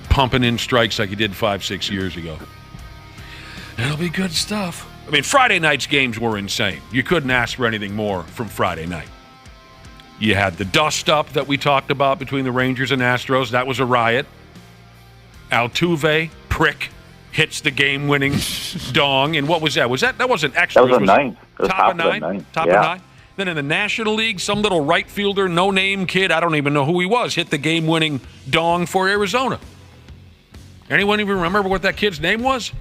pumping in strikes like he did 5-6 years ago. It'll be good stuff. I mean, Friday night's games were insane. You couldn't ask for anything more from Friday night. You had the dust-up that we talked about between the Rangers and Astros. That was a riot. Altuve, prick, hits the game-winning dong. And what was that? That wasn't extra. That was a 9th. Top of 9? Top of 9? Then in the National League, some little right fielder, no-name kid, I don't even know who he was, hit the game-winning dong for Arizona. Anyone even remember what that kid's name was?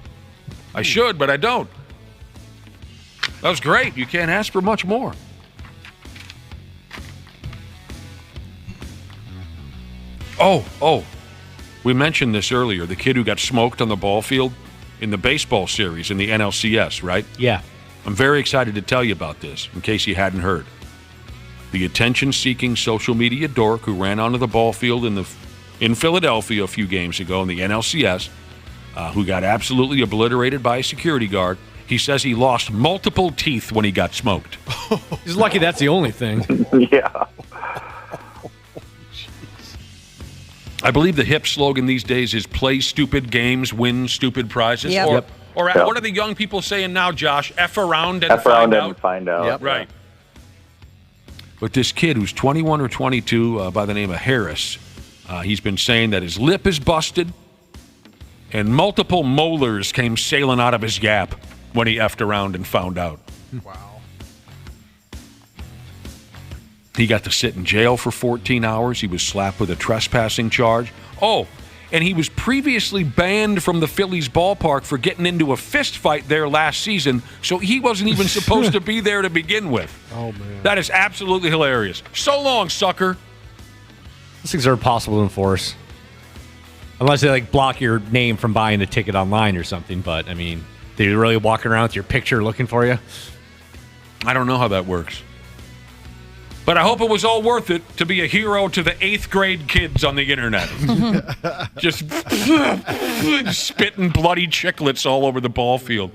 I should, but I don't. That was great. You can't ask for much more. Oh. We mentioned this earlier, the kid who got smoked on the ball field in the baseball series in the NLCS, right? Yeah. I'm very excited to tell you about this, in case you hadn't heard. The attention-seeking social media dork who ran onto the ball field in Philadelphia a few games ago in the NLCS, who got absolutely obliterated by a security guard, he says he lost multiple teeth when he got smoked. He's lucky that's the only thing. Yeah. I believe the hip slogan these days is play stupid games, win stupid prizes. Yep. Or Yep. what are the young people saying now, Josh? F around and F find around out. and find out. Yep. Right. But this kid who's 21 or 22 by the name of Harris, he's been saying that his lip is busted and multiple molars came sailing out of his gap when he effed around and found out. Wow. He got to sit in jail for 14 hours. He was slapped with a trespassing charge. Oh, and he was previously banned from the Phillies ballpark for getting into a fist fight there last season, so he wasn't even supposed to be there to begin with. Oh, man. That is absolutely hilarious. So long, sucker. These things are impossible to enforce. Unless they block your name from buying a ticket online or something, but I mean, they're really walking around with your picture looking for you? I don't know how that works. But I hope it was all worth it to be a hero to the 8th grade kids on the internet. Just spitting bloody chiclets all over the ball field.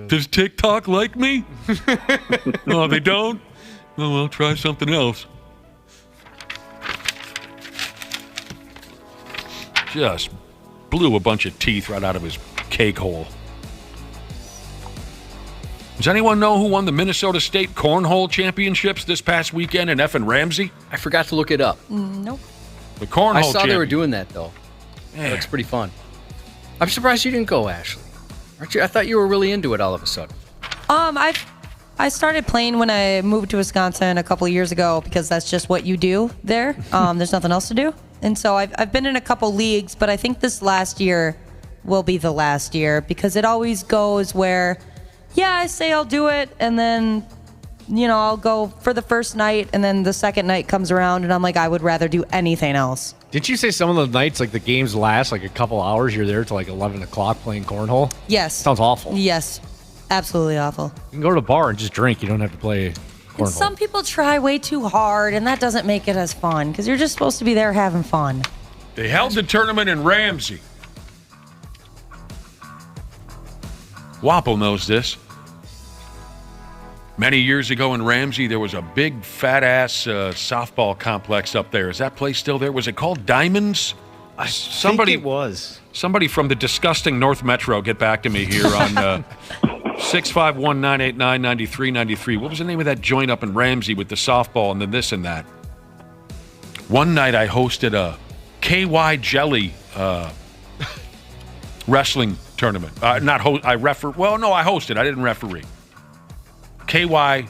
Does TikTok like me? No, they don't? Oh, well, try something else. Just blew a bunch of teeth right out of his cake hole. Does anyone know who won the Minnesota State Cornhole Championships this past weekend in F and Ramsey? I forgot to look it up. Nope. The Cornhole I saw they were champion- doing that, though. Yeah. Looks pretty fun. I'm surprised you didn't go, Ashley. Aren't you? I thought you were really into it all of a sudden. I started playing when I moved to Wisconsin a couple of years ago because that's just what you do there. There's nothing else to do. And so I've been in a couple leagues, but I think this last year will be the last year because it always goes where, yeah, I say I'll do it, and then, I'll go for the first night, and then the second night comes around, and I'm like, I would rather do anything else. Didn't you say some of the nights, like the games last like a couple hours, you're there till like 11 o'clock playing cornhole? Yes. Sounds awful. Yes. Absolutely awful. You can go to the bar and just drink. You don't have to play cornhole. And some people try way too hard, and that doesn't make it as fun because you're just supposed to be there having fun. They held the tournament in Ramsey. Wapple knows this. Many years ago in Ramsey, there was a big, fat-ass softball complex up there. Is that place still there? Was it called Diamonds? I think it was. Somebody from the disgusting North Metro get back to me here on 651-989-9393. What was the name of that joint up in Ramsey with the softball and the this and that? One night I hosted a KY Jelly wrestling tournament. I hosted. I didn't referee. KY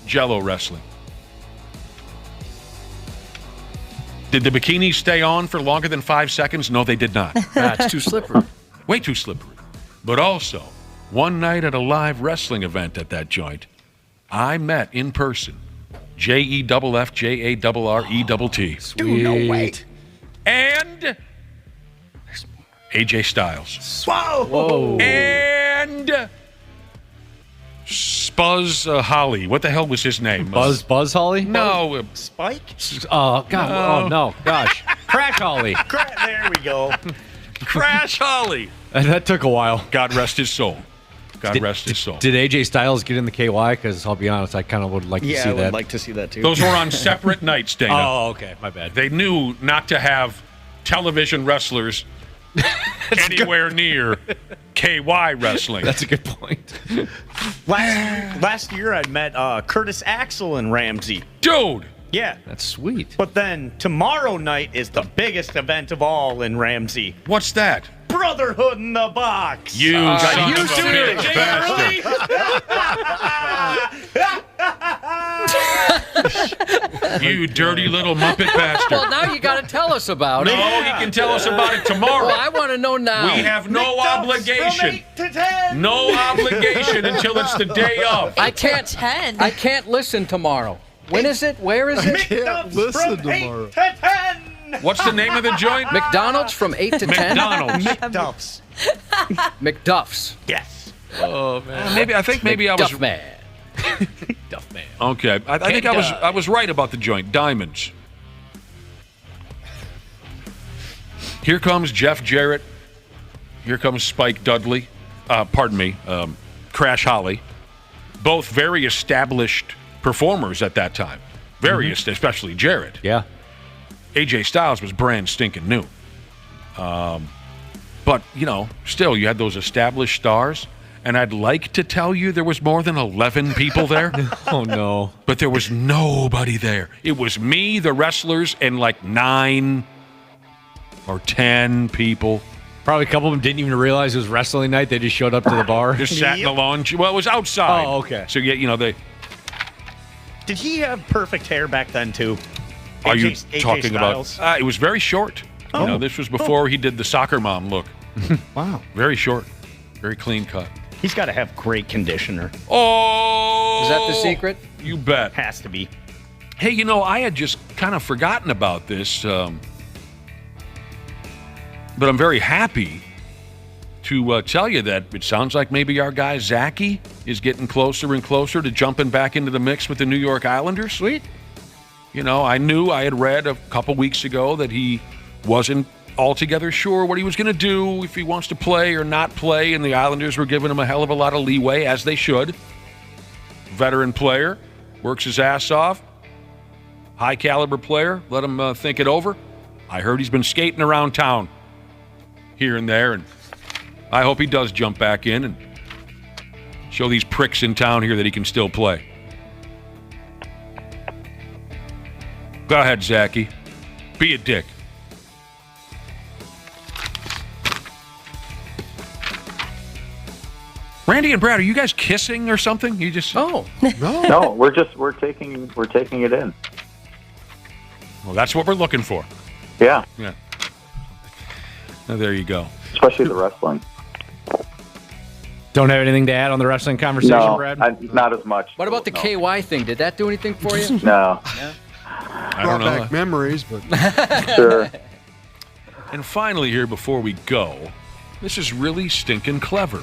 Jello wrestling. Did the bikinis stay on for longer than 5 seconds? No, they did not. That's too slippery. Way too slippery. But also, one night at a live wrestling event at that joint, I met in person JEFFJARRETT. Dude, no way. And AJ Styles. Whoa. And Spuzz Holly. What the hell was his name? Buzz Holly? No. Spike? Oh, God. No. Oh, no. Gosh. Crash Holly. There we go. Crash Holly. That took a while. God rest his soul. God rest his soul. Did AJ Styles get in the KY? Because I'll be honest, I kind of would like to see that. Yeah, I would like to see that too. Those were on separate nights, Dana. Oh, okay. My bad. They knew not to have television wrestlers anywhere near KY wrestling. That's a good point. Last year I met Curtis Axel in Ramsey. Dude! Yeah. That's sweet. But then tomorrow night is the biggest event of all in Ramsey. What's that? Brotherhood in the Box. You son of a it, bitch bastard. You dirty little Muppet bastard. Well, now you got to tell us about it. No, he can tell us about it tomorrow. Well, I want to know now. We have no obligation. No obligation until it's the day of. I can't listen tomorrow. When is it? Where is it? I can't listen tomorrow. What's the name of the joint? McDonald's from 8 to 10? McDonald's. McDuff's. McDuff's. Yes. Oh man. Maybe I was Duff Man. Duff Man. Okay. I think I was right about the joint. Diamonds. Here comes Jeff Jarrett. Here comes Spike Dudley. Crash Holly. Both very established performers at that time. Especially Jarrett. Yeah. AJ Styles was brand stinking new. But, still, you had those established stars. And I'd like to tell you there was more than 11 people there. Oh, no. But there was nobody there. It was me, the wrestlers, and like 9 or 10 people. Probably a couple of them didn't even realize it was wrestling night. They just showed up to the bar. Just sat in the lawn. Well, it was outside. Oh, okay. So, they... Did he have perfect hair back then, too? Are you AJ talking Styles? about... it was very short. Oh. This was before he did the soccer mom look. Wow. Very short. Very clean cut. He's got to have great conditioner. Oh! Is that the secret? You bet. Has to be. Hey, I had just kind of forgotten about this, but I'm very happy to tell you that it sounds like maybe our guy Zachy is getting closer and closer to jumping back into the mix with the New York Islanders. Sweet. You know, I had read a couple weeks ago that he wasn't altogether sure what he was going to do, if he wants to play or not play, and the Islanders were giving him a hell of a lot of leeway, as they should. Veteran player, works his ass off. High caliber player, let him think it over. I heard he's been skating around town here and there, and I hope he does jump back in and show these pricks in town here that he can still play. Go ahead, Zachy. Be a dick. Randy and Brad, are you guys kissing or something? You just No, we're taking it in. Well, that's what we're looking for. Yeah. Yeah. Well, there you go. Especially the wrestling. Don't have anything to add on the wrestling conversation, No, Brad? not as much. What about the KY thing? Did that do anything for you? No. I don't know. Brought back memories, but Sure. And finally, here before we go, this is really stinking clever.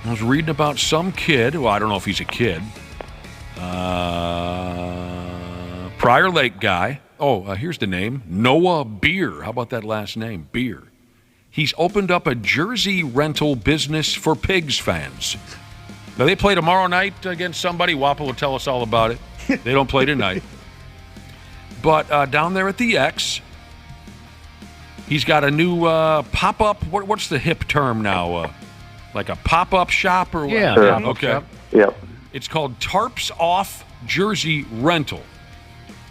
I was reading about some kid. Well, I don't know if he's a kid. Prior Lake guy. Here's the name. Noah Beer. How about that last name? Beer. He's opened up a jersey rental business for Pigs fans. Now, they play tomorrow night against somebody. Wappa will tell us all about it. They don't play tonight. But down there at the X, he's got a new pop-up. What's the hip term now? Like a pop-up shop or what? Yeah. Sure. Okay. Yep. Yep. It's called Tarps Off Jersey Rental.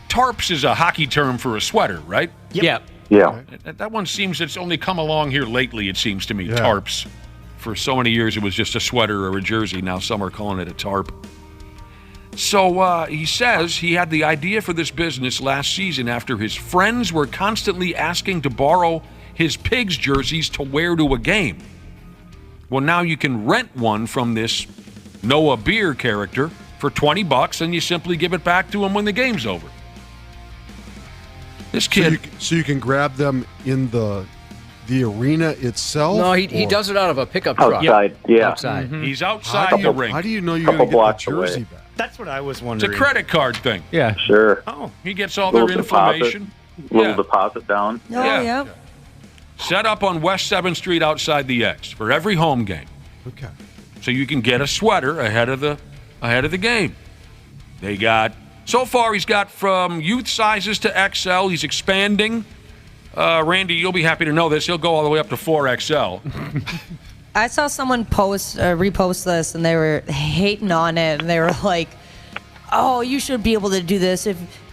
Tarps is a hockey term for a sweater, right? Yep. Yeah. That one seems it's only come along here lately, it seems to me, Yeah. tarps. For so many years, it was just a sweater or a jersey. Now some are calling it a tarp. So he says he had the idea for this business last season after his friends were constantly asking to borrow his Pigs jerseys to wear to a game. Well, now you can rent one from this Noah Beer character for $20, and you simply give it back to him when the game's over. This kid... So you can grab them in the arena itself? No, he does it out of a pickup truck. Outside, yeah. Outside. Mm-hmm. He's outside the ring. How do you know you're going to get the jersey back? That's what I was It's a wondering. credit card thing. Yeah. Sure. Oh, he gets all Little their deposit. information. Little Yeah. deposit down. Oh, yeah. Set up on West 7th Street outside the X for every home game. Okay. So you can get a sweater ahead of the game. They got so far he's got from youth sizes to XL. He's expanding. Randy, you'll be happy to know this. He'll go all the way up to 4XL. I saw someone repost this, and they were hating on it, and they were like, "Oh, you should be able to do this.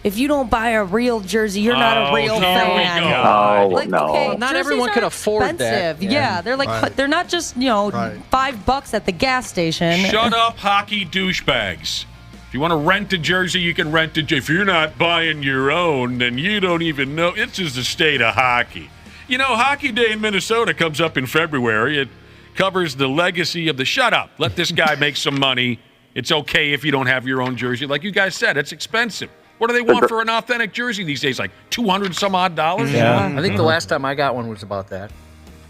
If you don't buy a real jersey, you're not a real fan." Oh, Like, no. okay, Not jerseys everyone are can afford that. expensive. Yeah, they're like Right. they're not just Right. $5 at the gas station. Shut up, hockey douchebags. If you want to rent a jersey, you can rent it. If you're not buying your own, then you don't even know. It's just the state of hockey. You know, Hockey Day in Minnesota comes up in February. It covers the legacy of the shut up. Let this guy make some money. It's okay if you don't have your own jersey. Like you guys said, it's expensive. What do they want for an authentic jersey these days? Like $200 some odd dollars? Yeah. I think the last time I got one was about that.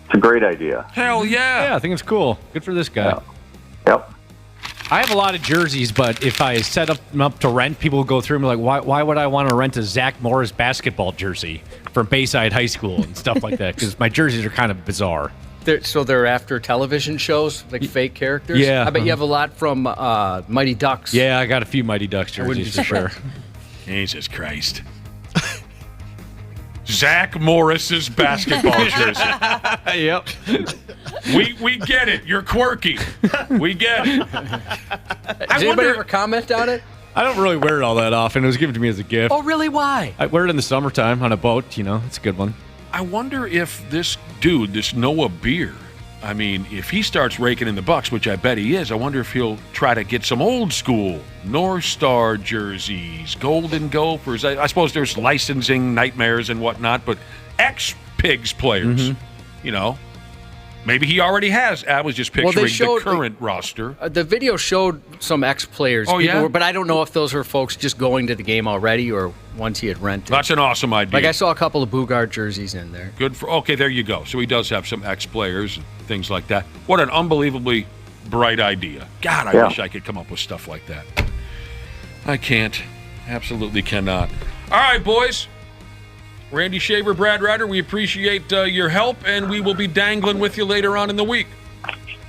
It's a great idea. Hell yeah. Yeah, I think it's cool. Good for this guy. Yep. I have a lot of jerseys, but if I set them up to rent, people will go through and be like, why would I want to rent a Zach Morris basketball jersey from Bayside High School and stuff like that? Because my jerseys are kind of bizarre. So they're after television shows, like fake characters? Yeah. I bet you have a lot from Mighty Ducks. Yeah, I got a few Mighty Ducks jerseys for sure. Jesus Christ. Zach Morris's basketball jersey. Yep. We get it. You're quirky. We get it. Does anybody ever comment on it? I don't really wear it all that often. It was given to me as a gift. Oh, really? Why? I wear it in the summertime on a boat. It's a good one. I wonder if this dude, this Noah Beer, I mean, if he starts raking in the bucks, which I bet he is, I wonder if he'll try to get some old school North Star jerseys, Golden Gophers. I suppose there's licensing nightmares and whatnot, but ex-Pigs players, maybe he already has. I was just picturing the current roster. The video showed some ex-players. Oh, yeah? But I don't know if those are folks just going to the game already or ones he had rented. That's an awesome idea. Like I saw a couple of Bugard jerseys in there. Okay, there you go. So he does have some ex-players and things like that. What an unbelievably bright idea. God, I wish I could come up with stuff like that. I can't. Absolutely cannot. All right, boys. Randy Shaver, Brad Ryder, we appreciate your help, and we will be dangling with you later on in the week.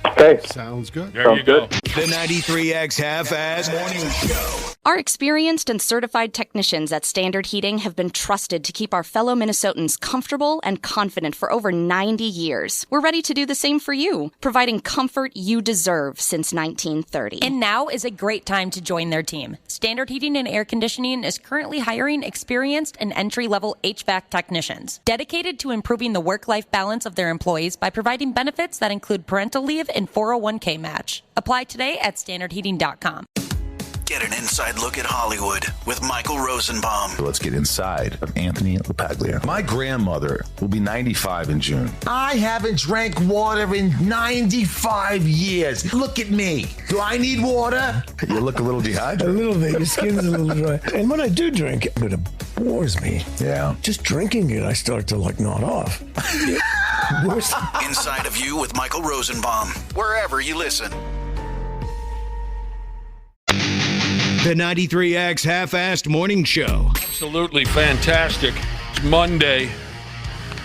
Okay. Sounds good. There you go. The 93X Half-Ass Morning Show. Our experienced and certified technicians at Standard Heating have been trusted to keep our fellow Minnesotans comfortable and confident for over 90 years. We're ready to do the same for you, providing comfort you deserve since 1930. And now is a great time to join their team. Standard Heating and Air Conditioning is currently hiring experienced and entry-level HVAC technicians, dedicated to improving the work-life balance of their employees by providing benefits that include parental leave and 401k match. Apply today at standardheating.com. Get an inside look at Hollywood with Michael Rosenbaum. Let's get inside of Anthony LaPaglia. My grandmother will be 95 in June. I haven't drank water in 95 years. Look at me. Do I need water? You look a little dehydrated. A little bit. Your skin's a little dry. And when I do drink it, it bores me. Yeah. Just drinking it, I start to nod off. Inside of You with Michael Rosenbaum. Wherever you listen. The 93X Half-Assed Morning Show. Absolutely fantastic. It's Monday,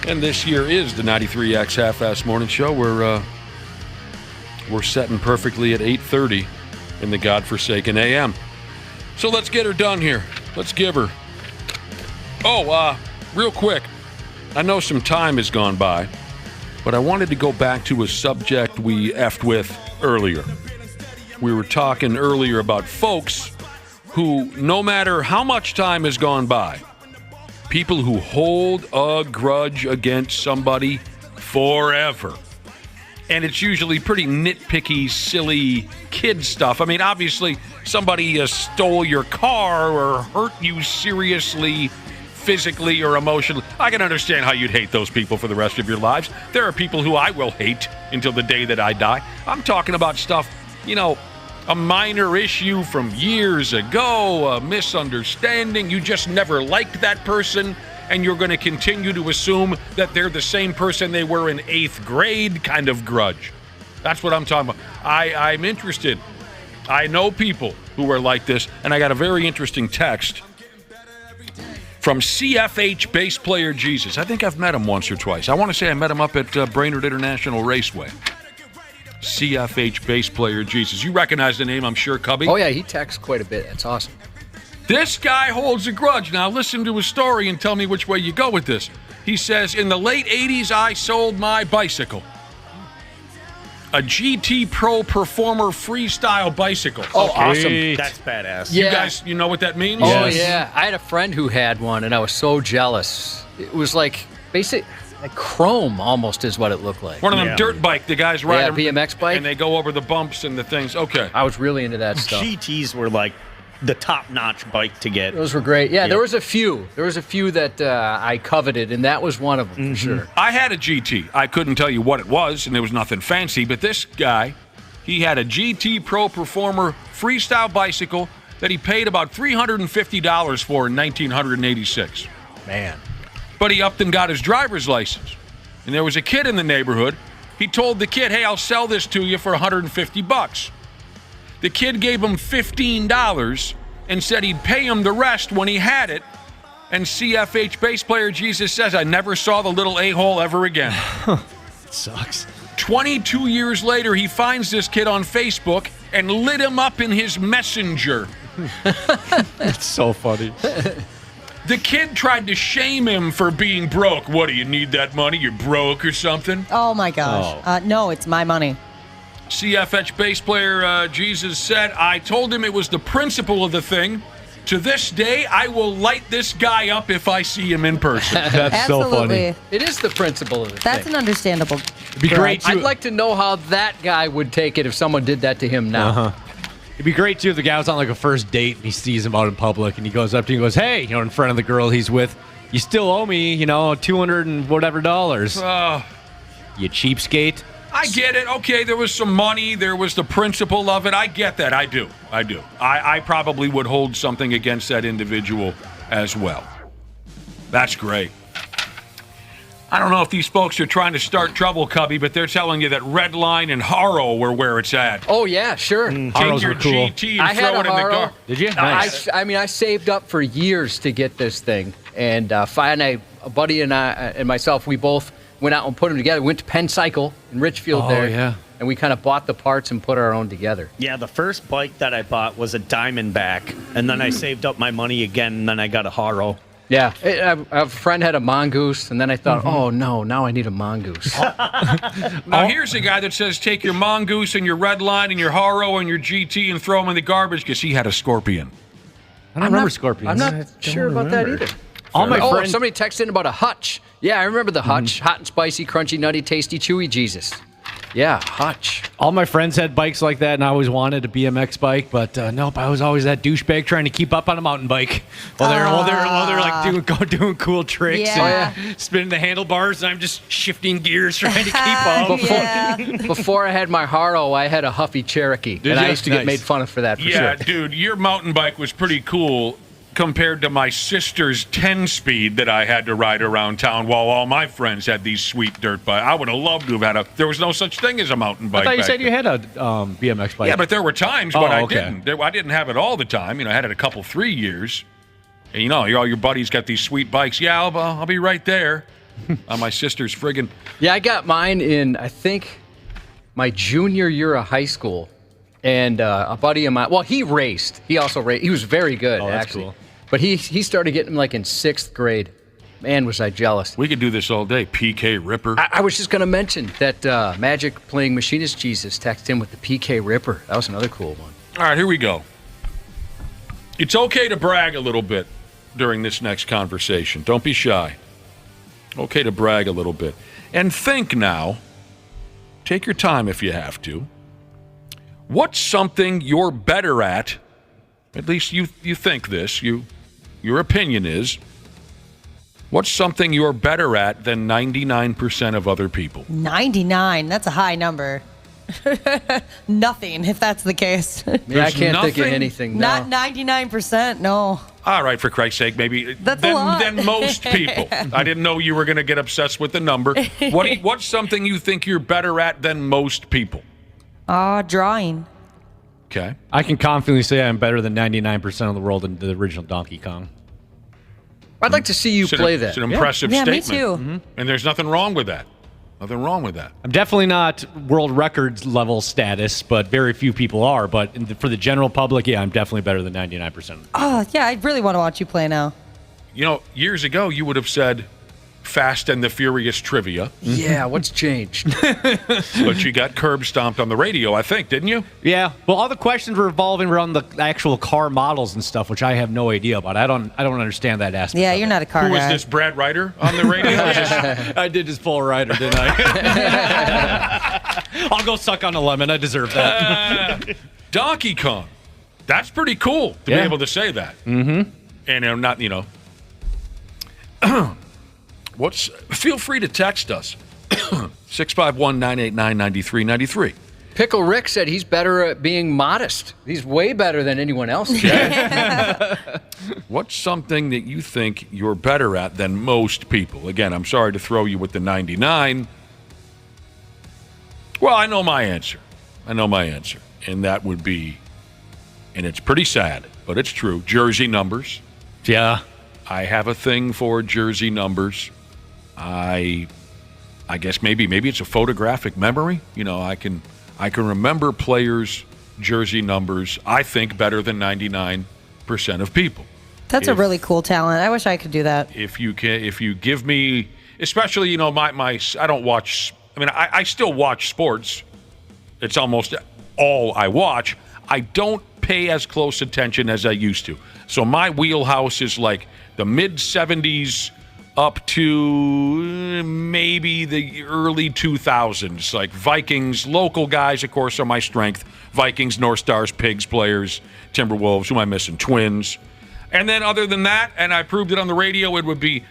and this year is the 93X Half-Assed Morning Show. We're setting perfectly at 8:30 in the godforsaken AM. So let's get her done here. Let's give her. Real quick, I know some time has gone by, but I wanted to go back to a subject we effed with earlier. We were talking earlier about folks who, no matter how much time has gone by, people who hold a grudge against somebody forever. And it's usually pretty nitpicky, silly kid stuff. I mean, obviously, somebody stole your car or hurt you seriously, physically or emotionally. I can understand how you'd hate those people for the rest of your lives. There are people who I will hate until the day that I die. I'm talking about stuff, a minor issue from years ago, a misunderstanding. You just never liked that person, and you're going to continue to assume that they're the same person they were in 8th grade kind of grudge. That's what I'm talking about. I'm interested. I know people who are like this, and I got a very interesting text from CFH bass player Jesus. I think I've met him once or twice. I want to say I met him up at Brainerd International Raceway. CFH bass player Jesus. You recognize the name, I'm sure, Cubby? Oh, yeah, he texts quite a bit. That's awesome. This guy holds a grudge. Now, listen to his story and tell me which way you go with this. He says, in the late 80s, I sold my bicycle. A GT Pro Performer freestyle bicycle. Oh, awesome. That's badass. You guys, you know what that means? Oh, yeah. I had a friend who had one, and I was so jealous. It was like chrome almost is what it looked like. One of them dirt bike, the guys ride them. BMX bike. And they go over the bumps and the things. Okay. I was really into that stuff. GTs were like the top-notch bike to get. Those were great. Yeah, there was a few. There was a few that I coveted, and that was one of them, for sure. I had a GT. I couldn't tell you what it was, and there was nothing fancy, but this guy, he had a GT Pro Performer freestyle bicycle that he paid about $350 for in 1986. Man. But he upped and got his driver's license. And there was a kid in the neighborhood. He told the kid, hey, I'll sell this to you for $150. The kid gave him $15 and said he'd pay him the rest when he had it. And CFH bass player Jesus says, I never saw the little a-hole ever again. It sucks. 22 years later, he finds this kid on Facebook and lit him up in his messenger. It's so funny. The kid tried to shame him for being broke. What, do you need that money? You're broke or something? Oh, my gosh. No, it's my money. CFH bass player Jesus said, I told him it was the principle of the thing. To this day, I will light this guy up if I see him in person. That's so funny. It is the principle of the That's thing. an understandable. It'd be great, too. I'd like to know how that guy would take it if someone did that to him now. Uh-huh. It'd be great, too, if the guy was on, like, a first date and he sees him out in public and he goes up to him and goes, hey, in front of the girl he's with, you still owe me, $200 and whatever dollars. You cheapskate. I get it. Okay, there was some money. There was the principle of it. I get that. I do. I probably would hold something against that individual as well. That's great. I don't know if these folks are trying to start trouble, Cubby, but they're telling you that Red Line and Haro were where it's at. Oh, yeah, sure. Take your GT and throw it in the gar. Did you? Nice. I saved up for years to get this thing. And finally, a buddy and I and myself, we both went out and put them together. We went to Penn Cycle in Richfield there. Yeah. And we kind of bought the parts and put our own together. Yeah, the first bike that I bought was a Diamondback, and then I saved up my money again, and then I got a Haro. Yeah, a friend had a Mongoose, and then I thought, oh, no, now I need a Mongoose. Now, here's a guy that says take your Mongoose and your Red Line and your Haro and your GT and throw them in the garbage because he had a Scorpion. I don't remember Scorpions. I'm not sure about that either. Somebody texted in about a Hutch. Yeah, I remember the Hutch. Hot and spicy, crunchy, nutty, tasty, chewy, Jesus. Yeah, Hutch. All my friends had bikes like that, and I always wanted a BMX bike, but nope, I was always that douchebag trying to keep up on a mountain bike while they're like doing cool tricks and spinning the handlebars, and I'm just shifting gears trying to keep up. Before I had my Haro, I had a Huffy Cherokee, and I used to get made fun of for that. For Yeah, sure. dude, your mountain bike was pretty cool compared to my sister's 10-speed that I had to ride around town while all my friends had these sweet dirt bikes. I would have loved to have had there was no such thing as a mountain bike. I thought you back said then. you had a BMX bike. Yeah, but there were times when I okay. didn't. I didn't have it all the time. I had it a couple, 3 years. And, all your buddies got these sweet bikes. Yeah, I'll be right there. On my sister's friggin'. Yeah, I got mine in, I think, my junior year of high school. And a buddy of mine, well, he raced. He also raced. He was very good, actually. Cool. But he started getting like in 6th grade. Man, was I jealous. We could do this all day. PK Ripper. I was just going to mention that Magic playing Machinist Jesus texted him with the PK Ripper. That was another cool one. All right, here we go. It's okay to brag a little bit during this next conversation. Don't be shy. Okay to brag a little bit. And think now. Take your time if you have to. What's something you're better at least you think this, your opinion is, what's something you're better at than 99% of other people? 99, that's a high number. Nothing, if that's the case. Yeah, I can't think of anything. No. Not 99%, no. All right, for Christ's sake, maybe that's a lot. Than most people. I didn't know you were going to get obsessed with the number. What's something you think you're better at than most people? Drawing. Okay. I can confidently say I'm better than 99% of the world in the original Donkey Kong. I'd like to see you play that. It's an impressive statement. Me too. Mm-hmm. And there's nothing wrong with that. Nothing wrong with that. I'm definitely not world records level status, but very few people are. But for the general public, yeah, I'm definitely better than 99%. Oh, yeah, I really want to watch you play now. Years ago, you would have said Fast and the Furious trivia. Yeah, what's changed? But you got curb stomped on the radio, I think, didn't you? Yeah. Well, all the questions were revolving around the actual car models and stuff, which I have no idea about. I don't understand that aspect. Yeah, you're not a car guy. Who was this, Brad Ryder on the radio? I did just pull Ryder, didn't I? I'll go suck on a lemon. I deserve that. Donkey Kong. That's pretty cool to be able to say that. Mm-hmm. And I'm not, feel free to text us 651-989-9393. Pickle Rick said he's better at being modest. He's way better than anyone else. What's something that you think you're better at than most people? Again, I'm sorry to throw you with the 99. Well, I know my answer. And that would be, and it's pretty sad, but it's true, jersey numbers. Yeah. I have a thing for jersey numbers. I guess maybe it's a photographic memory. I can remember players' jersey numbers, I think, better than 99% of people. That's a really cool talent. I wish I could do that. If you give me, especially, I don't watch, I still watch sports. It's almost all I watch. I don't pay as close attention as I used to. So my wheelhouse is like the mid-'70s up to maybe the early 2000s. Like Vikings, local guys, of course, are my strength. Vikings, North Stars, Pigs players, Timberwolves, who am I missing? Twins. And then other than that, and I proved it on the radio, it would be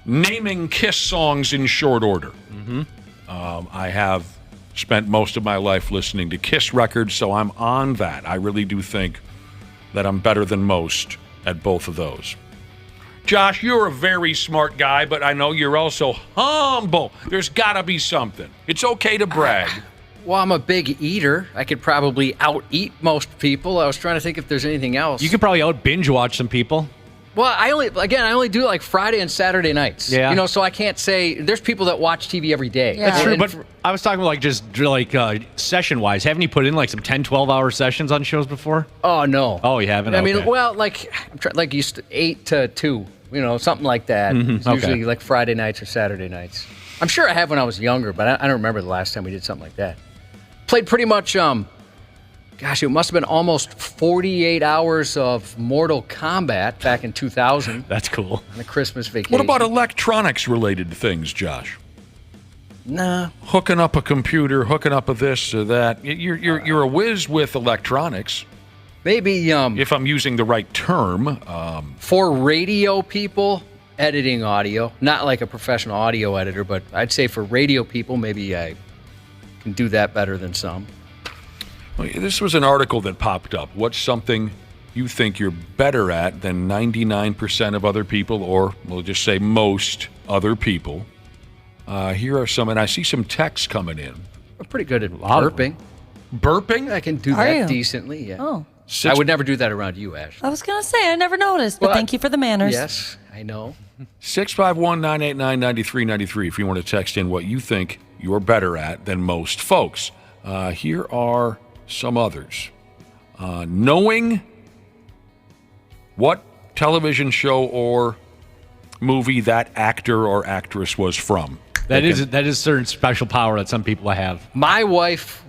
naming Kiss songs in short order. Mm-hmm. I have spent most of my life listening to Kiss records, so I'm on that. I really do think that I'm better than most at both of those. Josh, you're a very smart guy, but I know you're also humble. There's got to be something. It's okay to brag. Well, I'm a big eater. I could probably out-eat most people. I was trying to think if there's anything else. You could probably out-binge watch some people. Well, I only do like Friday and Saturday nights. Yeah. You know, so I can't say there's people that watch TV every day. Yeah. That's true, but I was talking about session-wise. Haven't you put in like some 10, 12-hour sessions on shows before? Oh, no. Oh, you haven't? I mean, Okay. well, like 8 to 2, something like that. It's usually like Friday nights or Saturday nights. I'm sure I have when I was younger, but I don't remember the last time we did something like that. Played pretty much, it must have been almost 48 hours of Mortal Kombat back in 2000. That's cool. On a Christmas vacation. What about electronics-related things, Josh? Nah. Hooking up a computer, hooking up a this or that. You're a whiz with electronics. Maybe if I'm using the right term. For radio people, editing audio, not like a professional audio editor, but I'd say for radio people, maybe I can do that better than some. Well, this was an article that popped up. What's something you think you're better at than 99% of other people, or we'll just say most other people? Here are some, and I see some texts coming in. I'm pretty good at burping. Burping? I can do Are that you? decently, yeah. Oh. I would never do that around you, Ash. I was going to say, I never noticed, but thank you for the manners. Yes, I know. 651-989-9393 if you want to text in what you think you're better at than most folks. Here are some others. Knowing what television show or movie that actor or actress was from. That is a certain special power that some people have. My wife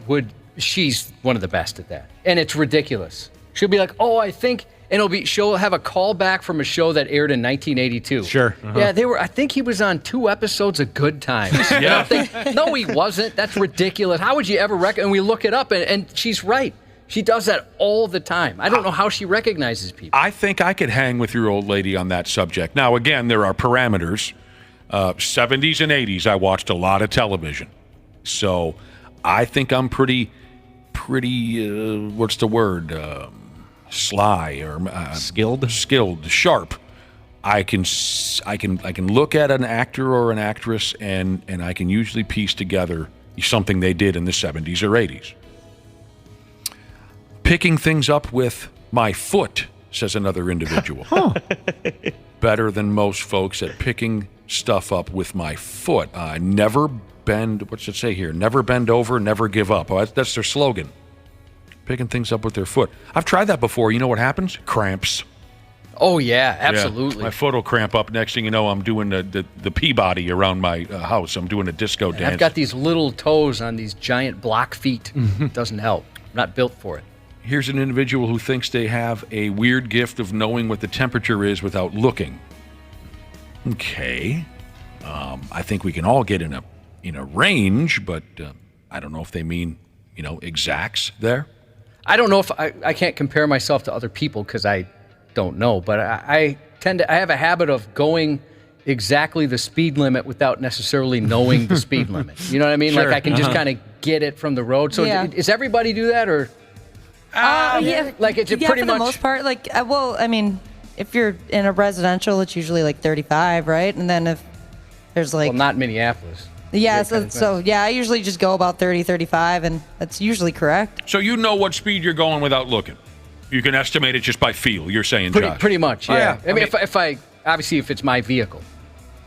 she's one of the best at that. And it's ridiculous. She'll be like, oh, I think, and she'll have a call back from a show that aired in 1982. Sure. Yeah, I think he was on 2 episodes of Good Times. Yeah. No, he wasn't. That's ridiculous. How would you ever and we look it up, and she's right. She does that all the time. I don't know how she recognizes people. I think I could hang with your old lady on that subject. Now, again, there are parameters. 70s and 80s, I watched a lot of television. So I think I'm pretty what's the word? Sly or skilled, sharp. I can look at an actor or an actress and I can usually piece together something they did in the 70s or 80s. Picking things up with my foot, says another individual. Better than most folks at picking stuff up with my foot. Never bend, what's it say here? Never bend over, never give up. Oh, that's their slogan. Picking things up with their foot. I've tried that before. You know what happens? Cramps. Oh, yeah, absolutely. Yeah, my foot will cramp up. Next thing you know, I'm doing the Peabody around my house. I'm doing a disco dance. I've got these little toes on these giant block feet. Doesn't help. I'm not built for it. Here's an individual who thinks they have a weird gift of knowing what the temperature is without looking. Okay. I think we can all get in a range, but I don't know if they mean, exacts there. I don't know if I can't compare myself to other people because I don't know, but I have a habit of going exactly the speed limit without necessarily knowing the speed limit. You know what I mean? Sure. Like I can just kind of get it from the road. So does everybody do that or? Yeah. Like it's pretty for much the most part. Like, if you're in a residential, it's usually like 35, right? And then if there's like... Well, not Minneapolis. Yeah, so I usually just go about 30, 35, and that's usually correct. So you know what speed you're going without looking. You can estimate it just by feel, you're saying, Josh. Pretty much, yeah. Oh, yeah. If it's my vehicle.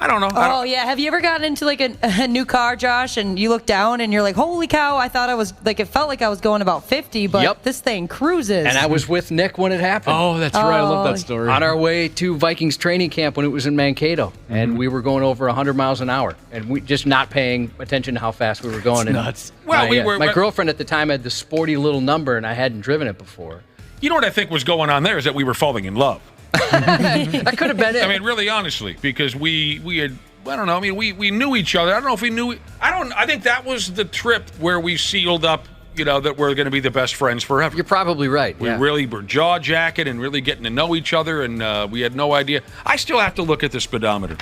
I don't know. Yeah. Have you ever gotten into like a new car, Josh, and you look down and you're like, holy cow, I thought I was, like, it felt like I was going about 50, but this thing cruises. And I was with Nick when it happened. Oh, that's right. I love that story. On our way to Vikings training camp when it was in Mankato, and we were going over 100 miles an hour, and we just not paying attention to how fast we were going. That's nuts. Well, my girlfriend at the time had the sporty little number, and I hadn't driven it before. You know what I think was going on there is that we were falling in love. That could have been it. I mean, really, honestly, because we had, I don't know, I mean, we knew each other. I don't know if we knew, I think that was the trip where we sealed up, that we're going to be the best friends forever. You're probably right. We really were jaw-jacking and really getting to know each other, and we had no idea. I still have to look at the speedometer,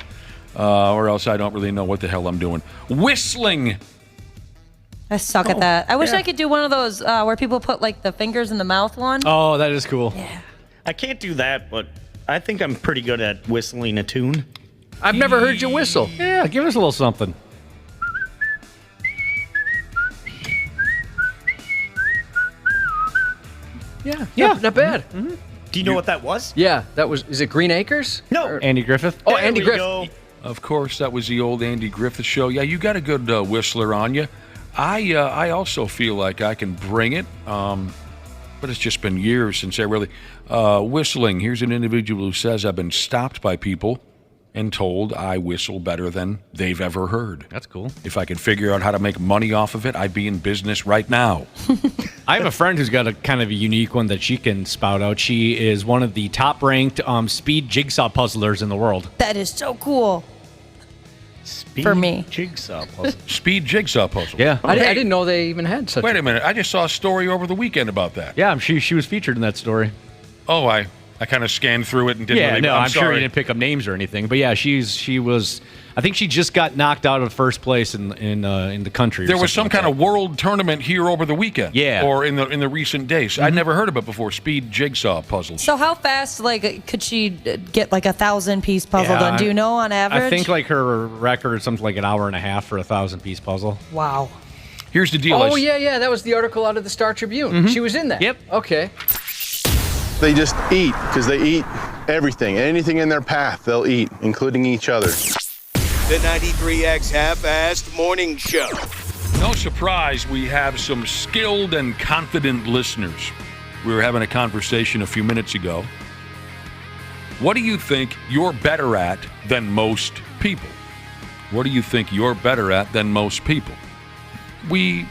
or else I don't really know what the hell I'm doing. Whistling. I suck at that. I wish I could do one of those where people put like the fingers in the mouth one. Oh, that is cool. Yeah. I can't do that, but I think I'm pretty good at whistling a tune. I've never heard you whistle. Yeah, give us a little something. Yeah, not bad. Mm-hmm. Do you know what that was? Yeah, that was. Is it Green Acres? No. Andy Griffith. Oh, There Andy we Griffith. go. Of course, that was the old Andy Griffith show. Yeah, you got a good whistler on you. I also feel like I can bring it, but it's just been years since I really whistling. Here's an individual who says, I've been stopped by people and told I whistle better than they've ever heard. That's cool. If I could figure out how to make money off of it, I'd be in business right now. I have a friend who's got a kind of a unique one that she can spout out. She is one of the top-ranked speed jigsaw puzzlers in the world. That is so cool. Speed For me. Jigsaw puzzle. Speed jigsaw puzzle. Yeah. I didn't know they even had such. Wait a minute. I just saw a story over the weekend about that. Yeah, she was featured in that story. Oh, I kind of scanned through it and didn't really... I'm sure sorry. he didn't pick up names or anything. But yeah, she was... I think she just got knocked out of first place in the country. There was some kind of world tournament here over the weekend. Yeah. Or in the recent days. I'd never heard of it before. Speed jigsaw puzzles. So how fast, could she get 1,000-piece puzzle done? Do you know on average? I think her record is something like an hour and a half for a 1,000-piece puzzle. Wow. Here's the deal. Oh, yeah. That was the article out of the Star Tribune. She was in that. Yep. Okay. They just eat because they eat everything. Anything in their path, they'll eat, including each other. The 93X Half-Assed Morning Show. No surprise, we have some skilled and confident listeners. We were having a conversation a few minutes ago. What do you think you're better at than most people? What do you think you're better at than most people? We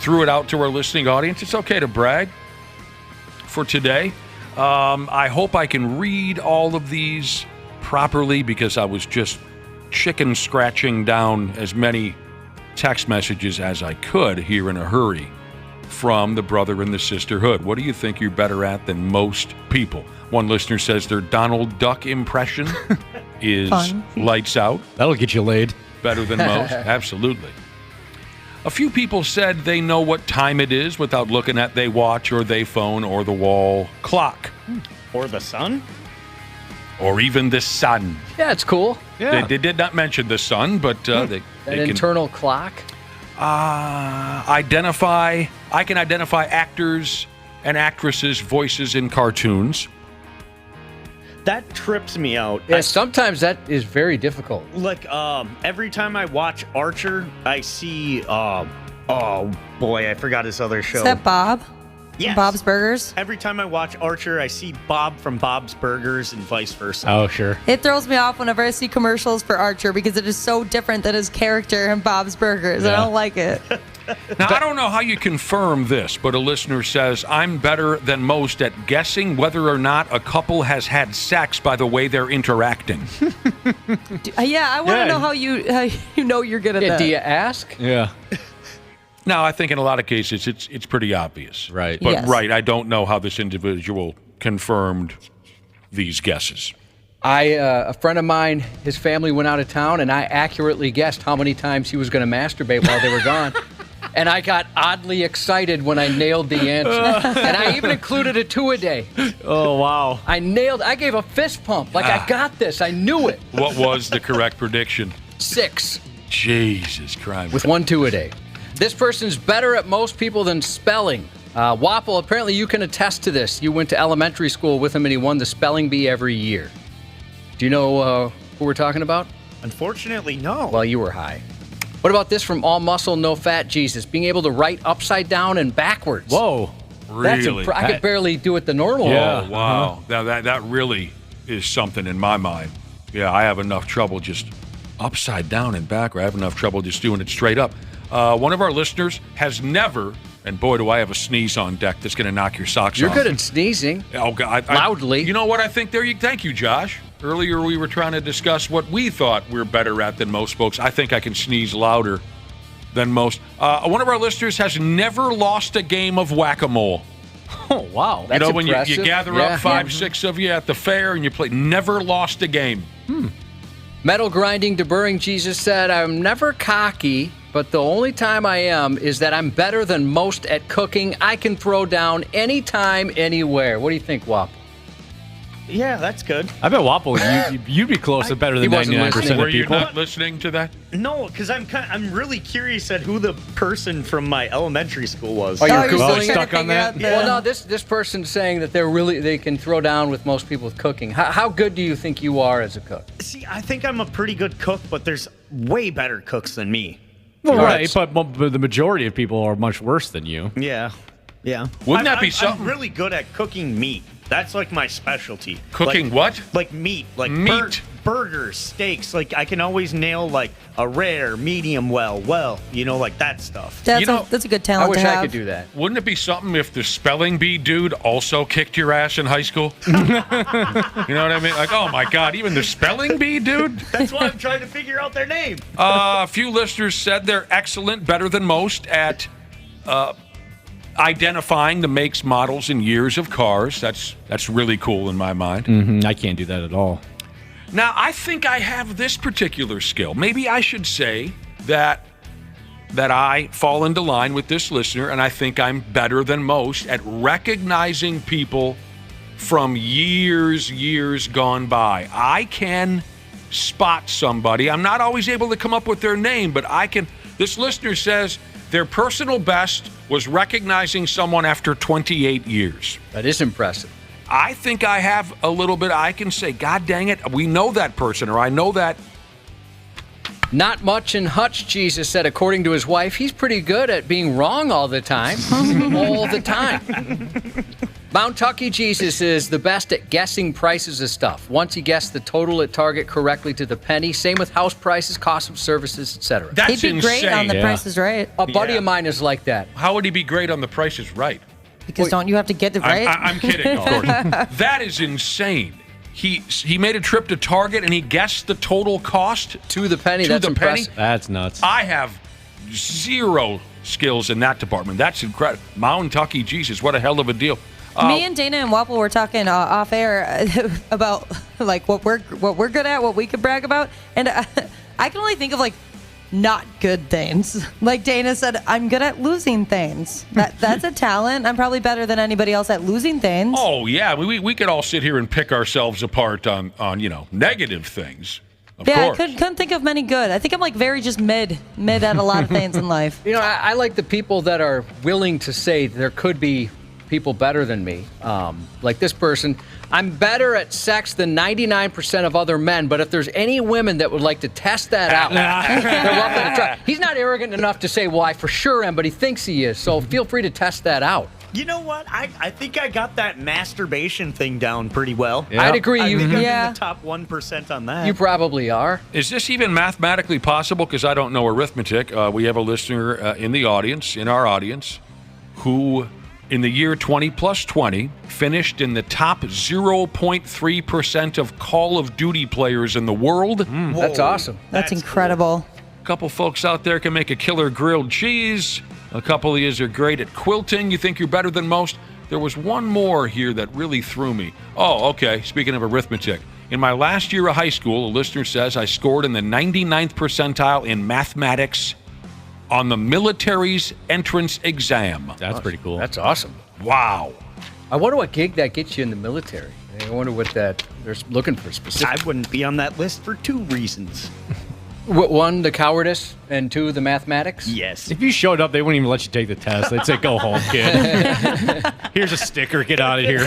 threw it out to our listening audience. It's okay to brag for today. I hope I can read all of these properly because I was just chicken scratching down as many text messages as I could here in a hurry from the brother and the sisterhood. What do you think you're better at than most people? One listener says their Donald Duck impression is Fun. lights out. That'll get you laid. Better than most. Absolutely. A few people said they know what time it is without looking at they watch or they phone or the wall clock. Or the sun? Or even the sun. Yeah, it's cool. Yeah. They did not mention the sun, but they An can internal clock. I can identify actors and actresses' voices in cartoons. That trips me out. Yeah, sometimes that is very difficult. Every time I watch Archer, I see oh boy, I forgot his other show. Is that Bob? Yes. Bob's Burgers? Every time I watch Archer, I see Bob from Bob's Burgers and vice versa. Oh, sure. It throws me off whenever I see commercials for Archer because it is so different than his character in Bob's Burgers. Yeah. I don't like it. Now, I don't know how you confirm this, but a listener says, I'm better than most at guessing whether or not a couple has had sex by the way they're interacting. Yeah, I want to know how you know you're good at that. Do you ask? Yeah. Now, I think in a lot of cases, it's pretty obvious. Right. But, Yes. right, I don't know how this individual confirmed these guesses. A friend of mine, his family went out of town, and I accurately guessed how many times he was going to masturbate while they were gone. And I got oddly excited when I nailed the answer. And I even included a 2-a-day. Oh, wow. I gave a fist pump. I got this. I knew it. What was the correct prediction? 6. Jesus Christ. With 1 2-a-day. This person's better at most people than spelling. Wapple, apparently you can attest to this. You went to elementary school with him and he won the spelling bee every year. Do you know who we're talking about? Unfortunately, no. Well, you were high. What about this from All Muscle, No Fat Jesus? Being able to write upside down and backwards. Whoa. Really? I could barely do it the normal way. Oh, wow. Now, that really is something in my mind. Yeah, I have enough trouble just upside down and backward. I have enough trouble just doing it straight up. One of our listeners has never, and boy, do I have a sneeze on deck that's going to knock your socks off. You're good at sneezing. Oh, God. Loudly. You know what I think there? Thank you, Josh. Earlier we were trying to discuss what we thought we're better at than most folks. I think I can sneeze louder than most. One of our listeners has never lost a game of whack-a-mole. Oh, wow. That's when you impressive. gather up 5, 6 of you at the fair and you play, never lost a game. Metal grinding, deburring Jesus said, I'm never cocky, but the only time I am is that I'm better than most at cooking. I can throw down anytime, anywhere. What do you think, Wap? Yeah, that's good. I bet Wapple, you'd be close to better than 99% of people. Were you not listening to that? No, because I'm really curious at who the person from my elementary school was. Oh, you're Googling stuck on that? Well, no, this person's saying that they can throw down with most people with cooking. How good do you think you are as a cook? See, I think I'm a pretty good cook, but there's way better cooks than me. Well, right, but the majority of people are much worse than you. Yeah. Wouldn't that be something? I'm really good at cooking meat. That's like my specialty. Cooking what? Like meat. Like meat. Burgers, steaks. Like I can always nail like a rare, medium well, like that stuff. That's a good talent I wish to have. I could do that. Wouldn't it be something if the spelling bee dude also kicked your ass in high school? You know what I mean? Like, oh my God, even the spelling bee dude? That's why I'm trying to figure out their name. A few listeners said they're excellent, better than most at identifying the makes, models, and years of cars. That's really cool in my mind. I can't do that at all. Now, I think I have this particular skill. Maybe I should say that I fall into line with this listener, and I think I'm better than most at recognizing people from years gone by. I can spot somebody. I'm not always able to come up with their name, but I can. This listener says their personal best was recognizing someone after 28 years. That is impressive. I think I have a little bit. I can say, God dang it, we know that person, or I know that. Not much in Hutch, Jesus said, according to his wife. He's pretty good at being wrong all the time. All the time. Mount Tucky Jesus is the best at guessing prices of stuff. Once he guessed the total at Target correctly to the penny. Same with house prices, cost of services, etc. That's He'd be great on the Price is Right. A buddy of mine is like that. How would he be great on the Price is Right? Because don't you have to get it right? I'm kidding, of course. That is insane. He made a trip to Target and he guessed the total cost to the penny. That's impressive. That's nuts. I have zero skills in that department. That's incredible. Mount Tucky, Jesus, what a hell of a deal. Me and Dana and Wapple were talking off air about like what we're good at, what we could brag about, and I can only think of like not good things. Like Dana said, I'm good at losing things. That's a talent. I'm probably better than anybody else at losing things. Oh yeah, we could all sit here and pick ourselves apart on negative things. Of course. I couldn't think of many good. I think I'm like very just mid at a lot of things in life. I like the people that are willing to say there could be people better than me. Like this person, I'm better at sex than 99% of other men, but if there's any women that would like to test that out, they're welcome to try. He's not arrogant enough to say, well, I for sure am, but he thinks he is, so feel free to test that out. You know what? I think I got that masturbation thing down pretty well. Yeah. I'd agree. I think I'm in the top 1% on that. You probably are. Is this even mathematically possible? Because I don't know arithmetic. We have a listener in our audience, who in the year 20 plus 20 finished in the top 0.3% of Call of Duty players in the world. That's awesome. That's incredible. Cool. A couple folks out there can make a killer grilled cheese. A couple of you are great at quilting. You think you're better than most? There was one more here that really threw me. Oh, okay. Speaking of arithmetic. In my last year of high school, a listener says I scored in the 99th percentile in mathematics on the military's entrance exam. That's pretty cool. That's awesome. Wow. I wonder what gig that gets you in the military. I wonder what they're looking for specific. I wouldn't be on that list for two reasons. One, the cowardice, and two, the mathematics? Yes. If you showed up, they wouldn't even let you take the test. They'd say, go home, kid. Here's a sticker. Get out of here.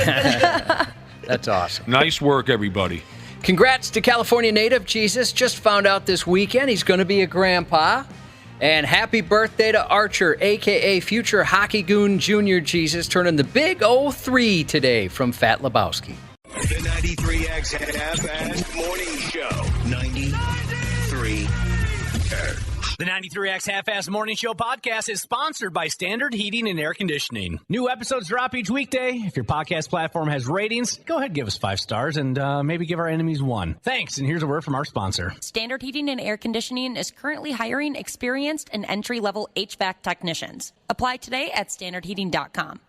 That's awesome. Nice work, everybody. Congrats to California native Jesus. Just found out this weekend he's going to be a grandpa. And happy birthday to Archer, a.k.a. future Hockey Goon Jr. Jesus, turning the big 03 today from Fat Lebowski. The 93X Half-Ass Morning Show. 93. The 93X Half-Ass Morning Show podcast is sponsored by Standard Heating and Air Conditioning. New episodes drop each weekday. If your podcast platform has ratings, go ahead and give us 5 stars and maybe give our enemies 1. Thanks, and here's a word from our sponsor. Standard Heating and Air Conditioning is currently hiring experienced and entry-level HVAC technicians. Apply today at standardheating.com.